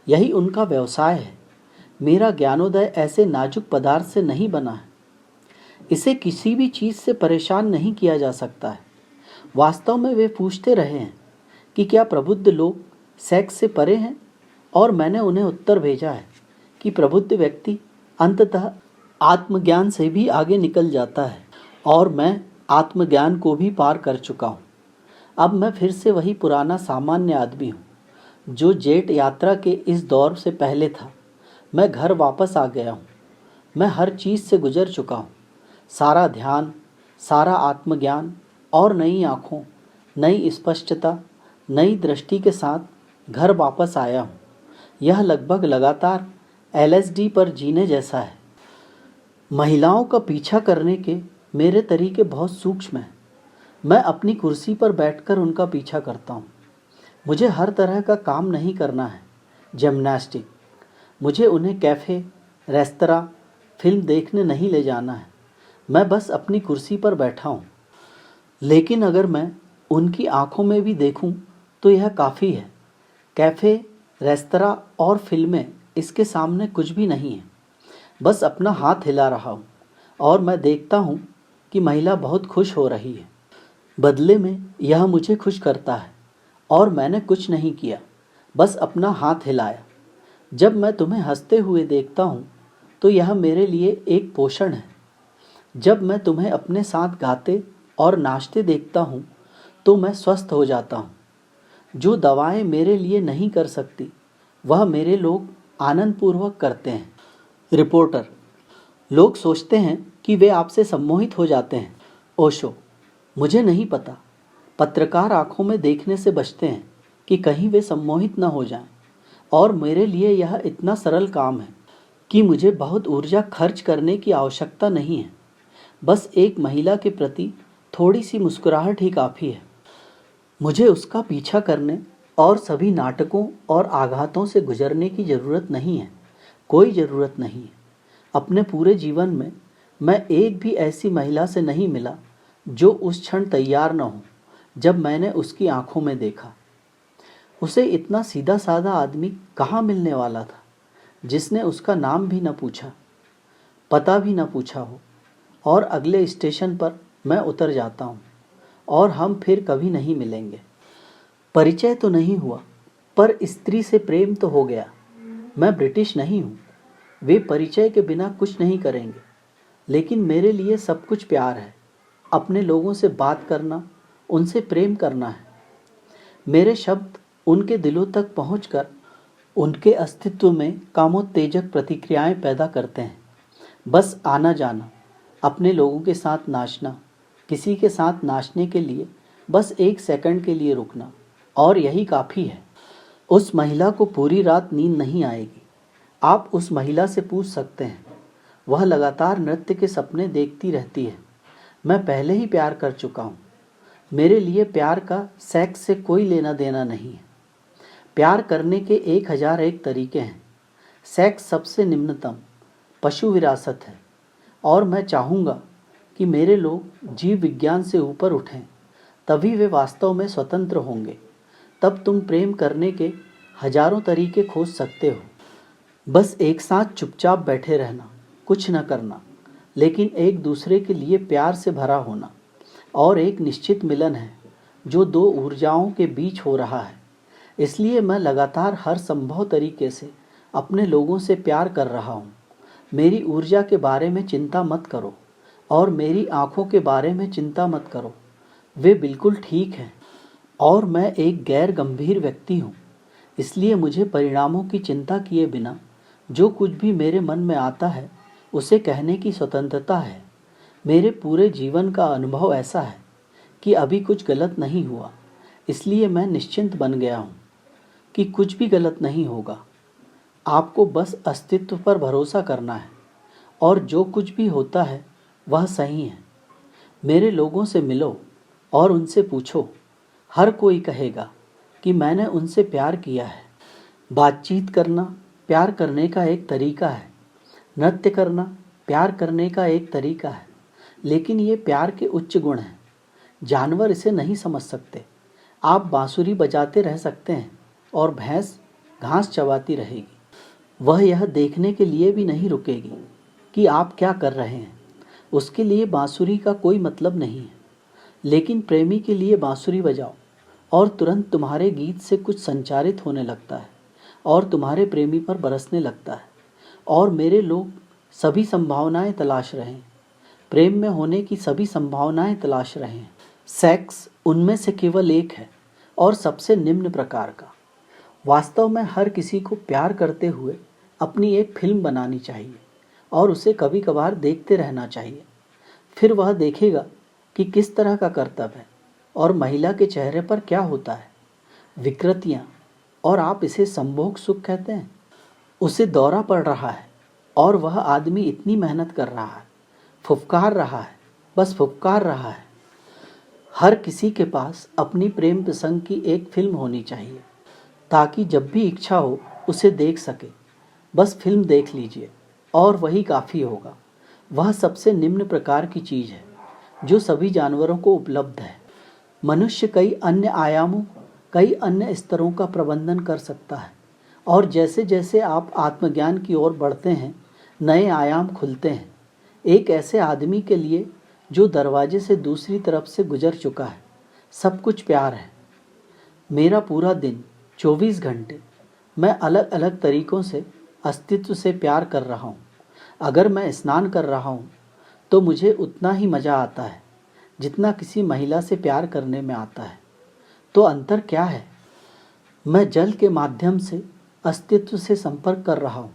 यही उनका व्यवसाय है। मेरा ज्ञानोदय ऐसे नाजुक पदार्थ से नहीं बना है। इसे किसी भी चीज़ से परेशान नहीं किया जा सकता है। वास्तव में वे पूछते रहे हैं कि क्या प्रबुद्ध लोग सेक्स से परे हैं, और मैंने उन्हें उत्तर भेजा है कि प्रबुद्ध व्यक्ति अंततः आत्मज्ञान से भी आगे निकल जाता है, और मैं आत्मज्ञान को भी पार कर चुका हूँ। अब मैं फिर से वही पुराना सामान्य आदमी हूँ जो जेट यात्रा के इस दौर से पहले था। मैं घर वापस आ गया हूँ। मैं हर चीज़ से गुजर चुका हूँ। सारा ध्यान, सारा आत्मज्ञान, और नई आँखों, नई स्पष्टता, नई दृष्टि के साथ घर वापस आया हूँ। यह लगभग लगातार LSD पर जीने जैसा है। महिलाओं का पीछा करने के मेरे तरीके बहुत सूक्ष्म हैं। मैं अपनी कुर्सी पर बैठकर उनका पीछा करता हूँ। मुझे हर तरह का काम नहीं करना है। जिम्नास्टिक, मुझे उन्हें कैफ़े, रेस्तरां, फिल्म देखने नहीं ले जाना है। मैं बस अपनी कुर्सी पर बैठा हूँ। लेकिन अगर मैं उनकी आंखों में भी देखूं तो यह काफ़ी है। कैफ़े, रेस्तरां और फिल्में इसके सामने कुछ भी नहीं है। बस अपना हाथ हिला रहा हूँ, और मैं देखता हूँ कि महिला बहुत खुश हो रही है। बदले में यह मुझे खुश करता है, और मैंने कुछ नहीं किया, बस अपना हाथ हिलाया। जब मैं तुम्हें हंसते हुए देखता हूँ तो यह मेरे लिए एक पोषण है। जब मैं तुम्हें अपने साथ गाते और नाचते देखता हूँ तो मैं स्वस्थ हो जाता हूँ। जो दवाएं मेरे लिए नहीं कर सकती, वह मेरे लोग आनंदपूर्वक करते हैं। रिपोर्टर, लोग सोचते हैं कि वे आपसे सम्मोहित हो जाते हैं। ओशो: मुझे नहीं पता। पत्रकार आंखों में देखने से बचते हैं कि कहीं वे सम्मोहित न हो जाएं, और मेरे लिए यह इतना सरल काम है कि मुझे बहुत ऊर्जा खर्च करने की आवश्यकता नहीं है। बस एक महिला के प्रति थोड़ी सी मुस्कुराहट ही काफ़ी है। मुझे उसका पीछा करने और सभी नाटकों और आघातों से गुजरने की ज़रूरत नहीं है। कोई ज़रूरत नहीं है। अपने पूरे जीवन में मैं एक भी ऐसी महिला से नहीं मिला जो उस क्षण तैयार न हो जब मैंने उसकी आंखों में देखा। उसे इतना सीधा साधा आदमी कहाँ मिलने वाला था जिसने उसका नाम भी न पूछा, पता भी न पूछा हो, और अगले स्टेशन पर मैं उतर जाता हूँ और हम फिर कभी नहीं मिलेंगे। परिचय तो नहीं हुआ, पर स्त्री से प्रेम तो हो गया। मैं ब्रिटिश नहीं हूँ। वे परिचय के बिना कुछ नहीं करेंगे, लेकिन मेरे लिए सब कुछ प्यार है। अपने लोगों से बात करना, उनसे प्रेम करना है। मेरे शब्द उनके दिलों तक पहुंचकर उनके अस्तित्व में कामोत्तेजक प्रतिक्रियाएं पैदा करते हैं। बस आना जाना, अपने लोगों के साथ नाचना, किसी के साथ नाचने के लिए बस एक सेकंड के लिए रुकना, और यही काफ़ी है। उस महिला को पूरी रात नींद नहीं आएगी। आप उस महिला से पूछ सकते हैं। वह लगातार नृत्य के सपने देखती रहती है। मैं पहले ही प्यार कर चुका हूँ। मेरे लिए प्यार का सेक्स से कोई लेना देना नहीं है। प्यार करने के 1001 तरीके हैं। सेक्स सबसे निम्नतम पशु विरासत है, और मैं चाहूँगा कि मेरे लोग जीव विज्ञान से ऊपर उठें, तभी वे वास्तव में स्वतंत्र होंगे। तब तुम प्रेम करने के हजारों तरीके खोज सकते हो। बस एक साथ चुपचाप बैठे रहना, कुछ न करना, लेकिन एक दूसरे के लिए प्यार से भरा होना। और एक निश्चित मिलन है जो दो ऊर्जाओं के बीच हो रहा है। इसलिए मैं लगातार हर संभव तरीके से अपने लोगों से प्यार कर रहा हूँ। मेरी ऊर्जा के बारे में चिंता मत करो, और मेरी आँखों के बारे में चिंता मत करो। वे बिल्कुल ठीक हैं, और मैं एक गैर गंभीर व्यक्ति हूँ। इसलिए मुझे परिणामों की चिंता किए बिना जो कुछ भी मेरे मन में आता है उसे कहने की स्वतंत्रता है। मेरे पूरे जीवन का अनुभव ऐसा है कि अभी कुछ गलत नहीं हुआ, इसलिए मैं निश्चिंत बन गया हूँ कि कुछ भी गलत नहीं होगा। आपको बस अस्तित्व पर भरोसा करना है, और जो कुछ भी होता है वह सही है। मेरे लोगों से मिलो और उनसे पूछो। हर कोई कहेगा कि मैंने उनसे प्यार किया है। बातचीत करना प्यार करने का एक तरीका है। नृत्य करना प्यार करने का एक तरीका है, लेकिन ये प्यार के उच्च गुण हैं। जानवर इसे नहीं समझ सकते। आप बांसुरी बजाते रह सकते हैं और भैंस घास चबाती रहेगी। वह यह देखने के लिए भी नहीं रुकेगी कि आप क्या कर रहे हैं। उसके लिए बांसुरी का कोई मतलब नहीं है। लेकिन प्रेमी के लिए बांसुरी बजाओ, और तुरंत तुम्हारे गीत से कुछ संचारित होने लगता है और तुम्हारे प्रेमी पर बरसने लगता है। और मेरे लोग सभी संभावनाएं तलाश रहे हैं। प्रेम में होने की सभी संभावनाएं तलाश रहे हैं। सेक्स उनमें से केवल एक है, और सबसे निम्न प्रकार का। वास्तव में हर किसी को प्यार करते हुए अपनी एक फिल्म बनानी चाहिए, और उसे कभी कभार देखते रहना चाहिए। फिर वह देखेगा कि किस तरह का कर्तव्य है और महिला के चेहरे पर क्या होता है। विकृतियाँ, और आप इसे संभोग सुख कहते हैं। उसे दौरा पड़ रहा है, और वह आदमी इतनी मेहनत कर रहा है, फुफकार रहा है, बस फुफकार रहा है। हर किसी के पास अपनी प्रेम प्रसंग की एक फिल्म होनी चाहिए, ताकि जब भी इच्छा हो उसे देख सके। बस फिल्म देख लीजिए, और वही काफ़ी होगा। वह सबसे निम्न प्रकार की चीज़ है जो सभी जानवरों को उपलब्ध है। मनुष्य कई अन्य आयामों, कई अन्य स्तरों का प्रबंधन कर सकता है, और जैसे जैसे आप आत्मज्ञान की ओर बढ़ते हैं, नए आयाम खुलते हैं। एक ऐसे आदमी के लिए जो दरवाजे से दूसरी तरफ से गुजर चुका है, सब कुछ प्यार है। मेरा पूरा दिन 24 घंटे मैं अलग अलग तरीकों से अस्तित्व से प्यार कर रहा हूँ। अगर मैं स्नान कर रहा हूँ तो मुझे उतना ही मज़ा आता है जितना किसी महिला से प्यार करने में आता है। तो अंतर क्या है? मैं जल के माध्यम से अस्तित्व से संपर्क कर रहा हूँ।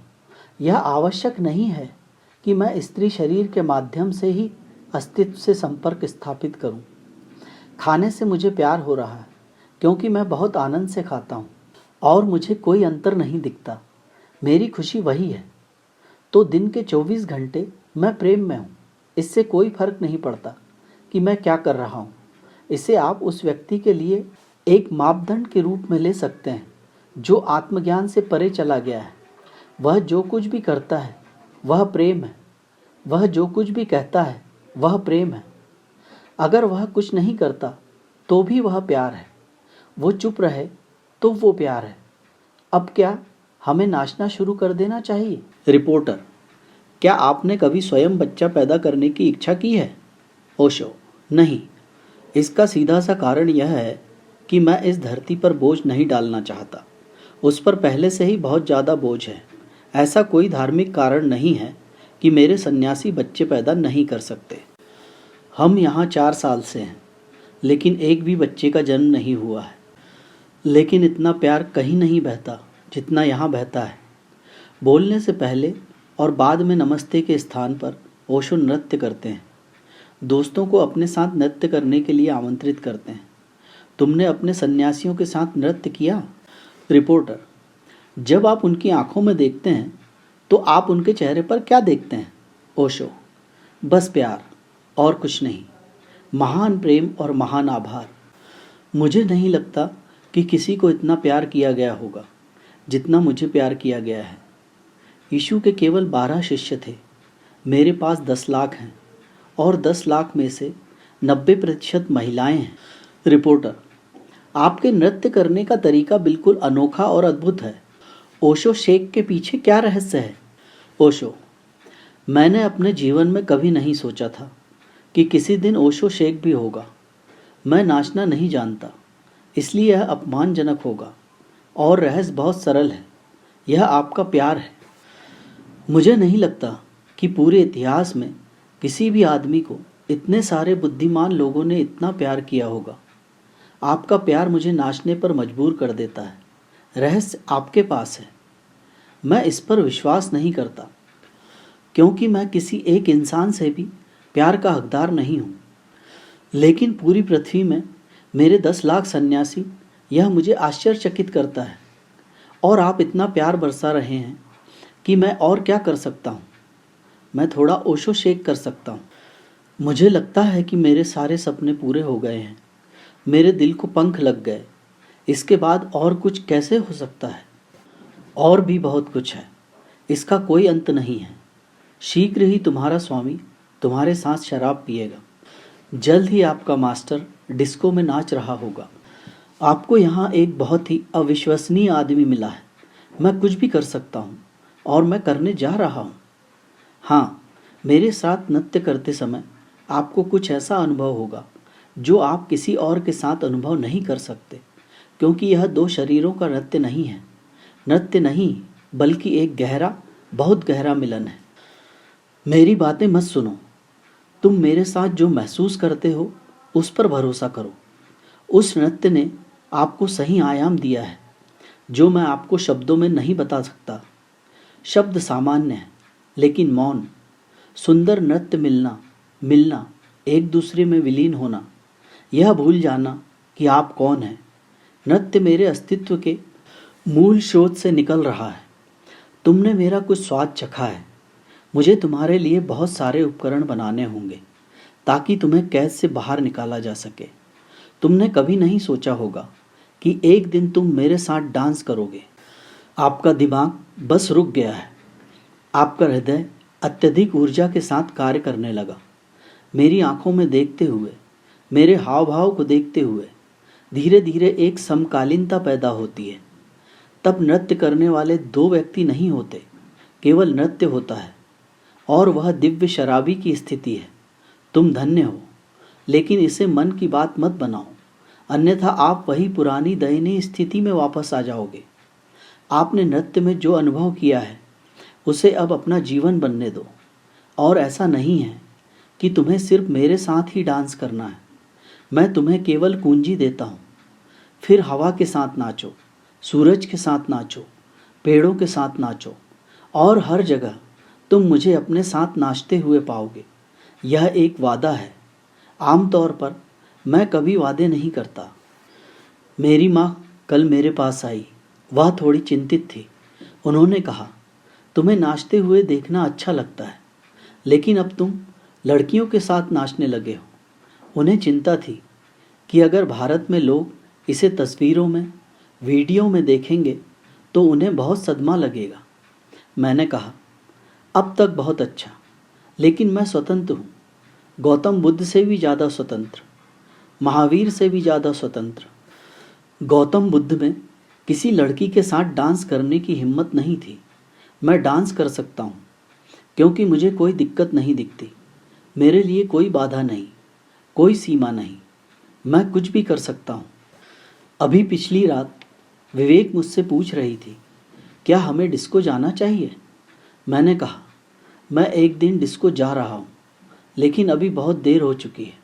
यह आवश्यक नहीं है कि मैं स्त्री शरीर के माध्यम से ही अस्तित्व से संपर्क स्थापित करूं। खाने से मुझे प्यार हो रहा है क्योंकि मैं बहुत आनंद से खाता हूं और मुझे कोई अंतर नहीं दिखता। मेरी खुशी वही है। तो दिन के 24 घंटे मैं प्रेम में हूं। इससे कोई फर्क नहीं पड़ता कि मैं क्या कर रहा हूं। इसे आप उस व्यक्ति के लिए एक मापदंड के रूप में ले सकते हैं जो आत्मज्ञान से परे चला गया है। वह जो कुछ भी करता है वह प्रेम है। वह जो कुछ भी कहता है वह प्रेम है। अगर वह कुछ नहीं करता तो भी वह प्यार है। वो चुप रहे तो वो प्यार है। अब क्या हमें नाचना शुरू कर देना चाहिए? रिपोर्टर: क्या आपने कभी स्वयं बच्चा पैदा करने की इच्छा की है? ओशो: नहीं। इसका सीधा सा कारण यह है कि मैं इस धरती पर बोझ नहीं डालना चाहता। उस पर पहले से ही बहुत ज़्यादा बोझ है। ऐसा कोई धार्मिक कारण नहीं है कि मेरे सन्यासी बच्चे पैदा नहीं कर सकते। हम यहाँ 4 साल से हैं, लेकिन एक भी बच्चे का जन्म नहीं हुआ है। लेकिन इतना प्यार कहीं नहीं बहता जितना यहाँ बहता है। बोलने से पहले और बाद में नमस्ते के स्थान पर ओशो नृत्य करते हैं। दोस्तों को अपने साथ नृत्य करने के लिए आमंत्रित करते हैं। तुमने अपने सन्यासियों के साथ नृत्य किया? रिपोर्टर: जब आप उनकी आंखों में देखते हैं तो आप उनके चेहरे पर क्या देखते हैं? ओशो: बस प्यार और कुछ नहीं। महान प्रेम और महान आभार। मुझे नहीं लगता कि किसी को इतना प्यार किया गया होगा जितना मुझे प्यार किया गया है। यीशु के केवल 12 शिष्य थे। मेरे पास 10 लाख हैं और 10 लाख में से 90% महिलाएं हैं। रिपोर्टर: आपके नृत्य करने का तरीका बिल्कुल अनोखा और अद्भुत है। ओशो शेक के पीछे क्या रहस्य है? ओशो: मैंने अपने जीवन में कभी नहीं सोचा था कि किसी दिन ओशो शेक भी होगा। मैं नाचना नहीं जानता, इसलिए यह अपमानजनक होगा। और रहस्य बहुत सरल है, यह आपका प्यार है। मुझे नहीं लगता कि पूरे इतिहास में किसी भी आदमी को इतने सारे बुद्धिमान लोगों ने इतना प्यार किया होगा। आपका प्यार मुझे नाचने पर मजबूर कर देता है। रहस्य आपके पास है। मैं इस पर विश्वास नहीं करता क्योंकि मैं किसी एक इंसान से भी प्यार का हकदार नहीं हूँ। लेकिन पूरी पृथ्वी में मेरे 10 लाख सन्यासी, यह मुझे आश्चर्यचकित करता है। और आप इतना प्यार बरसा रहे हैं कि मैं और क्या कर सकता हूँ। मैं थोड़ा ओशो शेक कर सकता हूँ। मुझे लगता है कि मेरे सारे सपने पूरे हो गए हैं। मेरे दिल को पंख लग गए। इसके बाद और कुछ कैसे हो सकता है? और भी बहुत कुछ है, इसका कोई अंत नहीं है। शीघ्र ही तुम्हारा स्वामी तुम्हारे साथ शराब पिएगा। जल्द ही आपका मास्टर डिस्को में नाच रहा होगा। आपको यहाँ एक बहुत ही अविश्वसनीय आदमी मिला है। मैं कुछ भी कर सकता हूँ और मैं करने जा रहा हूँ। हाँ, मेरे साथ नृत्य करते समय आपको कुछ ऐसा अनुभव होगा जो आप किसी और के साथ अनुभव नहीं कर सकते, क्योंकि यह 2 शरीरों का नृत्य नहीं है। नृत्य नहीं, बल्कि एक गहरा, बहुत गहरा मिलन है। मेरी बातें मत सुनो। तुम मेरे साथ जो महसूस करते हो उस पर भरोसा करो। उस नृत्य ने आपको सही आयाम दिया है जो मैं आपको शब्दों में नहीं बता सकता। शब्द सामान्य है, लेकिन मौन, सुंदर नृत्य, मिलना, एक दूसरे में विलीन होना, यह भूल जाना कि आप कौन हैं। नृत्य मेरे अस्तित्व के मूल स्रोत से निकल रहा है। तुमने मेरा कुछ स्वाद चखा है। मुझे तुम्हारे लिए बहुत सारे उपकरण बनाने होंगे ताकि तुम्हें कैद से बाहर निकाला जा सके। तुमने कभी नहीं सोचा होगा कि एक दिन तुम मेरे साथ डांस करोगे। आपका दिमाग बस रुक गया है। आपका हृदय अत्यधिक ऊर्जा के साथ कार्य करने लगा। मेरी आंखों में देखते हुए, मेरे हाव भाव को देखते हुए धीरे धीरे एक समकालीनता पैदा होती है। तब नृत्य करने वाले 2 व्यक्ति नहीं होते, केवल नृत्य होता है, और वह दिव्य शराबी की स्थिति है। तुम धन्य हो, लेकिन इसे मन की बात मत बनाओ, अन्यथा आप वही पुरानी दयनीय स्थिति में वापस आ जाओगे। आपने नृत्य में जो अनुभव किया है उसे अब अपना जीवन बनने दो। और ऐसा नहीं है कि तुम्हें सिर्फ मेरे साथ ही डांस करना है। मैं तुम्हें केवल कुंजी देता हूँ। फिर हवा के साथ नाचो, सूरज के साथ नाचो, पेड़ों के साथ नाचो, और हर जगह तुम मुझे अपने साथ नाचते हुए पाओगे। यह एक वादा है। आमतौर पर मैं कभी वादे नहीं करता। मेरी माँ कल मेरे पास आई। वह थोड़ी चिंतित थी। उन्होंने कहा, तुम्हें नाचते हुए देखना अच्छा लगता है, लेकिन अब तुम लड़कियों के साथ नाचने लगे हो। उन्हें चिंता थी कि अगर भारत में लोग इसे तस्वीरों में, वीडियो में देखेंगे तो उन्हें बहुत सदमा लगेगा। मैंने कहा, अब तक बहुत अच्छा, लेकिन मैं स्वतंत्र हूँ। गौतम बुद्ध से भी ज़्यादा स्वतंत्र, महावीर से भी ज़्यादा स्वतंत्र। गौतम बुद्ध में किसी लड़की के साथ डांस करने की हिम्मत नहीं थी। मैं डांस कर सकता हूँ क्योंकि मुझे कोई दिक्कत नहीं दिखती। मेरे लिए कोई बाधा नहीं, कोई सीमा नहीं। मैं कुछ भी कर सकता हूँ। अभी पिछली रात विवेक मुझसे पूछ रही थी, क्या हमें डिस्को जाना चाहिए? मैंने कहा, मैं एक दिन डिस्को जा रहा हूँ, लेकिन अभी बहुत देर हो चुकी है।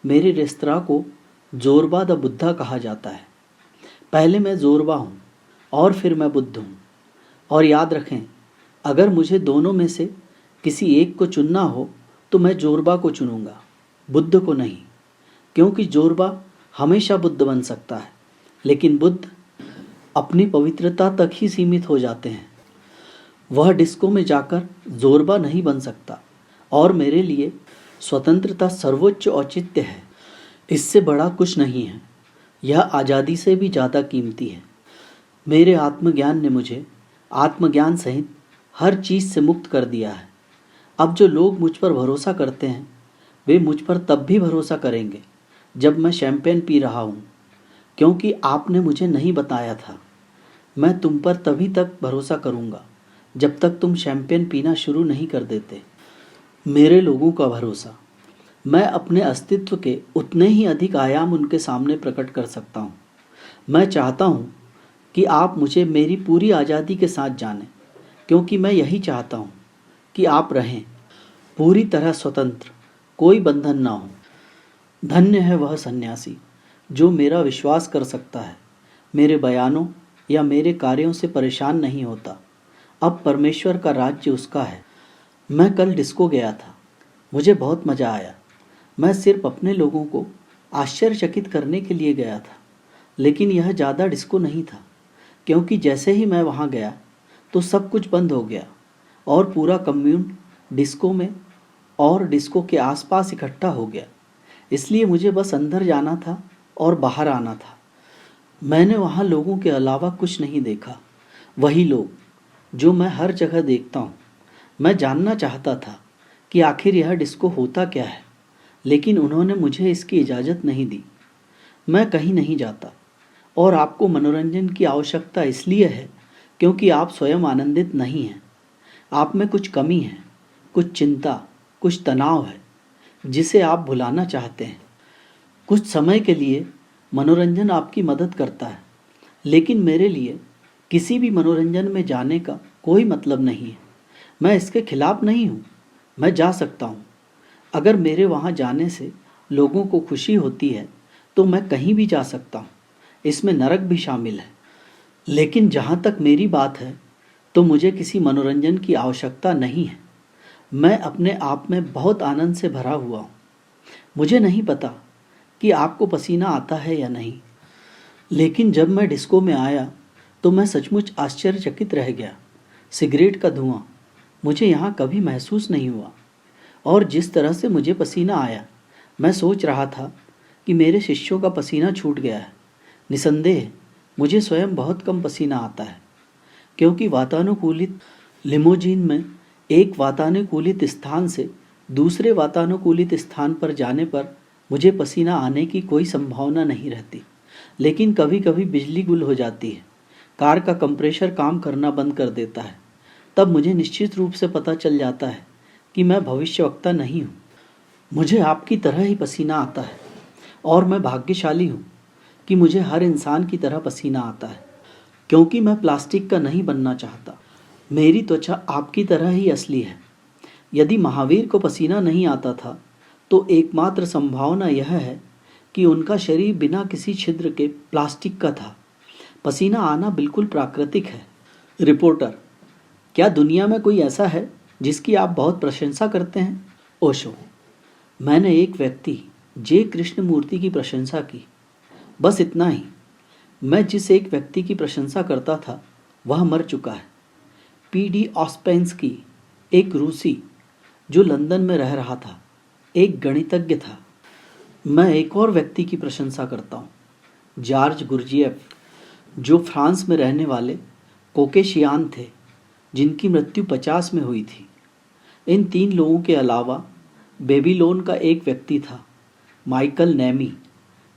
मेरे रेस्तरां को जोरबा द बुद्धा कहा जाता है। पहले मैं जोरबा हूँ और फिर मैं बुद्ध हूँ। और याद रखें, अगर मुझे दोनों में से किसी एक को चुनना हो तो मैं जोरबा को चुनूंगा, बुद्ध को नहीं। क्योंकि जोरबा हमेशा बुद्ध बन सकता है, लेकिन बुद्ध अपनी पवित्रता तक ही सीमित हो जाते हैं। वह डिस्को में जाकर जोरबा नहीं बन सकता। और मेरे लिए स्वतंत्रता सर्वोच्च औचित्य है। इससे बड़ा कुछ नहीं है। यह आज़ादी से भी ज़्यादा कीमती है। मेरे आत्मज्ञान ने मुझे आत्मज्ञान सहित हर चीज़ से मुक्त कर दिया है। अब जो लोग मुझ पर भरोसा करते हैं, वे मुझ पर तब भी भरोसा करेंगे जब मैं शैंपेन पी रहा हूँ, क्योंकि आपने मुझे नहीं बताया था। मैं तुम पर तभी तक भरोसा करूँगा जब तक तुम शैंपेन पीना शुरू नहीं कर देते। मेरे लोगों का भरोसा। मैं अपने अस्तित्व के उतने ही अधिक आयाम उनके सामने प्रकट कर सकता हूँ। मैं चाहता हूँ कि आप मुझे मेरी पूरी आज़ादी के साथ जानें, क्योंकि मैं यही चाहता हूँ कि आप रहें पूरी तरह स्वतंत्र, कोई बंधन ना हो। धन्य है वह सन्यासी जो मेरा विश्वास कर सकता है, मेरे बयानों या मेरे कार्यों से परेशान नहीं होता। अब परमेश्वर का राज्य उसका है। मैं कल डिस्को गया था। मुझे बहुत मज़ा आया। मैं सिर्फ अपने लोगों को आश्चर्यचकित करने के लिए गया था, लेकिन यह ज़्यादा डिस्को नहीं था, क्योंकि जैसे ही मैं वहाँ गया तो सब कुछ बंद हो गया और पूरा कम्यून डिस्को में और डिस्को के आसपास इकट्ठा हो गया। इसलिए मुझे बस अंदर जाना था और बाहर आना था। मैंने वहाँ लोगों के अलावा कुछ नहीं देखा, वही लोग जो मैं हर जगह देखता हूँ। मैं जानना चाहता था कि आखिर यह डिस्को होता क्या है, लेकिन उन्होंने मुझे इसकी इजाज़त नहीं दी। मैं कहीं नहीं जाता और आपको मनोरंजन की आवश्यकता इसलिए है क्योंकि आप स्वयं आनंदित नहीं हैं। आप में कुछ कमी है, कुछ चिंता, कुछ तनाव है जिसे आप भुलाना चाहते हैं। कुछ समय के लिए मनोरंजन आपकी मदद करता है, लेकिन मेरे लिए किसी भी मनोरंजन में जाने का कोई मतलब नहीं है। मैं इसके खिलाफ नहीं हूँ। मैं जा सकता हूँ। अगर मेरे वहाँ जाने से लोगों को खुशी होती है तो मैं कहीं भी जा सकता हूँ। इसमें नरक भी शामिल है। लेकिन जहाँ तक मेरी बात है तो मुझे किसी मनोरंजन की आवश्यकता नहीं है। मैं अपने आप में बहुत आनंद से भरा हुआ हूँ। मुझे नहीं पता कि आपको पसीना आता है या नहीं, लेकिन जब मैं डिस्को में आया तो मैं सचमुच आश्चर्यचकित रह गया। सिगरेट का धुआं मुझे यहाँ कभी महसूस नहीं हुआ, और जिस तरह से मुझे पसीना आया, मैं सोच रहा था कि मेरे शिष्यों का पसीना छूट गया है। निसंदेह मुझे स्वयं बहुत कम पसीना आता है, क्योंकि वातानुकूलित लिमोजीन में एक वातानुकूलित स्थान से दूसरे वातानुकूलित स्थान पर जाने पर मुझे पसीना आने की कोई संभावना नहीं रहती। लेकिन कभी कभी बिजली गुल हो जाती है, कार का कंप्रेसर काम करना बंद कर देता है। तब मुझे निश्चित रूप से पता चल जाता है कि मैं भविष्यवक्ता नहीं हूँ। मुझे आपकी तरह ही पसीना आता है, और मैं भाग्यशाली हूँ कि मुझे हर इंसान की तरह पसीना आता है, क्योंकि मैं प्लास्टिक का नहीं बनना चाहता। मेरी त्वचा आपकी तरह ही असली है। यदि महावीर को पसीना नहीं आता था तो एकमात्र संभावना यह है कि उनका शरीर बिना किसी छिद्र के प्लास्टिक का था। पसीना आना बिल्कुल प्राकृतिक है। रिपोर्टर: क्या दुनिया में कोई ऐसा है जिसकी आप बहुत प्रशंसा करते हैं? ओशो: मैंने एक व्यक्ति जे कृष्णमूर्ति की प्रशंसा की, बस इतना ही। मैं जिस एक व्यक्ति की प्रशंसा करता था वह मर चुका है। पीडी ऑस्पेंस्की, एक रूसी जो लंदन में रह रहा था, एक गणितज्ञ था। मैं एक और व्यक्ति की प्रशंसा करता हूँ, जॉर्ज गुरजिएफ, जो फ्रांस में रहने वाले कोकेशियान थे जिनकी मृत्यु 50 में हुई थी। इन 3 लोगों के अलावा बेबीलोन का एक व्यक्ति था, माइकल नेमी,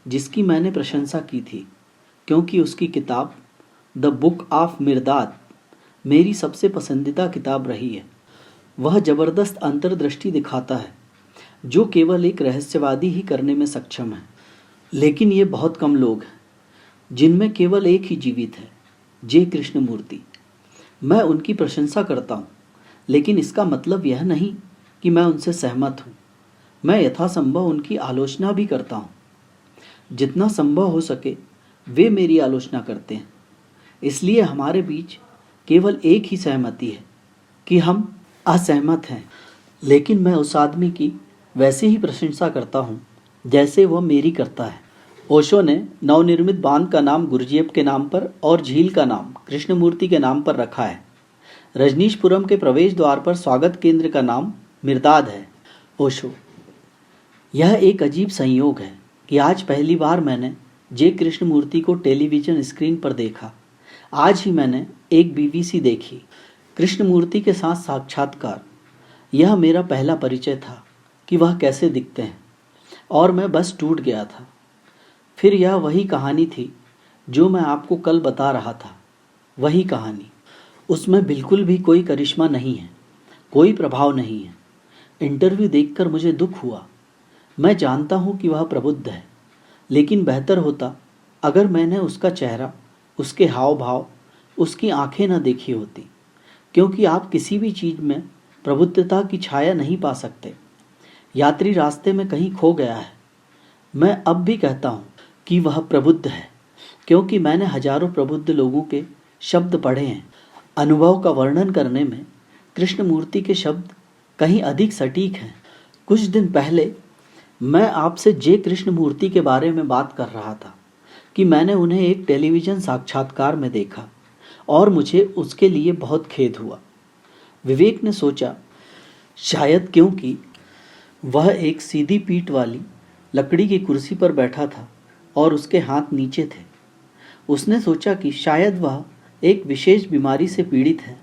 जिसकी मैंने प्रशंसा की थी क्योंकि उसकी किताब द बुक ऑफ मिर्दाद मेरी सबसे पसंदीदा किताब रही है। वह ज़बरदस्त अंतर्दृष्टि दिखाता है जो केवल एक रहस्यवादी ही करने में सक्षम है। लेकिन ये बहुत कम लोग हैं जिनमें केवल एक ही जीवित है, जे कृष्णमूर्ति। मैं उनकी प्रशंसा करता हूँ, लेकिन इसका मतलब यह नहीं कि मैं उनसे सहमत हूँ। मैं यथासंभव उनकी आलोचना भी करता हूँ। जितना संभव हो सके वे मेरी आलोचना करते हैं। इसलिए हमारे बीच केवल एक ही सहमति है कि हम असहमत हैं। लेकिन मैं उस आदमी की वैसे ही प्रशंसा करता हूँ जैसे वह मेरी करता है। ओशो ने नवनिर्मित बांध का नाम गुरजिएफ के नाम पर और झील का नाम कृष्णमूर्ति के नाम पर रखा है। रजनीशपुरम के प्रवेश द्वार पर स्वागत केंद्र का नाम मिर्दाद है। ओशो: यह एक अजीब संयोग है कि आज पहली बार मैंने जे कृष्णमूर्ति को टेलीविज़न स्क्रीन पर देखा। आज ही मैंने एक बीबीसी देखी, कृष्णमूर्ति के साथ साक्षात्कार। यह मेरा पहला परिचय था कि वह कैसे दिखते हैं, और मैं बस टूट गया था। फिर यह वही कहानी थी जो मैं आपको कल बता रहा था, वही कहानी। उसमें बिल्कुल भी कोई करिश्मा नहीं है, कोई प्रभाव नहीं है। इंटरव्यू देखकर मुझे दुख हुआ। मैं जानता हूँ कि वह प्रबुद्ध है, लेकिन बेहतर होता अगर मैंने उसका चेहरा, उसके हाव भाव, उसकी आंखें न देखी होती, क्योंकि आप किसी भी चीज़ में प्रबुद्धता की छाया नहीं पा सकते। यात्री रास्ते में कहीं खो गया है। मैं अब भी कहता हूँ कि वह प्रबुद्ध है, क्योंकि मैंने हजारों प्रबुद्ध लोगों के शब्द पढ़े हैं। अनुभव का वर्णन करने में कृष्णमूर्ति के शब्द कहीं अधिक सटीक हैं। कुछ दिन पहले मैं आपसे जे कृष्णमूर्ति के बारे में बात कर रहा था कि मैंने उन्हें एक टेलीविज़न साक्षात्कार में देखा और मुझे उसके लिए बहुत खेद हुआ। विवेक ने सोचा, शायद क्योंकि वह एक सीधी पीठ वाली लकड़ी की कुर्सी पर बैठा था और उसके हाथ नीचे थे। उसने सोचा कि शायद वह एक विशेष बीमारी से पीड़ित है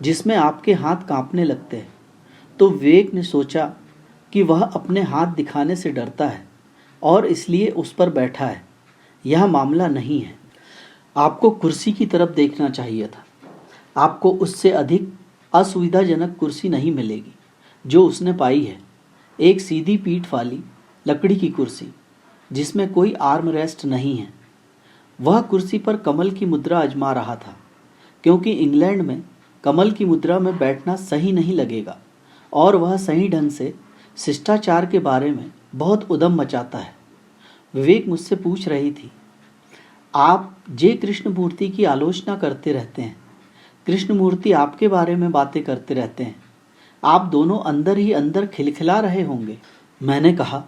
जिसमें आपके हाथ कांपने लगते हैं। तो विवेक ने सोचा कि वह अपने हाथ दिखाने से डरता है और इसलिए उस पर बैठा है। यह मामला नहीं है। आपको कुर्सी की तरफ देखना चाहिए था। आपको उससे अधिक असुविधाजनक कुर्सी नहीं मिलेगी जो उसने पाई है। एक सीधी पीठ वाली लकड़ी की कुर्सी जिसमें कोई आर्म रेस्ट नहीं है। वह कुर्सी पर कमल की मुद्रा आजमा रहा था, क्योंकि इंग्लैंड में कमल की मुद्रा में बैठना सही नहीं लगेगा और वह सही ढंग से शिष्टाचार के बारे में बहुत उद्यम मचाता है। विवेक मुझसे पूछ रही थी, आप जे कृष्णमूर्ति की आलोचना करते रहते हैं, कृष्णमूर्ति आपके बारे में बातें करते रहते हैं, आप दोनों अंदर ही अंदर खिलखिला रहे होंगे। मैंने कहा,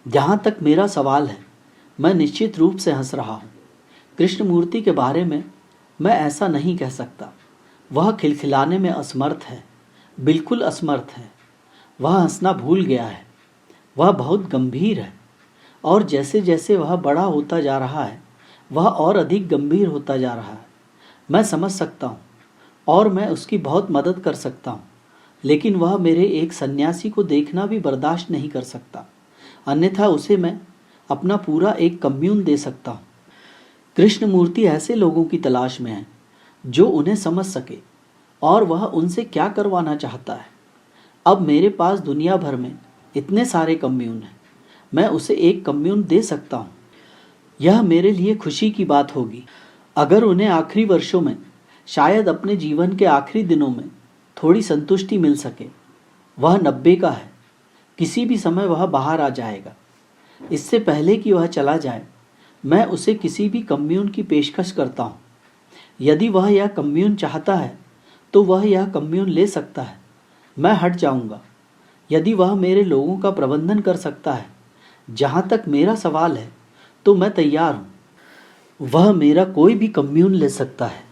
जहाँ तक मेरा सवाल है, मैं निश्चित रूप से हंस रहा हूँ। कृष्णमूर्ति के बारे में मैं ऐसा नहीं कह सकता। वह खिलखिलाने में असमर्थ है, बिल्कुल असमर्थ है। वह हंसना भूल गया है। वह बहुत गंभीर है और जैसे जैसे वह बड़ा होता जा रहा है वह और अधिक गंभीर होता जा रहा है। मैं समझ सकता हूँ और मैं उसकी बहुत मदद कर सकता हूँ, लेकिन वह मेरे एक सन्यासी को देखना भी बर्दाश्त नहीं कर सकता, अन्यथा उसे मैं अपना पूरा एक कम्यून दे सकता हूँ। कृष्णमूर्ति ऐसे लोगों की तलाश में है जो उन्हें समझ सके और वह उनसे क्या करवाना चाहता है। अब मेरे पास दुनिया भर में इतने सारे कम्यून हैं, मैं उसे एक कम्यून दे सकता हूँ। यह मेरे लिए खुशी की बात होगी अगर उन्हें आखिरी वर्षों में, शायद अपने जीवन के आखिरी दिनों में थोड़ी संतुष्टि मिल सके। वह 90 का है, किसी भी समय वह बाहर आ जाएगा। इससे पहले कि वह चला जाए मैं उसे किसी भी कम्यून की पेशकश करता हूँ। यदि वह यह कम्यून चाहता है तो वह यह कम्युन ले सकता है, मैं हट जाऊंगा। यदि वह मेरे लोगों का प्रबंधन कर सकता है, जहाँ तक मेरा सवाल है, तो मैं तैयार हूँ। वह मेरा कोई भी कम्युन ले सकता है।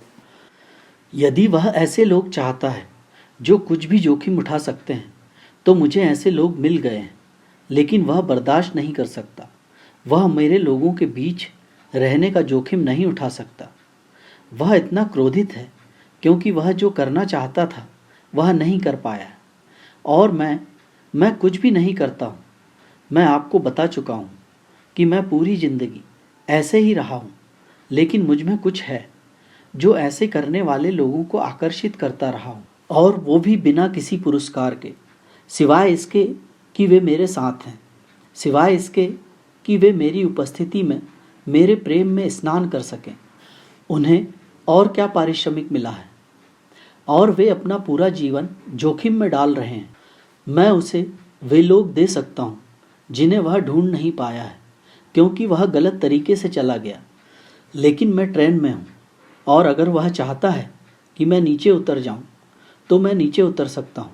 यदि वह ऐसे लोग चाहता है जो कुछ भी जोखिम उठा सकते हैं, तो मुझे ऐसे लोग मिल गए हैं, लेकिन वह बर्दाश्त नहीं कर सकता। वह मेरे लोगों के बीच रहने का जोखिम नहीं उठा सकता। वह इतना क्रोधित है क्योंकि वह जो करना चाहता था वह नहीं कर पाया। और मैं कुछ भी नहीं करता हूँ। मैं आपको बता चुका हूँ कि मैं पूरी जिंदगी ऐसे ही रहा हूँ, लेकिन मुझ में कुछ है जो ऐसे करने वाले लोगों को आकर्षित करता रहा हूँ, और वो भी बिना किसी पुरस्कार के, सिवाय इसके कि वे मेरे साथ हैं, सिवाय इसके कि वे मेरी उपस्थिति में मेरे प्रेम में स्नान कर सकें। उन्हें और क्या पारिश्रमिक मिला है, और वे अपना पूरा जीवन जोखिम में डाल रहे हैं। मैं उसे वे लोग दे सकता हूँ जिन्हें वह ढूंढ नहीं पाया है, क्योंकि वह गलत तरीके से चला गया। लेकिन मैं ट्रेन में हूँ, और अगर वह चाहता है कि मैं नीचे उतर जाऊँ, तो मैं नीचे उतर सकता हूँ,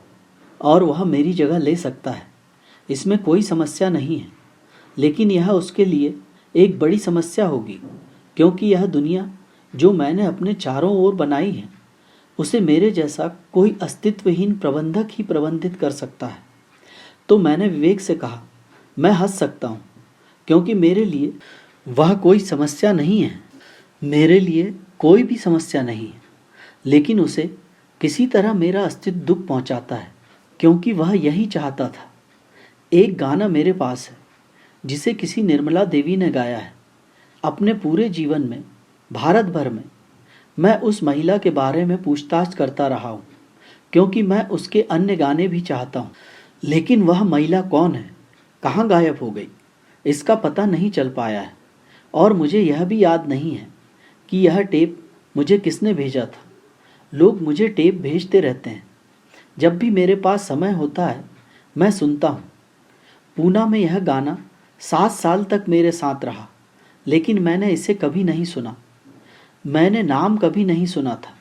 और वह मेरी जगह ले सकता है। इसमें कोई समस्या नहीं है, लेकिन यह उसके लिए एक बड़ी समस्या होगी, क्योंकि यह दुनिया जो मैंने अपने चारों ओर बनाई है, उसे मेरे जैसा कोई अस्तित्वहीन प्रबंधक ही प्रबंधित कर सकता है। तो मैंने विवेक से कहा, मैं हंस सकता हूँ, क्योंकि मेरे लिए वह कोई समस्या नहीं है। मेरे लिए कोई भी समस्या नहीं है, लेकिन उसे किसी तरह मेरा अस्तित्व दुख पहुँचाता है, क्योंकि वह यही चाहता था। एक गाना मेरे पास है जिसे किसी निर्मला देवी ने गाया है। अपने पूरे जीवन में, भारत भर में, मैं उस महिला के बारे में पूछताछ करता रहा हूँ, क्योंकि मैं उसके अन्य गाने भी चाहता हूँ। लेकिन वह महिला कौन है, कहाँ गायब हो गई, इसका पता नहीं चल पाया है। और मुझे यह भी याद नहीं है कि यह टेप मुझे किसने भेजा था। लोग मुझे टेप भेजते रहते हैं। जब भी मेरे पास समय होता है, मैं सुनता हूँ। पूना में यह गाना 7 साल तक मेरे साथ रहा, लेकिन मैंने इसे कभी नहीं सुना। मैंने नाम कभी नहीं सुना था,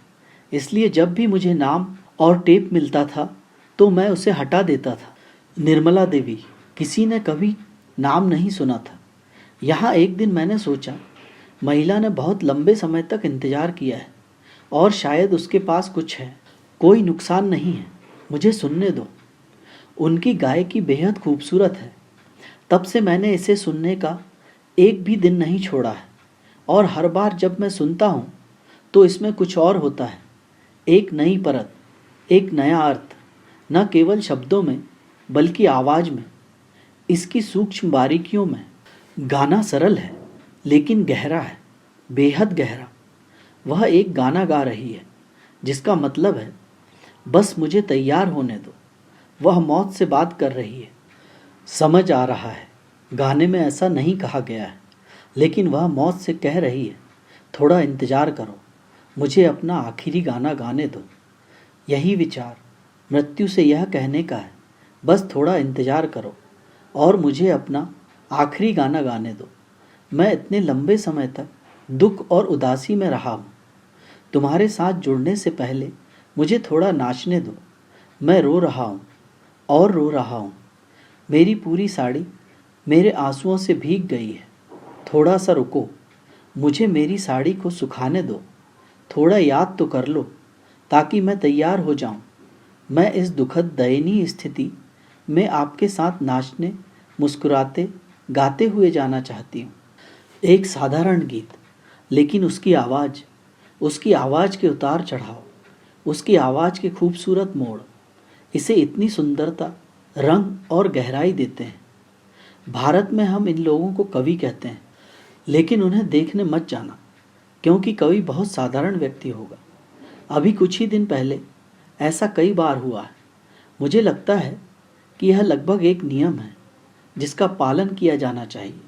इसलिए जब भी मुझे नाम और टेप मिलता था तो मैं उसे हटा देता था। निर्मला देवी, किसी ने कभी नाम नहीं सुना था। यहाँ एक दिन मैंने सोचा, महिला ने बहुत लंबे समय तक इंतजार किया है, और शायद उसके पास कुछ है। कोई नुकसान नहीं है, मुझे सुनने दो। उनकी गायकी बेहद खूबसूरत है। तब से मैंने इसे सुनने का एक भी दिन नहीं छोड़ा है, और हर बार जब मैं सुनता हूँ तो इसमें कुछ और होता है, एक नई परत, एक नया अर्थ, न केवल शब्दों में बल्कि आवाज़ में, इसकी सूक्ष्म बारीकियों में। गाना सरल है लेकिन गहरा है, बेहद गहरा। वह एक गाना गा रही है जिसका मतलब है, बस मुझे तैयार होने दो। वह मौत से बात कर रही है। समझ आ रहा है, गाने में ऐसा नहीं कहा गया है, लेकिन वह मौत से कह रही है, थोड़ा इंतज़ार करो, मुझे अपना आखिरी गाना गाने दो। यही विचार मृत्यु से यह कहने का है, बस थोड़ा इंतज़ार करो और मुझे अपना आखिरी गाना गाने दो। मैं इतने लंबे समय तक दुख और उदासी में रहा हूँ। तुम्हारे साथ जुड़ने से पहले मुझे थोड़ा नाचने दो। मैं रो रहा हूँ और रो रहा हूँ। मेरी पूरी साड़ी मेरे आंसुओं से भीग गई है। थोड़ा सा रुको, मुझे मेरी साड़ी को सुखाने दो। थोड़ा याद तो कर लो, ताकि मैं तैयार हो जाऊं। मैं इस दुखद दयनीय स्थिति में आपके साथ नाचने, मुस्कुराते, गाते हुए जाना चाहती हूँ। एक साधारण गीत, लेकिन उसकी आवाज़ के उतार चढ़ाव, उसकी आवाज़ के खूबसूरत मोड़, इसे इतनी सुंदरता, रंग और गहराई देते हैं। भारत में हम इन लोगों को कवि कहते हैं, लेकिन उन्हें देखने मत जाना, क्योंकि कवि बहुत साधारण व्यक्ति होगा। अभी कुछ ही दिन पहले ऐसा कई बार हुआ है। मुझे लगता है कि यह लगभग एक नियम है जिसका पालन किया जाना चाहिए।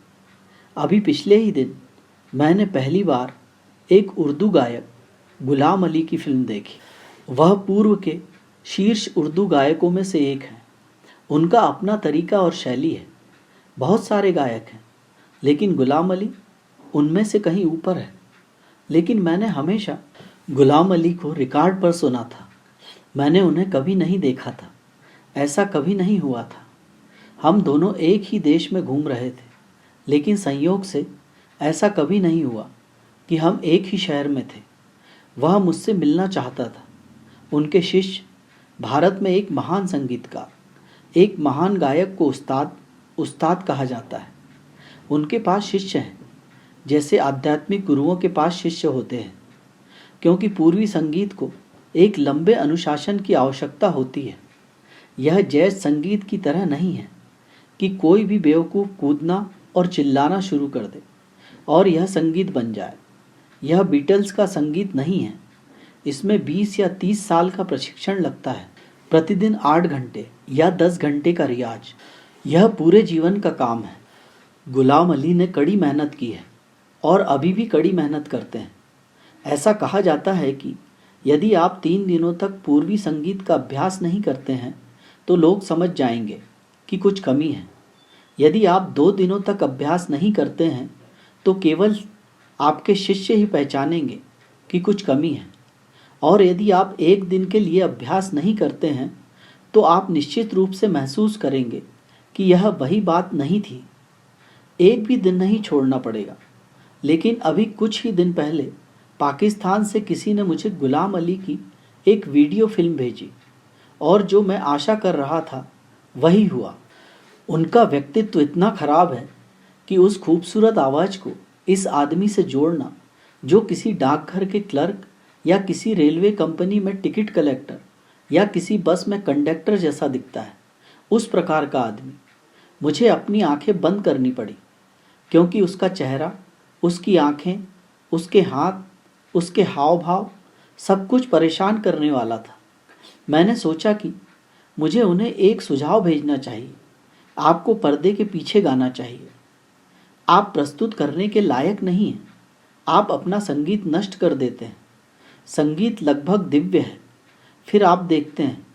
अभी पिछले ही दिन मैंने पहली बार एक उर्दू गायक गुलाम अली की फिल्म देखी। वह पूर्व के शीर्ष उर्दू गायकों में से एक हैं। उनका अपना तरीका और शैली है। बहुत सारे गायक हैं, लेकिन गुलाम अली उनमें से कहीं ऊपर है। लेकिन मैंने हमेशा गुलाम अली को रिकॉर्ड पर सुना था, मैंने उन्हें कभी नहीं देखा था, ऐसा कभी नहीं हुआ था। हम दोनों एक ही देश में घूम रहे थे, लेकिन संयोग से ऐसा कभी नहीं हुआ कि हम एक ही शहर में थे। वह मुझसे मिलना चाहता था। उनके शिष्य, भारत में एक महान संगीतकार, एक महान गायक को उस्ताद उस्ताद कहा जाता है। उनके पास शिष्य हैं, जैसे आध्यात्मिक गुरुओं के पास शिष्य होते हैं, क्योंकि पूर्वी संगीत को एक लंबे अनुशासन की आवश्यकता होती है। यह जैज संगीत की तरह नहीं है कि कोई भी बेवकूफ़ कूदना और चिल्लाना शुरू कर दे और यह संगीत बन जाए। यह बीटल्स का संगीत नहीं है। इसमें 20 या 30 साल का प्रशिक्षण लगता है, प्रतिदिन 8 घंटे या 10 घंटे का रियाज। यह पूरे जीवन का काम है। गुलाम अली ने कड़ी मेहनत की है और अभी भी कड़ी मेहनत करते हैं। ऐसा कहा जाता है कि यदि आप 3 दिनों तक पूर्वी संगीत का अभ्यास नहीं करते हैं तो लोग समझ जाएंगे कि कुछ कमी है। यदि आप 2 दिनों तक अभ्यास नहीं करते हैं तो केवल आपके शिष्य ही पहचानेंगे कि कुछ कमी है। और यदि आप 1 दिन के लिए अभ्यास नहीं करते हैं तो आप निश्चित रूप से महसूस करेंगे कि यह वही बात नहीं थी। एक भी दिन नहीं छोड़ना पड़ेगा। लेकिन अभी कुछ ही दिन पहले पाकिस्तान से किसी ने मुझे गुलाम अली की एक वीडियो फिल्म भेजी और जो मैं आशा कर रहा था वही हुआ। उनका व्यक्तित्व इतना खराब है कि उस खूबसूरत आवाज़ को इस आदमी से जोड़ना जो किसी डाकघर के क्लर्क या किसी रेलवे कंपनी में टिकट कलेक्टर या किसी बस में कंडक्टर जैसा दिखता है, उस प्रकार का आदमी। मुझे अपनी आंखें बंद करनी पड़ी क्योंकि उसका चेहरा, उसकी आंखें, उसके हाथ, उसके हाव भाव सब कुछ परेशान करने वाला था। मैंने सोचा कि मुझे उन्हें एक सुझाव भेजना चाहिए। आपको पर्दे के पीछे गाना चाहिए। आप प्रस्तुत करने के लायक नहीं हैं। आप अपना संगीत नष्ट कर देते हैं। संगीत लगभग दिव्य है। फिर आप देखते हैं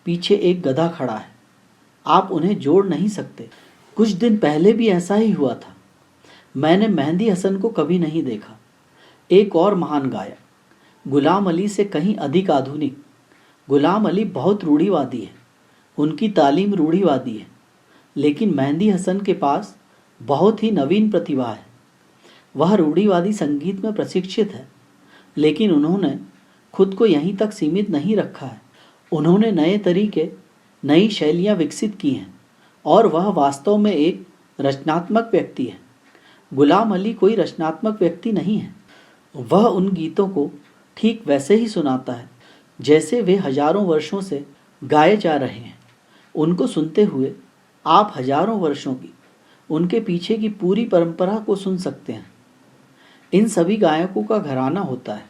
पीछे एक गधा खड़ा है। आप उन्हें जोड़ नहीं सकते। कुछ दिन पहले भी ऐसा ही हुआ था। मैंने मेहंदी हसन को कभी नहीं देखा। एक और महान गायक, गुलाम अली से कहीं अधिक आधुनिक। गुलाम अली बहुत रूढ़िवादी है। उनकी तालीम रूढ़िवादी है। लेकिन मेहंदी हसन के पास बहुत ही नवीन प्रतिभा है। वह रूढ़िवादी संगीत में प्रशिक्षित है, लेकिन उन्होंने खुद को यहीं तक सीमित नहीं रखा है। उन्होंने नए तरीके, नई शैलियाँ विकसित की हैं और वह वास्तव में एक रचनात्मक व्यक्ति है। गुलाम अली कोई रचनात्मक व्यक्ति नहीं है। वह उन गीतों को ठीक वैसे ही सुनाता है जैसे वे हजारों वर्षों से गाए जा रहे हैं। उनको सुनते हुए आप हजारों वर्षों की, उनके पीछे की पूरी परंपरा को सुन सकते हैं। इन सभी गायकों का घराना होता है।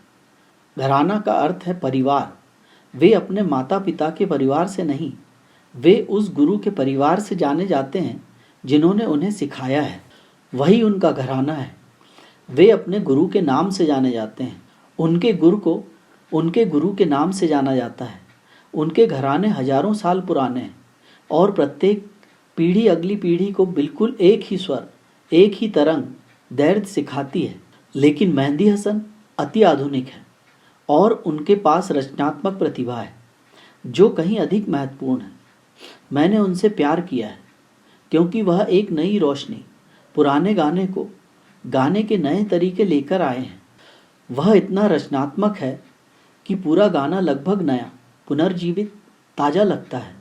घराना का अर्थ है परिवार। वे अपने माता पिता के परिवार से नहीं, वे उस गुरु के परिवार से जाने जाते हैं जिन्होंने उन्हें सिखाया है। वही उनका घराना है। वे अपने गुरु के नाम से जाने जाते हैं। उनके गुरु को उनके गुरु के नाम से जाना जाता है। उनके घराने हजारों साल पुराने हैं और प्रत्येक पीढ़ी अगली पीढ़ी को बिल्कुल एक ही स्वर, एक ही तरंग दैर्घ्य सिखाती है। लेकिन मेहंदी हसन अति आधुनिक है और उनके पास रचनात्मक प्रतिभा है जो कहीं अधिक महत्वपूर्ण है। मैंने उनसे प्यार किया है क्योंकि वह एक नई रोशनी, पुराने गाने को गाने के नए तरीके लेकर आए हैं। वह इतना रचनात्मक है कि पूरा गाना लगभग नया, पुनर्जीवित, ताज़ा लगता है,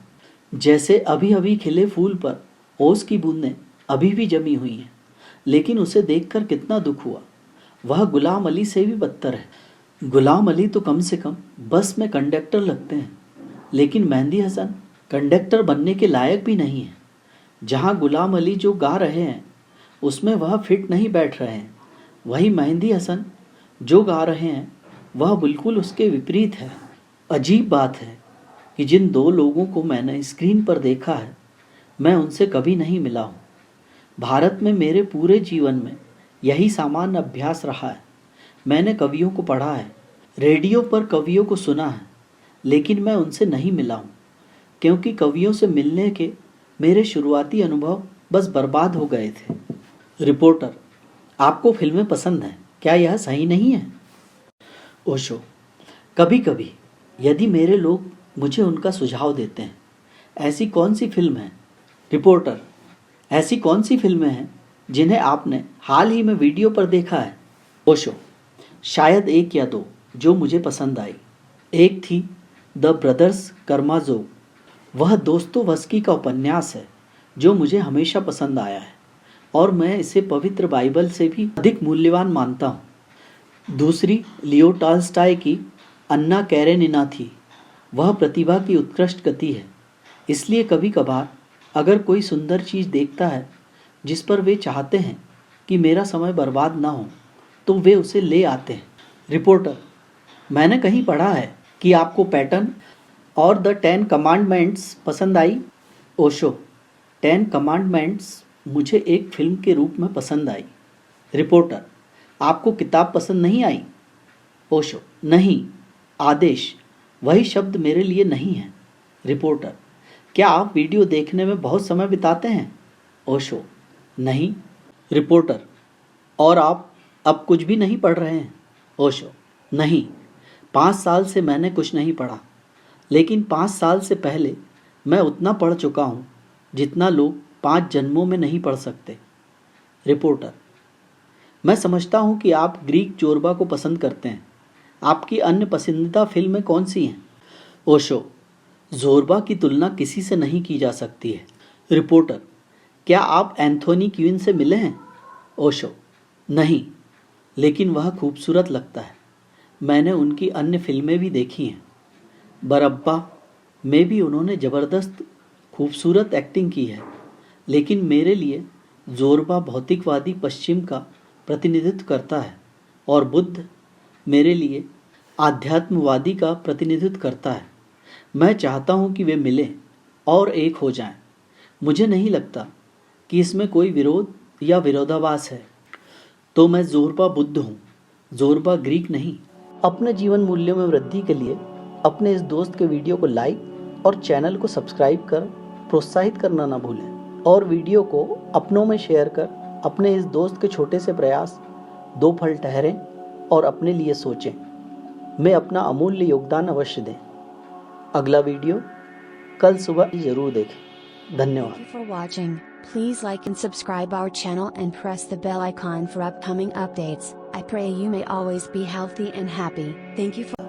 जैसे अभी अभी खिले फूल पर ओस की बूंदें अभी भी जमी हुई हैं। लेकिन उसे देखकर कितना दुख हुआ। वह गुलाम अली से भी बदतर है। गुलाम अली तो कम से कम बस में कंडक्टर लगते हैं, लेकिन मेहंदी हसन कंडक्टर बनने के लायक भी नहीं है। जहाँ गुलाम अली जो गा रहे हैं उसमें वह फिट नहीं बैठ रहे हैं। वही मेहंदी हसन जो गा रहे हैं वह बिल्कुल उसके विपरीत है। अजीब बात है कि जिन 2 लोगों को मैंने स्क्रीन पर देखा है, मैं उनसे कभी नहीं मिला हूँ। भारत में मेरे पूरे जीवन में यही सामान्य अभ्यास रहा है। मैंने कवियों को पढ़ा है, रेडियो पर कवियों को सुना है, लेकिन मैं उनसे नहीं मिला हूँ क्योंकि कवियों से मिलने के मेरे शुरुआती अनुभव बस बर्बाद हो गए थे। रिपोर्टर: आपको फिल्में पसंद हैं, क्या यह सही नहीं है? ओशो: कभी कभी, यदि मेरे लोग मुझे उनका सुझाव देते हैं। ऐसी कौन सी फिल्म है? रिपोर्टर, ऐसी कौन सी फिल्में हैं जिन्हें आपने हाल ही में वीडियो पर देखा है? ओशो, शायद 1 या 2 जो मुझे पसंद आई। एक थी द ब्रदर्स कर्माज़ोव। वह दोस्तोवस्की का उपन्यास है जो मुझे हमेशा पसंद आया है और मैं इसे पवित्र बाइबल से भी अधिक मूल्यवान मानता हूँ। दूसरी लियो टॉल्स्टॉय की अन्ना कैरेनिना थी। वह प्रतिभा की उत्कृष्ट गति है, इसलिए कभी कभार अगर कोई सुंदर चीज़ देखता है जिस पर वे चाहते हैं कि मेरा समय बर्बाद ना हो तो वे उसे ले आते हैं। रिपोर्टर, मैंने कहीं पढ़ा है कि आपको पैटर्न और द 10 कमांडमेंट्स पसंद आई। ओशो, 10 कमांडमेंट्स मुझे एक फिल्म के रूप में पसंद आई। रिपोर्टर, आपको किताब पसंद नहीं आई? ओशो, नहीं, आदेश वही शब्द मेरे लिए नहीं है। रिपोर्टर, क्या आप वीडियो देखने में बहुत समय बिताते हैं? ओशो, नहीं। रिपोर्टर, और आप अब कुछ भी नहीं पढ़ रहे हैं? ओशो, नहीं, 5 साल से मैंने कुछ नहीं पढ़ा, लेकिन 5 साल से पहले मैं उतना पढ़ चुका हूँ जितना लोग 5 जन्मों में नहीं पढ़ सकते। रिपोर्टर, मैं समझता हूँ कि आप ग्रीक जोरबा को पसंद करते हैं। आपकी अन्य पसंदीदा फिल्में कौन सी हैं? ओशो, जोरबा की तुलना किसी से नहीं की जा सकती है। रिपोर्टर, क्या आप एंथोनी क्वीन से मिले हैं? ओशो, नहीं, लेकिन वह खूबसूरत लगता है। मैंने उनकी अन्य फिल्में भी देखी हैं। बरब्बा में भी उन्होंने ज़बरदस्त खूबसूरत एक्टिंग की है, लेकिन मेरे लिए जोरबा भौतिकवादी पश्चिम का प्रतिनिधित्व करता है और बुद्ध मेरे लिए आध्यात्मवादी का प्रतिनिधित्व करता है। मैं चाहता हूँ कि वे मिलें और एक हो जाएं। मुझे नहीं लगता कि इसमें कोई विरोध या विरोधाभास है। तो मैं जोरबा बुद्ध हूँ, जोरबा ग्रीक नहीं। अपने जीवन मूल्यों में वृद्धि के लिए अपने इस दोस्त के वीडियो को लाइक और चैनल को सब्सक्राइब कर प्रोत्साहित करना ना भूलें और वीडियो को अपनों में शेयर कर अपने इस दोस्त के छोटे से प्रयास 2 फल ठहरें और अपने लिए सोचें। मैं अपना अमूल्य योगदान अवश्य दें। अगला वीडियो कल सुबह जरूर देखें। धन्यवाद। Thank you for watching. Please like and subscribe our channel and press the bell icon for upcoming updates. I pray you may always be healthy and happy. Thank you for